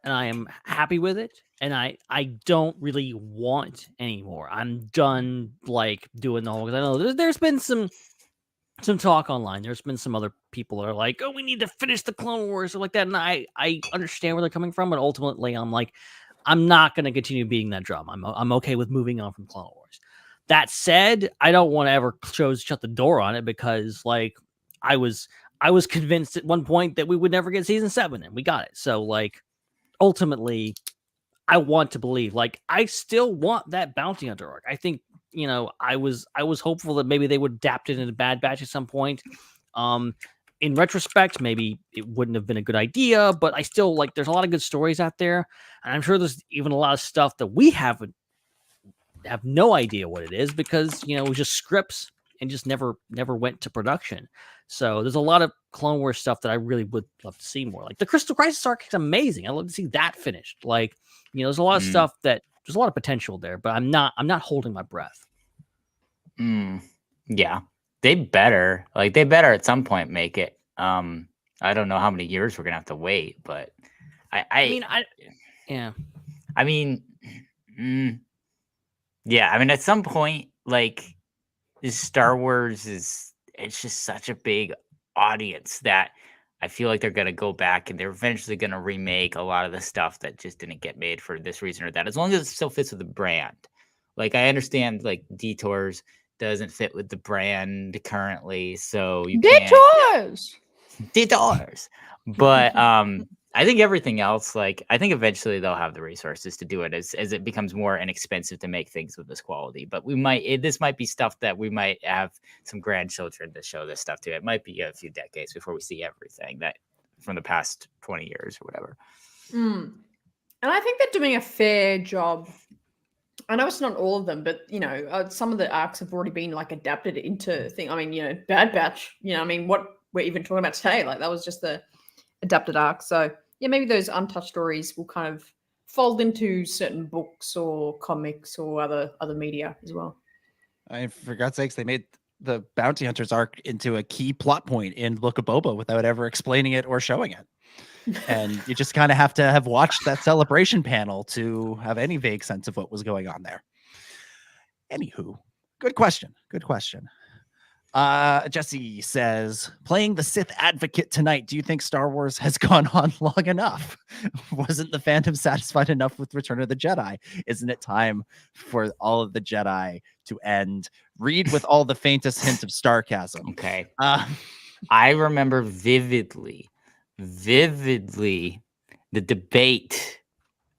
and I am happy with it. And I don't really want anymore. I'm done like doing the whole, because I know there's been some talk online. There's been some other people that are like, oh, we need to finish the Clone Wars or like that. And I understand where they're coming from, but ultimately I'm like, I'm not going to continue beating that drum. I'm okay with moving on from Clone Wars. That said, I don't want to ever shut the door on it, because like I was convinced at one point that we would never get season 7, and we got it. So like ultimately I want to believe, like, I still want that bounty hunter arc. I think, I was hopeful that maybe they would adapt it in a Bad Batch at some point. In retrospect, maybe it wouldn't have been a good idea, but I still like, there's a lot of good stories out there. And I'm sure there's even a lot of stuff that we have no idea what it is, because, it was just scripts and just never went to production. So there's a lot of Clone Wars stuff that I really would love to see more. Like the Crystal Crisis arc is amazing. I'd love to see that finished. Like, there's a lot of stuff that there's a lot of potential there, but I'm not holding my breath. Yeah, they better at some point make it. I don't know how many years we're gonna have to wait, but at some point, like, this Star Wars it's just such a big audience that I feel like they're going to go back and they're eventually going to remake a lot of the stuff that just didn't get made for this reason or that, as long as it still fits with the brand. Like, I understand, like, Detours doesn't fit with the brand currently, so you Detours! But I think everything else, like, I think eventually they'll have the resources to do it as it becomes more inexpensive to make things with this quality. But this might be stuff that we might have some grandchildren to show this stuff to. It might be a few decades before we see everything that from the past 20 years or whatever. And I think they're doing a fair job. I know it's not all of them, but some of the arcs have already been like adapted into thing. I mean, Bad Batch. What we're even talking about today, like that was just the adapted arc. So yeah, maybe those untouched stories will kind of fold into certain books or comics or other media as well. For God's sakes, they made the Bounty Hunters arc into a key plot point in Book of Boba without ever explaining it or showing it. And you just kind of have to have watched that celebration panel to have any vague sense of what was going on there. Anywho, good question. Jesse says, playing the Sith advocate tonight, do you think Star Wars has gone on long enough? Wasn't the fandom satisfied enough with Return of the Jedi? Isn't it time for all of the Jedi to end? Read with all the faintest hint of sarcasm. Okay. I remember vividly the debate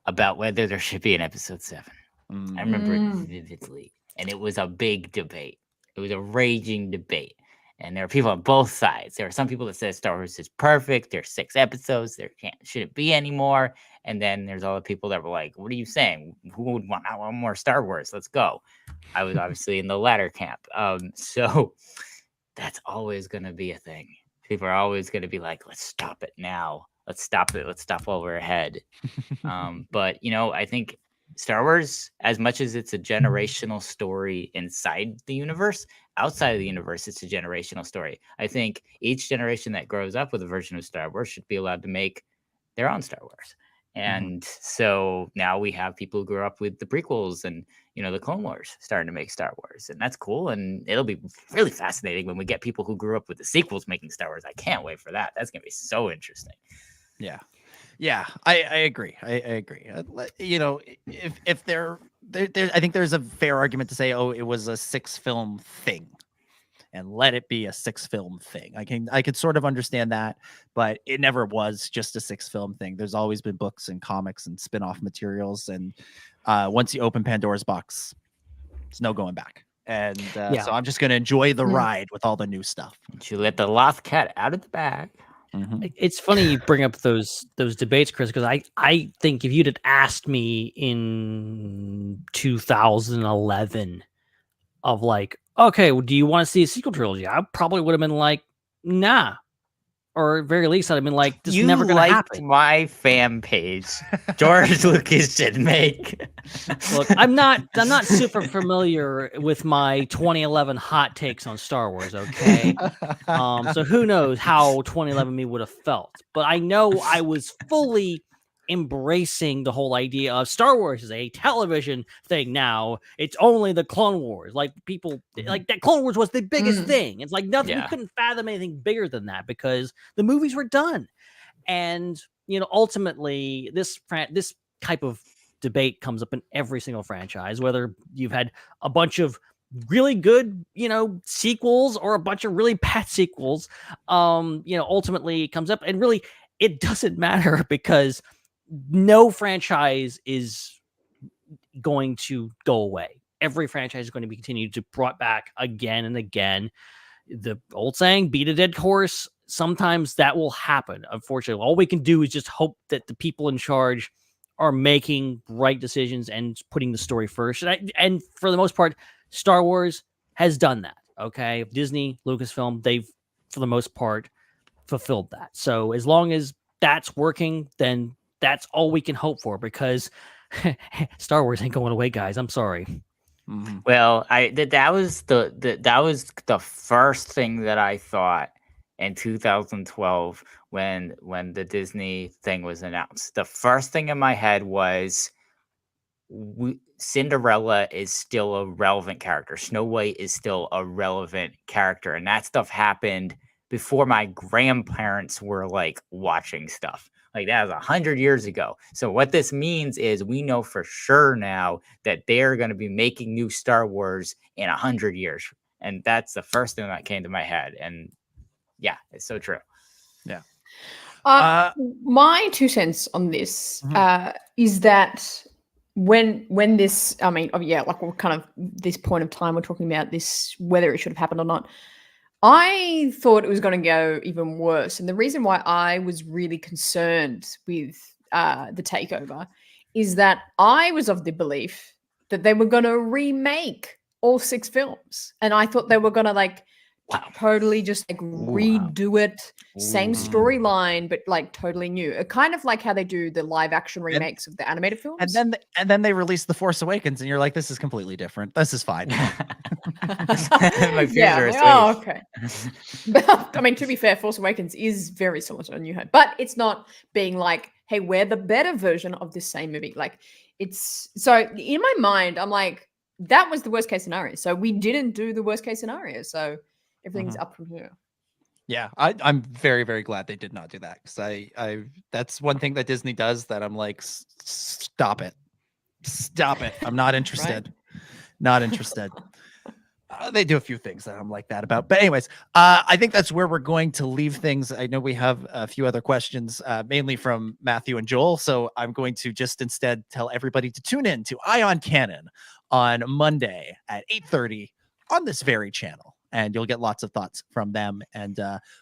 about whether there should be an episode 7. I remember it vividly. And it was a big debate. It was a raging debate. And there are people on both sides. There are some people that say Star Wars is perfect. There's 6 episodes. There shouldn't be any more. And then there's all the people that were like, what are you saying? Who would want more Star Wars? Let's go. I was obviously in the latter camp. So that's always going to be a thing. People are always going to be like, let's stop it now. Let's stop it. Let's stop while we're ahead. But, I think Star Wars, as much as it's a generational story inside the universe, outside of the universe, it's a generational story. I think each generation that grows up with a version of Star Wars should be allowed to make their own Star Wars. And so now we have people who grew up with the prequels and, the Clone Wars starting to make Star Wars. And that's cool. And it'll be really fascinating when we get people who grew up with the sequels making Star Wars. I can't wait for that. That's going to be so interesting. Yeah. Yeah, I agree. I agree. If there, I think there's a fair argument to say, oh, it was a 6-film thing, and let it be a 6-film thing. I could sort of understand that, but it never was just a 6-film thing. There's always been books and comics and spin-off materials, and once you open Pandora's box, there's no going back. And so I'm just going to enjoy the ride with all the new stuff. You let the lost cat out of the bag. It's funny you bring up those debates, Chris, because I think if you'd have asked me in 2011 of like, okay, well, do you want to see a sequel trilogy? I probably would have been like, nah. Or at very least, I'd have been like, this is never going to happen. My fan page, George Lucas should make. Look, I'm not super familiar with my 2011 hot takes on Star Wars. Okay, so who knows how 2011 me would have felt? But I know I was fully embracing the whole idea of Star Wars is a television thing now. It's only the Clone Wars. Like people like that Clone Wars was the biggest thing. It's like nothing, we couldn't fathom anything bigger than that because the movies were done. And ultimately this type of debate comes up in every single franchise, whether you've had a bunch of really good, sequels or a bunch of really bad sequels. Ultimately it comes up, and really it doesn't matter because no franchise is going to go away. Every franchise is going to be continued to brought back again and again. The old saying, beat a dead horse. Sometimes that will happen. Unfortunately, all we can do is just hope that the people in charge are making right decisions and putting the story first. And for the most part, Star Wars has done that. Okay. Disney, Lucasfilm, they've, for the most part, fulfilled that. So as long as that's working, then that's all we can hope for, because Star Wars ain't going away, guys. I'm sorry. Well, that was the first thing that I thought in 2012 when the Disney thing was announced. The first thing in my head was Cinderella is still a relevant character. Snow White is still a relevant character, and that stuff happened before my grandparents were like watching stuff. Like that was 100 years ago. So what this means is we know for sure now that they're going to be making new Star Wars in 100 years. And that's the first thing that came to my head. And yeah, it's so true. Yeah. My 2 cents on this is that when this, like we're kind of this point of time, we're talking about this, whether it should have happened or not. I thought it was going to go even worse. And the reason why I was really concerned with the takeover is that I was of the belief that they were going to remake all 6 films. And I thought they were going to totally just redo it, same storyline, but totally new. Kind of like how they do the live action remakes of the animated films. And then they release The Force Awakens, and you're like, this is completely different. This is fine. My fears are assuaged. Oh, okay. But, to be fair, Force Awakens is very similar to A New Hope, but it's not being like, hey, we're the better version of this same movie. It's so in my mind, I'm like, that was the worst case scenario. So we didn't do the worst case scenario. So everything's up from here. Yeah, I'm very, very glad they did not do that, because I that's one thing that Disney does that I'm like, stop it. I'm not interested. Not interested. They do a few things that I'm like that about. But anyways, I think that's where we're going to leave things. I know we have a few other questions, mainly from Matthew and Joel. So I'm going to just instead tell everybody to tune in to Ion Cannon on Monday at 8:30 on this very channel. And you'll get lots of thoughts from them. And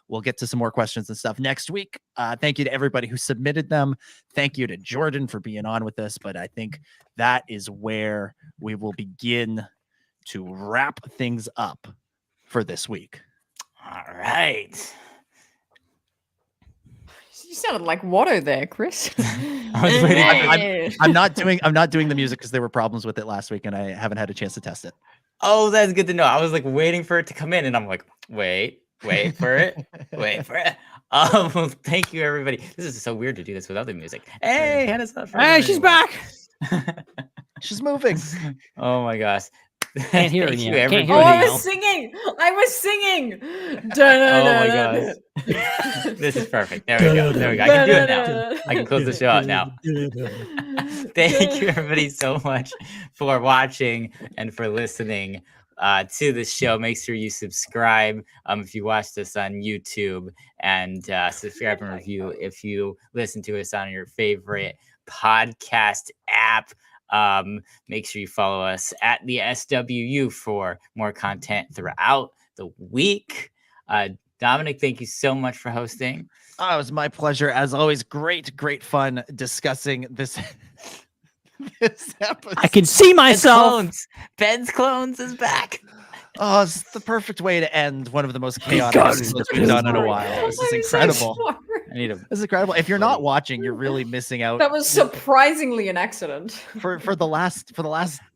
we'll get to some more questions and stuff next week. Thank you to everybody who submitted them. Thank you to Jordan for being on with us. But I think that is where we will begin to wrap things up for this week. All right. You sounded like Watto there, Chris. I'm not doing the music because there were problems with it last week, and I haven't had a chance to test it. Oh, that's good to know. I was like waiting for it to come in, and I'm like, wait for it. Thank you, everybody. This is so weird to do this without the music. Hey, Hannah's not. Hey, she's back. She's moving. Oh my gosh. Can't hear Thank it you, yet. Can't everybody. hear Oh, it I was singing. I was singing. Oh my gosh. This is perfect. There we go. There we go. I can do it now. I can close the show out now. Thank you, everybody, so much for watching and for listening to the show. Make sure you subscribe if you watch this on YouTube, and subscribe and review if you listen to us on your favorite podcast app. Make sure you follow us at the SWU for more content throughout the week. Dominic, thank you so much for hosting. Oh, it was my pleasure. As always, great fun discussing this episode. I can see myself. Ben's Clones is back. Oh, it's the perfect way to end one of the most chaotic episodes we've done in a while. This is incredible. This is incredible. If you're not watching, you're really missing out. That was surprisingly an accident. For the last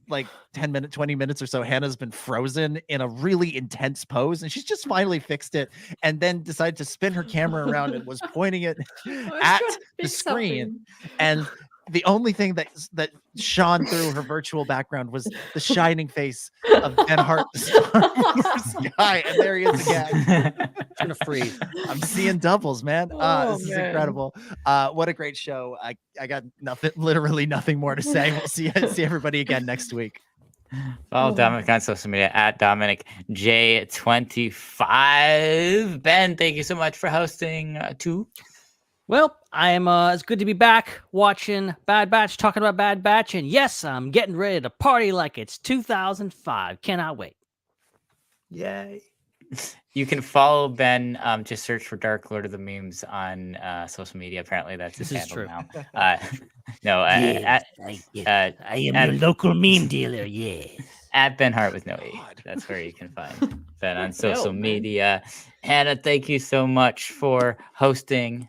like 10 minutes, 20 minutes or so, Hannah's been frozen in a really intense pose, and she's just finally fixed it, and then decided to spin her camera around and was pointing it at the screen. And the only thing that shone through her virtual background was the shining face of Ben Hart, the Star Wars guy, and there he is again. Gonna freeze. I'm seeing doubles, man. This is incredible. What a great show. I got literally nothing more to say. We'll see everybody again next week. Follow Dominic on social media at Dominic J25. Ben, thank you so much for hosting too. Well, I am. It's good to be back watching Bad Batch, talking about Bad Batch, and yes, I'm getting ready to party like it's 2005. Cannot wait. Yay! You can follow Ben. Just search for Dark Lord of the Memes on social media. Apparently, that's his handle now. I am your local meme dealer. Yeah. At Ben Hart with no E. That's where you can find Ben on social media. Hannah, thank you so much for hosting.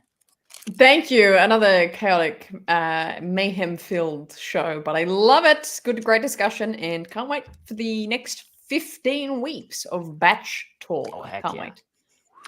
Thank you. Another chaotic, mayhem-filled show, but I love it. Great discussion, and can't wait for the next 15 weeks of batch talk. Can't wait.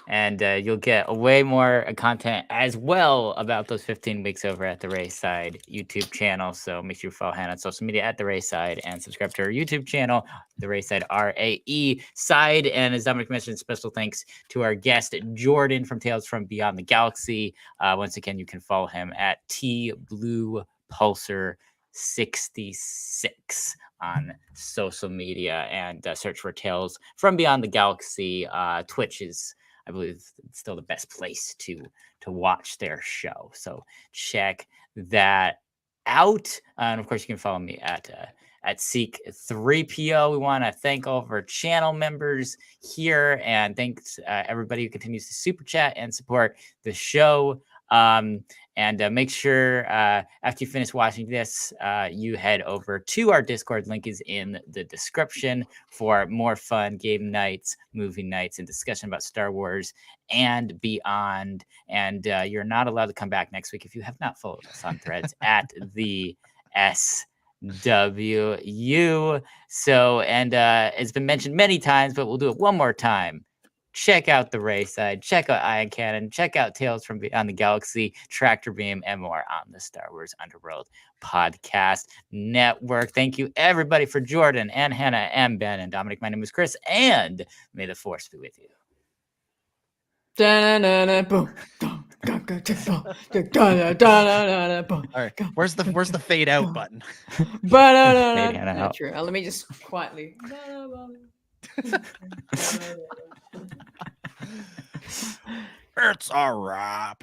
And you'll get way more content as well about those 15 weeks over at the Raeside YouTube channel. So make sure you follow Hannah on social media at the Raeside and subscribe to her YouTube channel, the Raeside RAE side. And as Dominic mentioned, special thanks to our guest Jordan from Tales from Beyond the Galaxy. Once again, you can follow him at TBluePulsar66 on social media and search for Tales from Beyond the Galaxy. Twitch is, I believe, it's still the best place to watch their show. So check that out. And of course, you can follow me at Seek3PO. We want to thank all of our channel members here, and thanks everybody who continues to super chat and support the show. And make sure after you finish watching this, you head over to our Discord. Link is in the description for more fun game nights, movie nights, and discussion about Star Wars and beyond. And you're not allowed to come back next week if you have not followed us on Threads at the SWU. So, and it's been mentioned many times, but we'll do it one more time. Check out the Raeside, check out Ion Cannon, check out Tales from Beyond the Galaxy, Tractor Beam, and more on the Star Wars Underworld Podcast Network. Thank you, everybody, for Jordan and Hannah and Ben and Dominic. My name is Chris, and may the Force be with you. All right, where's the fade out button? Fade Hannah out. True. Let me just quietly. It's a wrap.